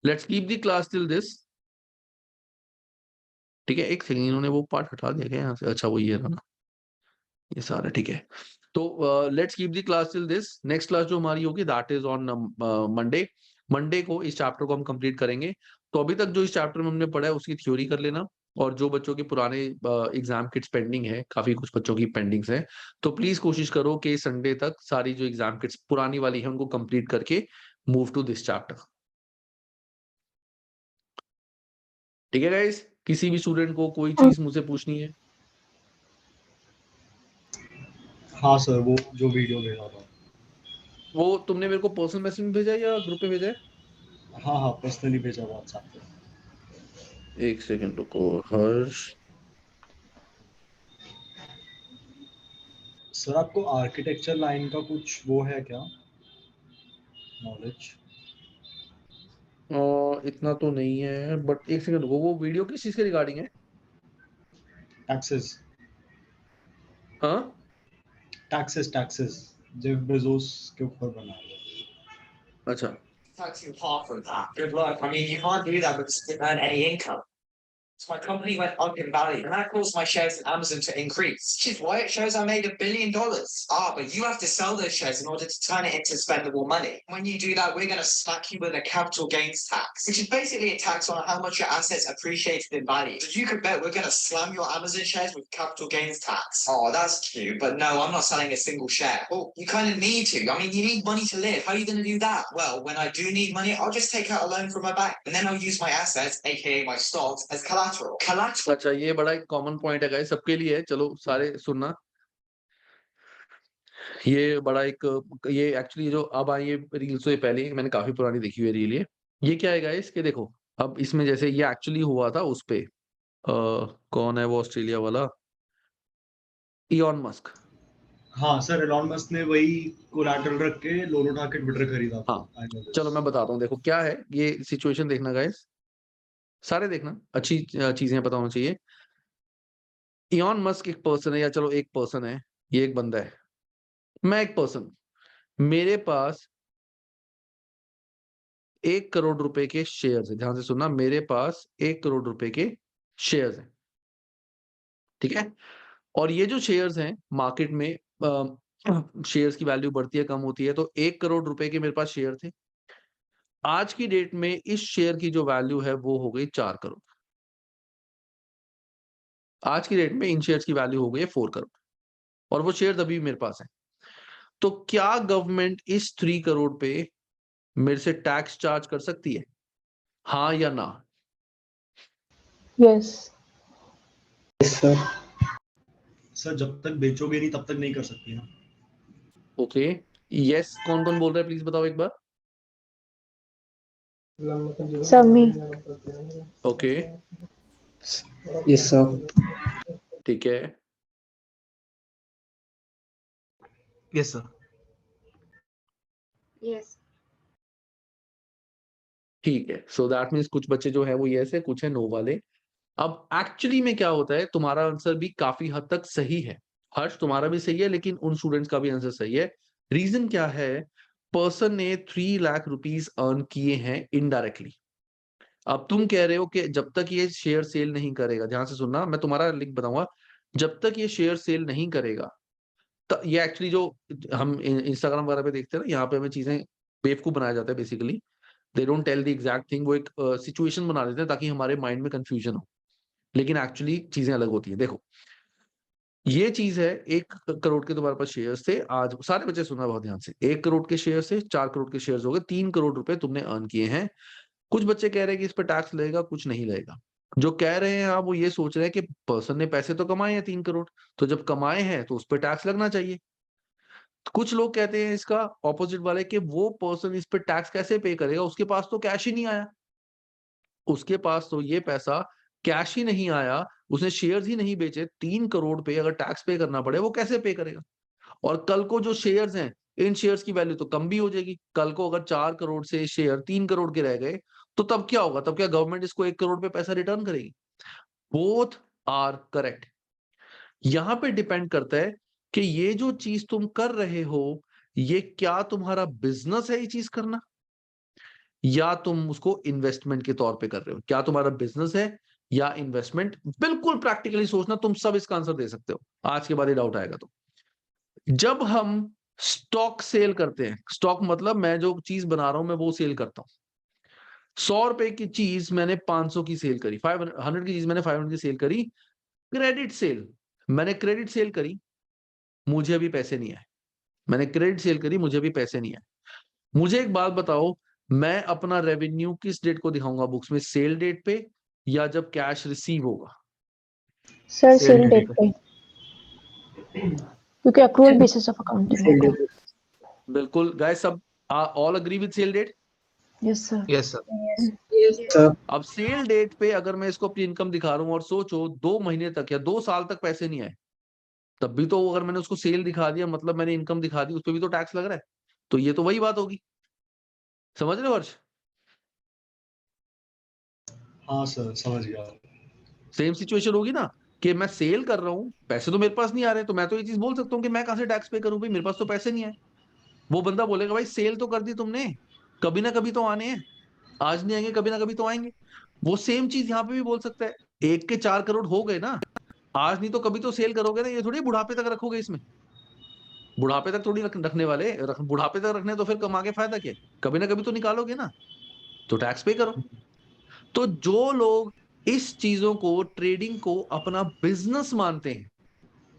let's keep the class till this. ठीक है, एक सेकंड, इन्होंने वो पार्ट हटा दिया क्या यहाँ से? अच्छा वो ये रहा ना, ये सारा ठीक है। तो let's keep the class till this. Next class जो हमारी होगी that is on Monday. Monday को इस चैप्टर को हम कंप्लीट करेंगे। तो अभी तक जो इस चैप्टर में हमने पढ़ा है उसकी थ्योरी कर लेना, और जो बच्चों के पुराने एग्जाम किट्स पेंडिंग है, काफी कुछ बच्चों की पेंडिंग्स है, तो प्लीज कोशिश करो कि संडे तक सारी जो एग्जाम किट्स पुरानी वाली है उनको कंप्लीट करके मूव टू दिस चैप्टर। ठीक है गाइस, किसी भी स्टूडेंट को कोई चीज मुझसे पूछनी है? हाँ सर, वो जो वीडियो भेजा था। वो तुमने मेरे को पर्सनल मैसेज में भेजा है या ग्रुप पे भेजा है? हाँ हाँ, पर्सनली भेजा व्हाट्सएप पे। एक सेकंड रुको हर्ष। सर आपको आर्किटेक्चर लाइन का कुछ वो है क्या, नॉलेज? इतना तो नहीं है, बट एक सेकंड रुको, वो वीडियो किस चीज के रिगार्डिंग है? टैक्सेस हाँ टैक्सेस जेफ बेजोस के ऊपर बना है। अच्छा, Taxing half of that. Good luck. I mean, you can't do that because you didn't earn any income. So my company went up in value, and that caused my shares in Amazon to increase. Which is why it shows I made $1 billion. Ah, but you have to sell those shares in order to turn it into spendable money. When you do that, we're going to smack you with a capital gains tax, which is basically a tax on how much your assets appreciated in value. So you could bet we're going to slam your Amazon shares with capital gains tax. Oh, that's cute, but no, I'm not selling a single share. Well, you kind of need to. I mean, you need money to live. How are you going to do that? Well, when I do need money, I'll just take out a loan from my bank, and then I'll use my assets, aka my stocks, as collateral. अच्छा ये बड़ा एक common point है guys, सबके लिए है। चलो सारे सुनना, ये बड़ा एक, ये एक्चुअली जो अब आई है रील से पहले मैंने काफी पुरानी देखी हुई है रील। ये क्या है गाइस कि देखो, अब इसमें जैसे ये एक्चुअली हुआ था उस पे कौन है वो ऑस्ट्रेलिया वाला, इलॉन मस्क। हाँ सर, एलॉन मस्क ने वही कोलैटरल रख के लोनो उठा के ट्विटर खरीदा था। हाँ I know this. चलो मैं बताता हूँ, देखो क्या है ये सिचुएशन, देखना गाइस, सारे देखना, अच्छी चीजें पता होना चाहिए। इलॉन मस्क एक पर्सन है, या चलो एक पर्सन है, ये एक बंदा है, मैं एक पर्सन, मेरे पास 1 करोड़ रुपए के शेयर्स है। ध्यान से सुनना, मेरे पास 1 करोड़ रुपए के शेयर्स हैं, ठीक है। और ये जो शेयर्स हैं मार्केट में, शेयर्स की वैल्यू बढ़ती है कम होती है, तो 1 करोड़ रुपए के मेरे पास शेयर थे। आज की डेट में इस शेयर की जो वैल्यू है वो हो गई 4 करोड़। आज की डेट में इन शेयर्स की वैल्यू हो गई है 4 करोड़, और वो शेयर्स अभी भी मेरे पास है। तो क्या गवर्नमेंट इस 3 करोड़ पे मेरे से टैक्स चार्ज कर सकती है, हाँ या ना? Yes. Yes sir. सर जब तक बेचोगे नहीं तब तक नहीं कर सकती ना। ओके, यस कौन कौन बोल रहा है प्लीज बताओ एक बार। Sami. Okay yes sir. ठीक है, यस सर। Yes. ठीक है। सो दैट मीन्स कुछ बच्चे जो है वो यस है, कुछ है नो वाले। अब एक्चुअली में क्या होता है, तुम्हारा आंसर भी काफी हद तक सही है हर्ष, तुम्हारा भी सही है, लेकिन उन स्टूडेंट्स का भी आंसर सही है। रीजन क्या है, पर्सन ने 3 लाख रुपीस अर्न किए हैं इनडायरेक्टली। अब तुम कह रहे हो कि जब तक ये शेयर सेल नहीं करेगा, ध्यान से सुनना, मैं तुम्हारा लिंक बताऊंगा, जब तक ये शेयर सेल नहीं करेगा, ये एक्चुअली जो हम इंस्टाग्राम वगैरह पे देखते हैं ना, यहाँ पे हमें चीजें बेवकूफ बनाया जाता है basically, they don't tell the exact thing, वो एक सिचुएशन बना देते हैं ताकि हमारे माइंड में कंफ्यूजन हो, लेकिन एक्चुअली चीजें अलग होती हैं। देखो ये चीज है, 1 करोड़ के तुम्हारे पास शेयर्स थे, आज सारे बच्चे सुनना बहुत ध्यान से, 1 करोड़ के शेयर से 4 करोड़ के शेयर्स हो गए, 3 करोड़ रुपए तुमने अर्न किए हैं। कुछ बच्चे कह रहे हैं कि इस पर टैक्स लगेगा, कुछ नहीं लगेगा। जो कह रहे हैं आप वो ये सोच रहे हैं कि पर्सन ने पैसे तो कमाए हैं 3 करोड़, तो जब कमाए हैं तो उस पर टैक्स लगना चाहिए। कुछ लोग कहते हैं इसका ऑपोजिट वाले कि वो पर्सन इस पर टैक्स कैसे पे करेगा, उसके पास तो कैश ही नहीं आया, उसके पास तो ये पैसा कैश ही नहीं आया, उसने शेयर्स ही नहीं बेचे, 3 करोड़ पे अगर टैक्स पे करना पड़े वो कैसे पे करेगा। और कल को जो शेयर्स हैं, इन शेयर्स की वैल्यू तो कम भी हो जाएगी, कल को अगर 4 करोड़ से शेयर 3 करोड़ के रह गए तो तब क्या होगा, तब क्या गवर्नमेंट इसको 1 करोड़ पे पैसा रिटर्न करेगी। Both are correct. यहां पे डिपेंड करता है कि ये जो चीज तुम कर रहे हो, ये क्या तुम्हारा बिजनेस है ये चीज करना, या तुम उसको इन्वेस्टमेंट के तौर पे कर रहे हो। क्या तुम्हारा बिजनेस है या इन्वेस्टमेंट, बिल्कुल प्रैक्टिकली सोचना, तुम सब इसका आंसर दे सकते हो आज के बाद ये डाउट आएगा तो। जब हम स्टॉक सेल करते हैं, स्टॉक मतलब मैं जो चीज बना रहा हूं मैं वो सेल करता हूं, 100 रुपए की चीज मैंने 500 की सेल करी, 500 की चीज मैंने 500 की सेल करी, क्रेडिट सेल, मैंने क्रेडिट सेल करी, मुझे अभी पैसे नहीं आए, मैंने क्रेडिट सेल करी, मुझे अभी पैसे नहीं आए। मुझे एक बात बताओ, मैं अपना रेवेन्यू किस डेट को दिखाऊंगा बुक्स में, सेल डेट पे या जब कैश रिसीव होगा? Sir Sale sale date date पे, क्योंकि accrual basis of accounting Sale होगा। date. बिल्कुल गाइस, सब all agree with sale date? Yes sir. Yes, sir. Yes. Sir. अब सेल डेट पे अगर मैं इसको अपनी इनकम दिखा रहा हूं और सोचो 2 महीने तक या 2 साल तक पैसे नहीं आए, तब भी तो अगर मैंने उसको सेल दिखा दिया मतलब मैंने इनकम दिखा दी, उस पर भी तो टैक्स लग रहा है, तो ये तो वही बात होगी। समझ रहे हो हर्ष? हाँ सर, समझ गया। सेम सिचुएशन होगी ना, कि मैं सेल कर रहा हूँ, पैसे तो मेरे पास नहीं आ रहे, तो मैं तो ये चीज बोल सकता हूँ कि मैं कहां से टैक्स पे करूं भाई, मेरे पास तो पैसे नहीं आए। वो बंदा बोलेगा भाई सेल तो कर दी तुमने, कभी ना कभी तो आने हैं, आज नहीं आएंगे कभी ना कभी तो आएंगे। वो सेम चीज यहाँ पे भी बोल सकता है, 1 के 4 करोड़ हो गए ना, आज नहीं तो कभी तो सेल करोगे ना, ये थोड़ी बुढ़ापे तक रखोगे इसमें, बुढ़ापे तक थोड़ी रखने वाले बुढ़ापे तक रखने तो फिर कमा के फायदा क्या है? कभी ना कभी तो निकालोगे ना, तो टैक्स पे करो। तो जो लोग इस चीजों को, ट्रेडिंग को अपना बिजनेस मानते हैं,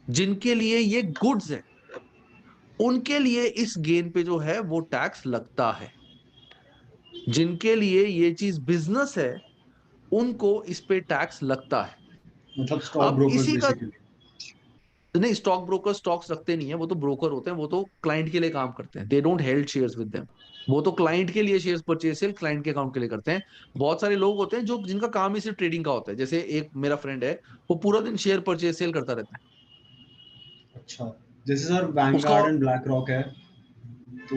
जिनके लिए ये गुड्स है, उनके लिए इस गेन पे जो है वो टैक्स लगता है। जिनके लिए ये चीज बिजनेस है उनको इस पे टैक्स लगता है। मतलब स्टॉक अब ब्रोकर्स इसी का, बेसिकली। नहीं, स्टॉक ब्रोकर स्टॉक्स रखते नहीं है, वो तो ब्रोकर होते हैं, वो तो क्लाइंट के लिए काम करते हैं, they don't held shares with them. वो तो क्लाइंट के लिए शेयर्स परचेज सेल क्लाइंट के अकाउंट के लिए करते हैं। बहुत सारे लोग होते हैं जो जिनका काम ही सिर्फ ट्रेडिंग का होता है, जैसे एक मेरा फ्रेंड है, वो पूरा दिन शेयर परचेज सेल करता रहता है। अच्छा, जैसे सर उसका वैंगार्ड एंड ब्लैक रॉक है, तो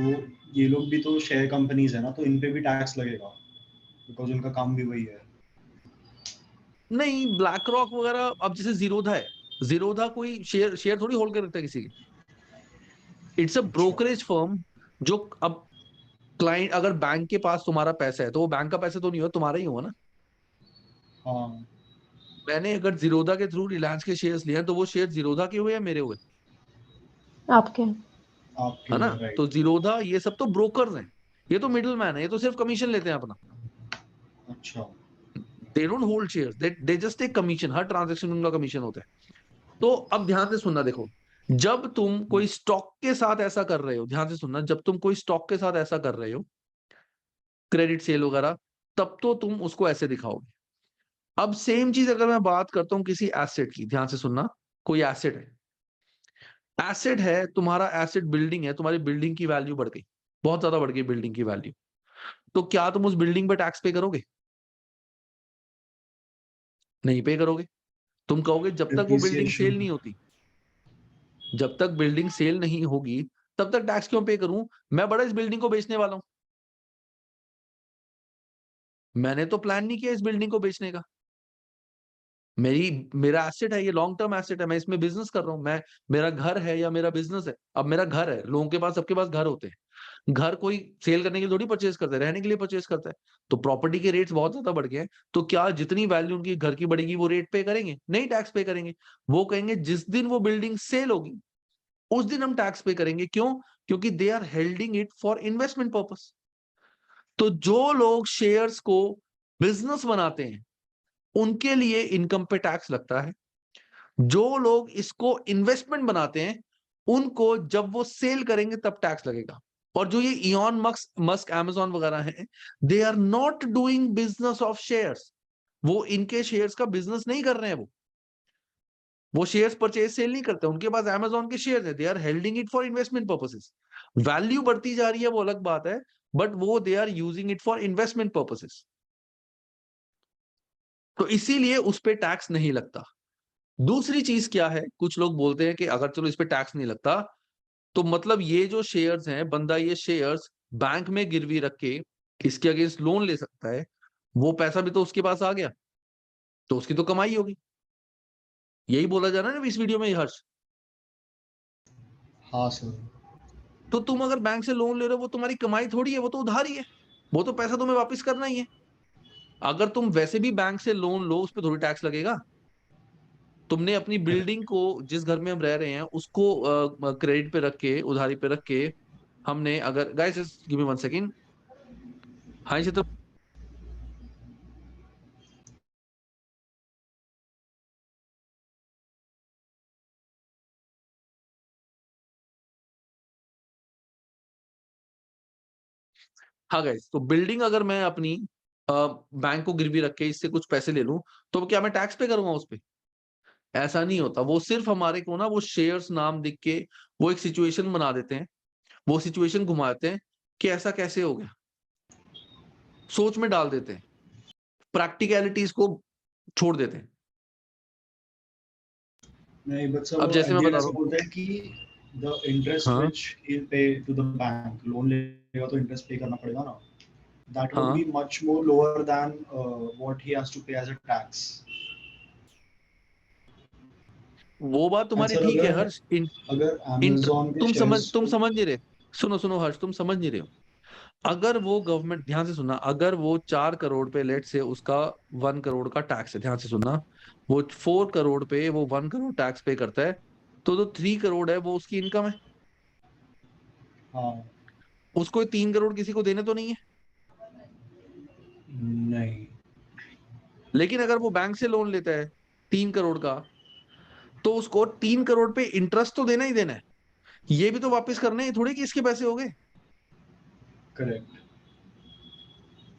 ये लोग भी तो शेयर कंपनीज है ना, तो इन पे भी टैक्स लगेगा बिकॉज उनका काम भी वही है। नहीं, ब्लैक रॉक वगैरह, अब जैसे जीरोधा है, जीरोधा कोई शेयर शेयर थोड़ी होल्ड कर रखता है किसी के, इट्स अ अच्छा। Brokerage firm. जो अब क्लाइंट, अगर बैंक के पास तुम्हारा पैसा है तो वो बैंक का पैसा तो नहीं हुआ, तुम्हारा ही हुआ ना। हाँ, मैंने अगर जीरोधा के थ्रू रिलायंस के शेयर्स लिए हैं तो वो शेयर जीरोधा के हुए या मेरे हुए, आपके। आपके है ना। हुए, तो राइट। जीरोधा ये सब तो ब्रोकर्स हैं, ये तो मिडिल मैन है, ये तो सिर्फ कमीशन लेते हैं अपना। अच्छा। They don't hold shares, they just take commission, हर ट्रांजेक्शन में उनका कमीशन होता है। तो अब ध्यान से सुनना, देखो, जब तुम कोई स्टॉक के साथ ऐसा कर रहे हो, ध्यान से सुनना, जब तुम कोई स्टॉक के साथ ऐसा कर रहे हो, क्रेडिट सेल वगैरह, तब तो तुम उसको ऐसे दिखाओगे। अब सेम चीज अगर मैं बात करता हूं किसी एसेट की, ध्यान से सुनना, कोई एसेट है, एसेट है तुम्हारा, एसेट बिल्डिंग है, तुम्हारी बिल्डिंग की वैल्यू बढ़ गई, बहुत ज्यादा बढ़ गई बिल्डिंग की वैल्यू, तो क्या तुम उस बिल्डिंग पे टैक्स पे करोगे? नहीं पे करोगे। तुम कहोगे जब तक वो बिल्डिंग सेल डिप्रिसिएशन। नहीं होती, जब तक बिल्डिंग सेल नहीं होगी तब तक टैक्स क्यों पे करूं, मैं बड़ा इस बिल्डिंग को बेचने वाला हूं, मैंने तो प्लान नहीं किया इस बिल्डिंग को बेचने का। मेरा एसेट है, ये लॉन्ग टर्म एसेट है, मैं इसमें बिजनेस कर रहा हूँ, मैं मेरा घर है या मेरा बिजनेस है। अब मेरा घर है, लोगों के पास, सबके पास घर होते हैं, घर कोई सेल करने के लिए थोड़ी परचेज करता है, रहने के लिए परचेज करता है। तो प्रॉपर्टी के रेट्स बहुत ज्यादा बढ़ गए हैं, तो क्या जितनी वैल्यू उनकी घर की बढ़ेगी वो रेट पे करेंगे? नहीं, टैक्स पे करेंगे। वो कहेंगे जिस दिन वो बिल्डिंग सेल होगी उस दिन हम टैक्स पे करेंगे। क्यों? क्योंकि they are holding it for investment purpose. तो जो लोग शेयर्स को बिजनेस बनाते हैं उनके लिए इनकम पे टैक्स लगता है, जो लोग इसको इन्वेस्टमेंट बनाते हैं उनको जब वो सेल करेंगे तब टैक्स लगेगा। और जो ये इयॉन मस्क अमेजॉन वगैरह हैं, they are not doing business of shares. वो इनके शेयर्स का बिजनेस नहीं कर रहे हैं, वो शेयर्स परचेज सेल नहीं करते, उनके पास अमेजॉन के शेयर्स है, they are holding it for investment purposes. Value बढ़ती जा रही है वो अलग बात है, बट वो they are using it for investment purposes. तो इसीलिए उस पर टैक्स नहीं लगता। दूसरी चीज क्या है, कुछ लोग बोलते हैं कि अगर चलो इस पे टैक्स नहीं लगता तो मतलब ये जो शेयर्स हैं, बंदा ये शेयर्स बैंक में गिरवी रख के इसके अगेंस्ट लोन ले सकता है, वो पैसा भी तो उसके पास आ गया, तो उसकी तो कमाई होगी। यही बोला जा रहा है ना इस वीडियो में हर्ष। हाँ सर। तो तुम अगर बैंक से लोन ले रहे हो वो तुम्हारी कमाई थोड़ी है, वो तो उधारी है, वो तो पैसा तुम्हें वापस करना ही है। अगर तुम वैसे भी बैंक से लोन लो उस पर थोड़ी टैक्स लगेगा। तुमने अपनी बिल्डिंग को, जिस घर में हम रह रहे हैं उसको क्रेडिट पे रख के, उधारी पे रख के, हमने अगर, guys just give me 1 second. हाँ चित्र। हाँ गाइस, तो बिल्डिंग अगर मैं अपनी बैंक को गिरवी रख के इससे कुछ पैसे ले लूं तो क्या मैं टैक्स पे करूंगा उस पे? ऐसा नहीं होता। वो सिर्फ हमारे को ना वो शेयर्स नाम दिख के वो एक सिचुएशन बना देते हैं, वो सिचुएशन घुमाते हैं कि ऐसा कैसे हो गया, सोच में डाल देते हैं, प्रैक्टिकलिटीज को छोड़ देते हैं। नहीं बट सर अब वो जैसे मैं एनडीएल बता ऐसा रहा हूँ, बोलता है कि द इंटरेस्ट हाँ व्हिच ही पे टू द बैंक, लोन लेगा तो इंटरेस्ट पे करना पड़ेगा ना, that would हाँ, be much more lower than what he has to pay as a tax. वो बात And तुम्हारी सर ठीक है अगर हर्ष। अगर Amazon के शेयर्स तुम समझ नहीं रहे। सुनो सुनो हर्ष, तुम समझ नहीं रहे हो। अगर वो गवर्नमेंट, ध्यान से सुनना, अगर वो 4 करोड़ पे लेट से उसका 1 करोड़ का टैक्स है, ध्यान से सुनना, वो 4 करोड़ पे वो 1 करोड़ टैक्स पे करता है, तो जो 3 करोड़ है वो उसकी इनकम है। हाँ उसको 3 करोड़ किसी को देने तो नहीं है। नहीं लेकिन अगर वो बैंक से लोन लेता है 3 करोड़ का, तो उसको 3 करोड़ पे इंटरेस्ट तो देना ही देना है। ये भी तो वापस करने हैं, थोड़ी कि इसके पैसे हो गए। करेक्ट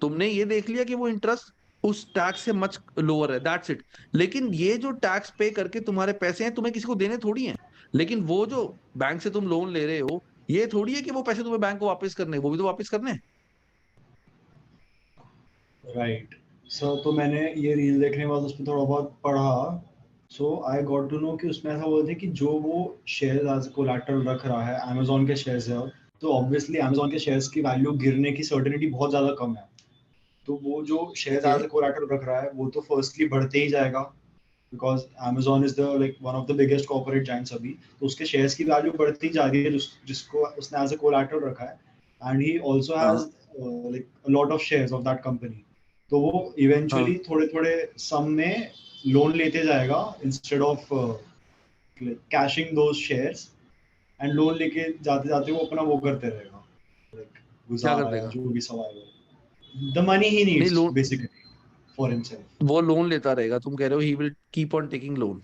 तुमने ये देख लिया कि वो इंटरेस्ट उस टैक्स से मच लोअर है, दैट्स इट। लेकिन ये जो टैक्स पे करके तुम्हारे पैसे हैं तुम्हें किसी को देने थोड़ी हैं। लेकिन वो जो बैंक से तुम लोन ले रहे हो, ये थोड़ी है कि वो पैसे तुम्हें बैंक को वापस करने हैं, वो भी तो वापस करने हैं। Right sir. तो मैंने ये रील देखने के बाद उस पर थोड़ा बहुत पढ़ा, सो आई गॉट टू नो कि उसमें ऐसा बोलते हैं कि जो वो शेयर एज कोलैटरल रख रहा है, Amazon के शेयर्स है, तो ऑब्वियसली Amazon के शेयर्स की वैल्यू गिरने की सर्टेनिटी बहुत ज़्यादा कम है। तो वो जो शेयर्स ओके, एज कोलैटरल रख रहा है वो तो फर्स्टली बढ़ते ही जाएगा, because Amazon is the like one of the biggest corporate giants अभी, तो उसके शेयर्स की वैल्यू बढ़ती जा रही है जिसको उसने एज अ कोलैटरल रखा है, एंड ही आल्सो हाँ has like a lot of shares of that company. तो वो हाँ, इवेंचुअली थोड़े थोड़े सम में लोन लेते जाएगा instead of caching those shares, and loan लेके जाते जाते वो अपना वो करते रहेगा, लाइक क्या कर गुजारा या देगा? जो भी सर्वाइवल, द मनी ही नहीं, needs loan, basically for himself. वो लोन लेता रहेगा, तुम कह रहे हो he will keep on taking loan.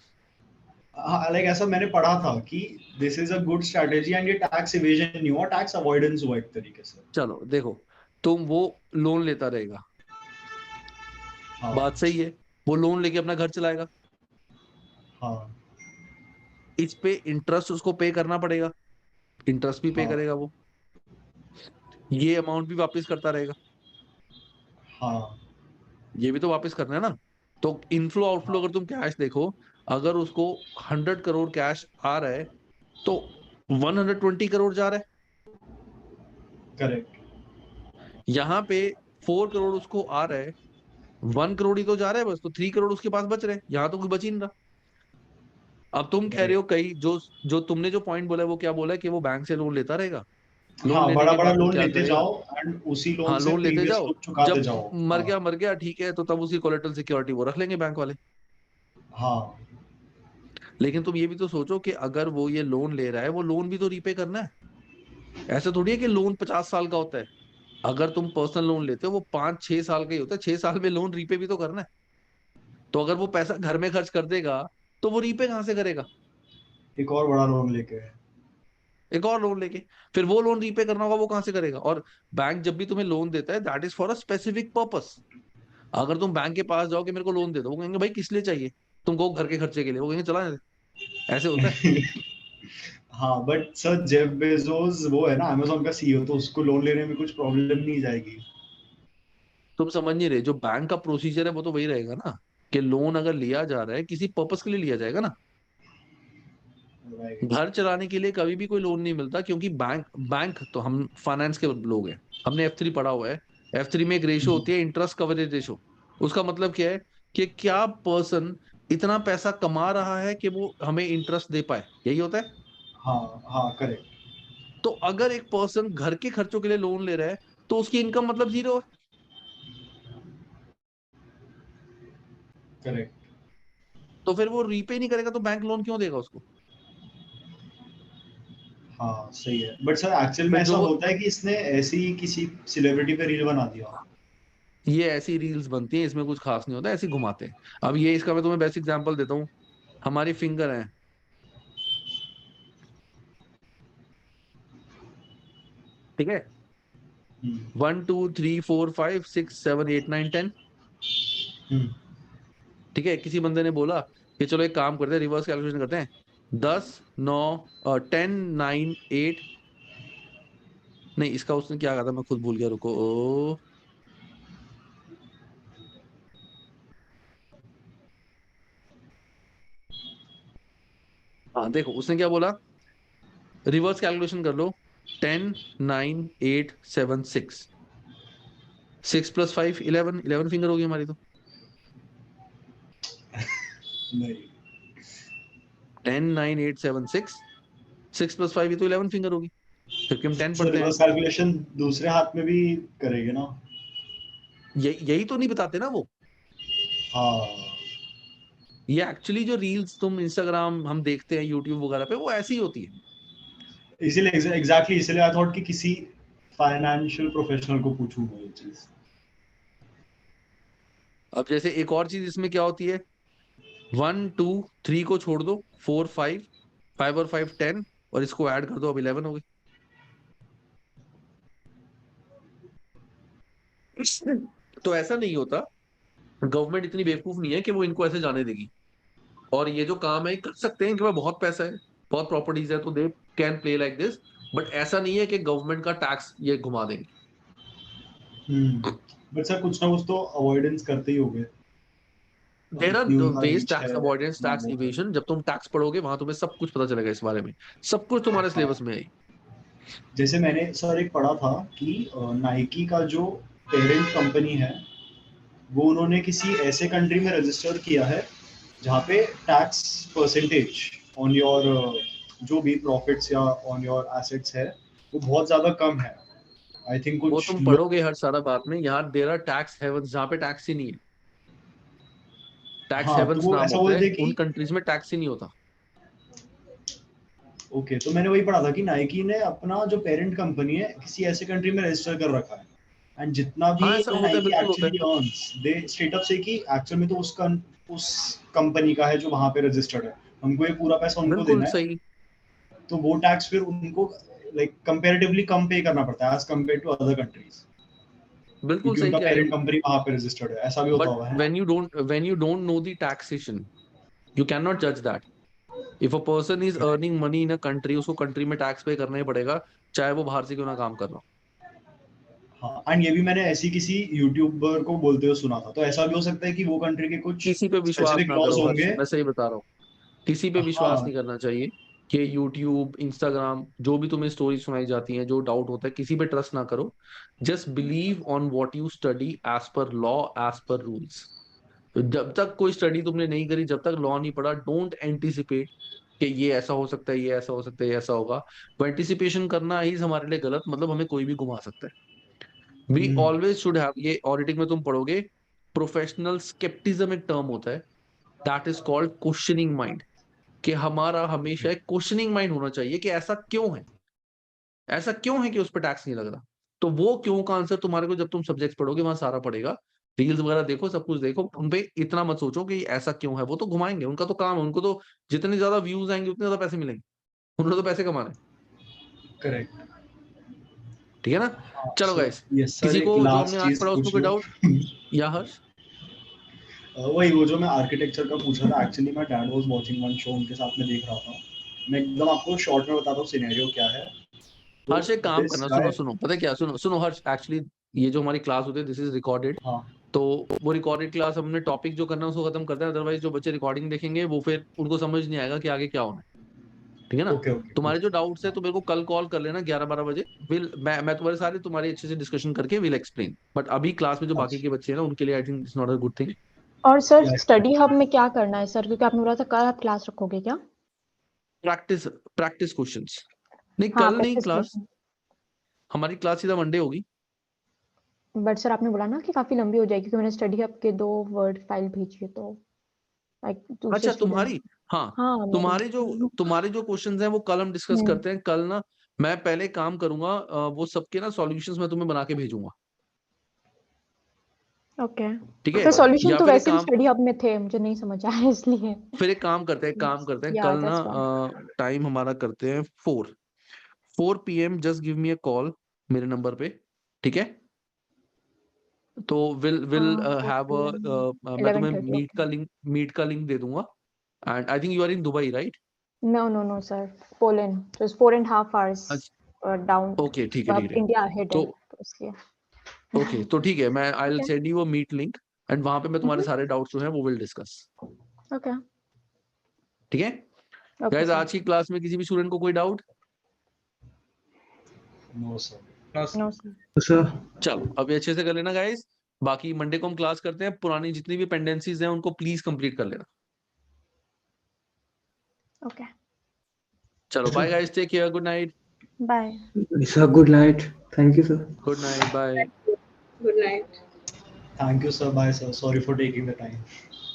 Like ऐसा मैंने पढ़ा था कि this is a good strategy, and ये टैक्स इवेजन नहीं हुआ, टैक्स अवॉइडेंस हुआ एक तरीके से। चलो देखो, तुम वो लोन लेता रहेगा, हाँ बात सही है, वो लोन लेके अपना घर चलाएगा, हाँ इस पे इंटरेस्ट उसको पे करना पड़ेगा, इंटरेस्ट भी पे हाँ करेगा वो, ये अमाउंट भी वापस करता रहेगा, हाँ ये भी तो वापस करना है ना। तो इनफ्लो आउटफ्लो अगर तुम कैश देखो, अगर उसको 100 करोड़ कैश आ रहा है तो 120 करोड़ जा रहा है। करेक्ट यहाँ पे 4 करोड़ उसको आ रहा है 1 करोड़ ही तो जा रहा है बस, तो 3 करोड़ उसके पास बच रहे हैं, यहाँ तो कुछ बच ही नहीं रहा। अब तुम कह रहे हो कई जो तुमने जो पॉइंट बोला है वो क्या बोला है कि वो बैंक से लोन लेता रहेगा, लोन हाँ, लेने बड़ा के बड़ा बाद वो लोन क्या लेते करेगा, जाओ एंड उसी लोन हाँ से लोन लेते प्रीवियस जाओ, लोन चुकाते जब जाओ। मर गया ठीक है, तो तब उसकी कोलेटरल सिक्योरिटी वो रख लेंगे बैंक वाले। हाँ लेकिन तुम ये भी तो सोचो कि अगर वो ये लोन ले रहा है, वो लोन भी तो रीपे करना है। ऐसा थोड़ी है कि लोन 50 साल का होता है। अगर तुम पर्सनल लोन लेते हो वो 5-6 साल का ही होता है, 6 साल में लोन रीपे भी तो करना है। तो अगर वो पैसा घर में खर्च कर देगा तो वो रीपे कहाँ से करेगा? एक और बड़ा लोन लेके। एक और लोन लेके, फिर वो लोन रीपे करना होगा, वो कहाँ से करेगा? और बैंक जब भी तुम्हें लोन देता है that is for a specific purpose. अगर तुम बैंक के पास जाओ कि मेरे को लोन दे दो, वो कहेंगे भाई किस लिए चाहिए? तुमको घर के खर्चे के लिए, वो कहेंगे चला दे। ऐसे होता है। हाँ बट सर जेफ बेजोस वो है ना अमेज़न का सीईओ, तो उसको लोन लेने में कुछ प्रॉब्लम नहीं जाएगी। तुम समझ नहीं रहे, जो बैंक का प्रोसीजर है वो तो वही रहेगा ना, कि लोन अगर लिया जा रहा है किसी पर्पस के लिए लिया जाएगा ना। राइट। घर चलाने के लिए कभी भी कोई लोन नहीं मिलता, क्योंकि बैंक बैंक तो हम फाइनेंस के लोग हैं, हमने F3 पढ़ा हुआ है। F3 में एक रेशो होती है, इंटरेस्ट कवरेज रेशो। उसका मतलब क्या है कि क्या पर्सन इतना पैसा कमा रहा है कि वो हमें इंटरेस्ट दे पाए, यही होता है। हाँ हाँ करेक्ट तो अगर एक पर्सन घर के खर्चों के लिए लोन ले रहा है तो उसकी इनकम मतलब जीरो है, करेक्ट। तो फिर वो रीपे नहीं करेगा तो बैंक लोन क्यों देगा उसको? हाँ सही है, बट सर एक्चुअल में फिर ऐसा जो होता है कि इसने ऐसे ही किसी सेलिब्रिटी पे रील बना दिया। ये ऐसी रील्स बनती है, इसमें कुछ खास नहीं होता, ऐसे ही घुमाते हैं। अब ये इसका मैं तुम्हें बेस्ट एग्जांपल देता हूँ। हमारी फिंगर है, ठीक है, हम्म 1 2 3 4 5 6 7 8 9 10। हम्म ठीक है, किसी बंदे ने बोला कि चलो एक काम करते हैं, रिवर्स कैलकुलेशन करते हैं, 10 9 10 9 8। नहीं, इसका उसने क्या कहा था मैं खुद भूल गया, रुको। हाँ देखो उसने क्या बोला, रिवर्स कैलकुलेशन कर लो। 10 9 8 7 6, 6 + 5 11, 11 फिंगर होगी हमारी तो। नहीं 10 9 8 7 6, 6 + 5 ये तो 11 फिंगर होगी, क्योंकि हम 10 सर पढ़ते हैं। रिवर्स कैलकुलेशन दूसरे हाथ में भी करेंगे ना। यही तो नहीं बताते ना वो। हाँ ये एक्चुअली जो रील्स तुम इंस्टाग्राम हम देखते हैं यूट्यूब वगैरह पे, वो ऐसी ही होती है। इसीलिए एग्जैक्टली इसीलिए आई थॉट कि किसी फाइनेंशियल प्रोफेशनल को पूछूंगा ये चीज। अब जैसे एक और चीज इसमें क्या होती है, 1 2 3 को छोड़ दो, 4 5, 5 और 5 10, और इसको ऐड कर दो, अब 11 हो गई। तो ऐसा नहीं होता, गवर्नमेंट इतनी बेवकूफ नहीं है कि वो इनको ऐसे जाने देगी। और ये जो काम है कर सकते हैं, इनके पास बहुत पैसा है, बहुत प्रॉपर्टीज है, तो they can play like this. But ऐसा नहीं है कि गवर्नमेंट का टैक्स ये घुमा देंगे। बट सर कुछ ना कुछ तो अवॉइडेंस करते ही होंगे। देर आर इतनी उनका वेज, रीच है, टैक्स अवॉइडेंस, इतना टैक्स वो है। इवेशन। जब तुम टैक्स पढ़ोगे वहां तुम्हें सब कुछ पता चलेगा इस बारे में, सब कुछ तुम्हारे हाँ सिलेबस में है। जैसे मैंने सर एक पढ़ा था कि नाइकी का जो पेरेंट कंपनी है वो उन्होंने किसी ऐसे कंट्री में रजिस्टर किया है जहाँ पे टैक्स परसेंटेज ऑन योर जो भी प्रॉफिट्स या ऑन योर एसेट्स है वो बहुत ज्यादा कम है। आई थिंक वो कुछ तुम लोग। पढ़ोगे हर सारा बात में, यहाँ देर आर टैक्स हेवंस जहाँ पे टैक्स ही नहीं है। टैक्स हाँ तो हेवंस वो नाम ऐसा होता है, बोलते हैं उन कि कंट्रीज में टैक्स ही नहीं होता। ओके, तो मैंने वही पढ़ा था कि नाइकी ने अपना जो पेरेंट कंपनी है किसी ऐसे कंट्री में रजिस्टर कर रखा है एंड जितना भी हाँ ऐसा होता है, नाइकी बिल्कुल होता है। एक्चुअली अर्न्स दे स्ट्रेट अप से कि एक्चुअल में तो उस कंपनी का है जो वहां पे रजिस्टर्ड है, हमको ये पूरा पैसा उनको बिल्कुल देना है। सही, तो वो टैक्स फिर उनको लाइक कंपैरेटिवली कम पे करना पड़ता है as compare to other countries, बिल्कुल क्योंकि सही उनका कह रहे हो। पेरेंट कंपनी वहां पे रजिस्टर्ड है, ऐसा भी होता बट हुआ है। when you don't know the taxation, you cannot judge that. If a person is earning money in a country, उसको कंट्री में टैक्स पे करना ही पड़ेगा, चाहे वो बाहर से क्यों ना काम कर रहा हो। हाँ एंड ये भी मैंने ऐसी किसी यूट्यूबर को बोलते हुए सुना था, तो ऐसा भी हो सकता है कि वो कंट्री के कुछ किसी पे विश्वास स्पेसिफिक ना लॉज करो हर्ष, होंगे। मैं सही बता रहा हूँ, किसी पे विश्वास हाँ नहीं करना चाहिए। ये यूट्यूब, इंस्टाग्राम, जो भी तुम्हें स्टोरी सुनाई जाती हैं, जो डाउट होता है, किसी पे ट्रस्ट ना करो। Just believe on what you study as per law, as per rules. तो जब तक कोई स्टडी तुमने नहीं करी, जब तक लॉ नहीं पढ़ा, डोंट एंटिसिपेट कि ये ऐसा हो सकता है, ये ऐसा हो सकता है, ये ऐसा होगा। वो एंटिसिपेशन करना ही हमारे लिए गलत, मतलब हमें कोई भी घुमा सकता है। वी ऑलवेज शुड हैव, ये ऑडिटिंग में तुम पढ़ोगे, प्रोफेशनल स्केप्टिज्म एक टर्म होता है, that is called questioning mind. कि हमारा हमेशा एक क्वेश्चनिंग माइंड होना चाहिए कि ऐसा क्यों है, ऐसा क्यों है कि उस पर टैक्स नहीं लग रहा। तो वो क्यों का आंसर तुम्हारे को जब तुम सब्जेक्ट पढ़ोगे वहां सारा पड़ेगा। रील्स वगैरह देखो, सब कुछ देखो, उन पे इतना मत सोचो कि ऐसा क्यों है। वो तो घुमाएंगे, उनका तो काम है, उनको तो जितने ज्यादा व्यूज आएंगे उतने ज्यादा पैसे मिलेंगे, उन्होंने तो पैसे कमाने। करेक्ट। ठीक है ना। चलो सो गाइस, यस सर, किसी एक को जो हमने लास्ट आज चीज पढ़ा उसमें पूछ कोई लूं। डाउट? या हर्ष? वही वो जो मैं आर्किटेक्चर का पूछा था, एक्चुअली मैं dad was watching one show, उनके साथ में देख रहा था। मैं एकदम आपको शॉर्ट में बताता हूँ सिनेरियो क्या है। तो हर्ष एक काम दिस करना, सुनो गाय, सुनो, पता है क्या, सुनो सुनो हर्ष, एक्चुअली ये जो हमारी क्लास होती है दिस इज रिकॉर्डेड। हाँ तो वो रिकॉर्डेड क्लास हमने टॉपिक जो करना है उसको खत्म करते हैं, अदरवाइज जो बच्चे रिकॉर्डिंग देखेंगे वो फिर उनको समझ नहीं आएगा कि आगे क्या होना है। ठीक है ना। ओके ओके तुम्हारे जो डाउट्स है तो मेरे को कल कॉल कर लेना 11-12 बजे। विल मैं तुम्हारे सारे तुम्हारी अच्छे से डिस्कशन करके विल एक्सप्लेन। बट अभी क्लास में जो बाकी के अच्छा बच्चे हैं ना उनके लिए आई think it's not a good thing. और सर या स्टडी हब में क्या करना है सर, क्योंकि आपने बोला था कल आप क्लास रखोगे क्या? Practice, practice questions. नहीं हाँ, कल नहीं प्रैक्टिस क्लास, क्वेश्चन। हमारी क्लास सीधा मंडे होगी। बट सर आपने बोला ना कि काफी लंबी हो जाएगी, क्योंकि मैंने स्टडी हब के 2 वर्ड फाइल भेजी है, तो लाइक दूसरे अच्छा स्टूडेंट। तुम्हारी, हाँ, हाँ मेरी। तुम्हारे जो क्वेश्चंस हैं वो कल हम डिस्कस हम्म। करते हैं। कल ना मैं पहले काम करूंगा, वो सबके ना सॉल्यूशंस मैं तुम्हें बना के भेजूंगा। ओके। ठीक है। सर सॉल्यूशन या तो फिर एक वैसे भी काम, स्टडी हब में थे, मुझे नहीं समझ आया इसलिए। फिर एक काम करते हैं, काम करते हैं या कल ना, दैट्स फाइन। टाइम हमारा करते हैं 4 PM। Just give me a call मेरे नंबर पे। ठीक है। तो विल विल 4 हैव PM मैं तुम्हें 11:30। ओके। मीट का लिंक दे दूंगा। And I think you are in Dubai, right? No, sir. Poland. So it's 4.5 hours down. Okay ठीक है, ठीक अब है। इंडिया ahead तो है, तो इसलिए। ओके, तो ठीक है, मैं I will Okay. Send you a meet link. And वहां पे मैं तुम्हारे सारे डाउट्स जो हैं वो विल डिस्कस। Okay. ठीक है Okay, गाइस। sir. आज की क्लास में किसी भी स्टूडेंट को कोई doubt? No sir. No, sir. तो सर चलो अभी अच्छे से कर लेना गाइस। बाकी मंडे को हम क्लास करते हैं, पुरानी जितनी भी पेंडेंसीज हैं उनको प्लीज कंप्लीट कर लेना। Okay. चलो bye guys, take care, good night. Bye. Sir good night, thank you sir. Good night, bye. Good night. Thank you sir, bye sir, sorry for taking the time.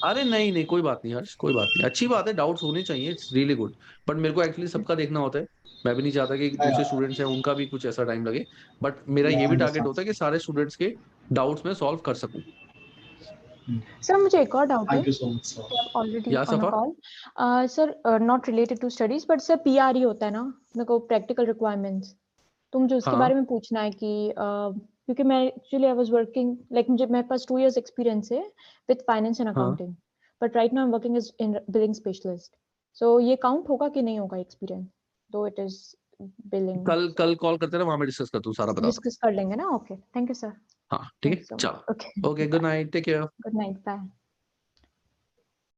अरे नहीं नहीं, कोई बात नहीं हर्ष, कोई बात नहीं, अच्छी बात है, डाउट्स होने चाहिए, इट्स रियली गुड। बट मेरे को एक्चुअली सबका देखना होता है। मैं भी नहीं चाहता कि दूसरे स्टूडेंट्स हैं उनका भी कुछ ऐसा टाइम लगे। बट मेरा या ये भी टारगेट होता है अंडरस्टैंड। कि सारे स्टूडेंट्स के डाउट्स मैं सॉल्व कर सकूं। Sir, मुझे एक और डाउट है। Thank you so much sir. I'm already या on a सफा? call. Sir, not related to studies, but sir PRE होता है ना, मेरे को practical requirements. तो मुझे उसके बारे हाँ में पूछना है कि क्योंकि मैं actually I was working like मुझे मेरे पास 2 years एक्सपीरियंस है विद फाइनेंस एंड हाँ। Accounting, but right now I am working as in billing specialist. सो ये काउंट होगा कि नहीं होगा एक्सपीरियंस, दो इट इज बिलिंग? कल कल कॉल करते ना, वहां में डिस्कस कर तू सारा बता दूं। डिस्कस कर लेंगे ना। Okay, thank you sir. हाँ ठीक थैंक है, यू सो मच। चलो okay, okay, good night, take care. Good night, bye.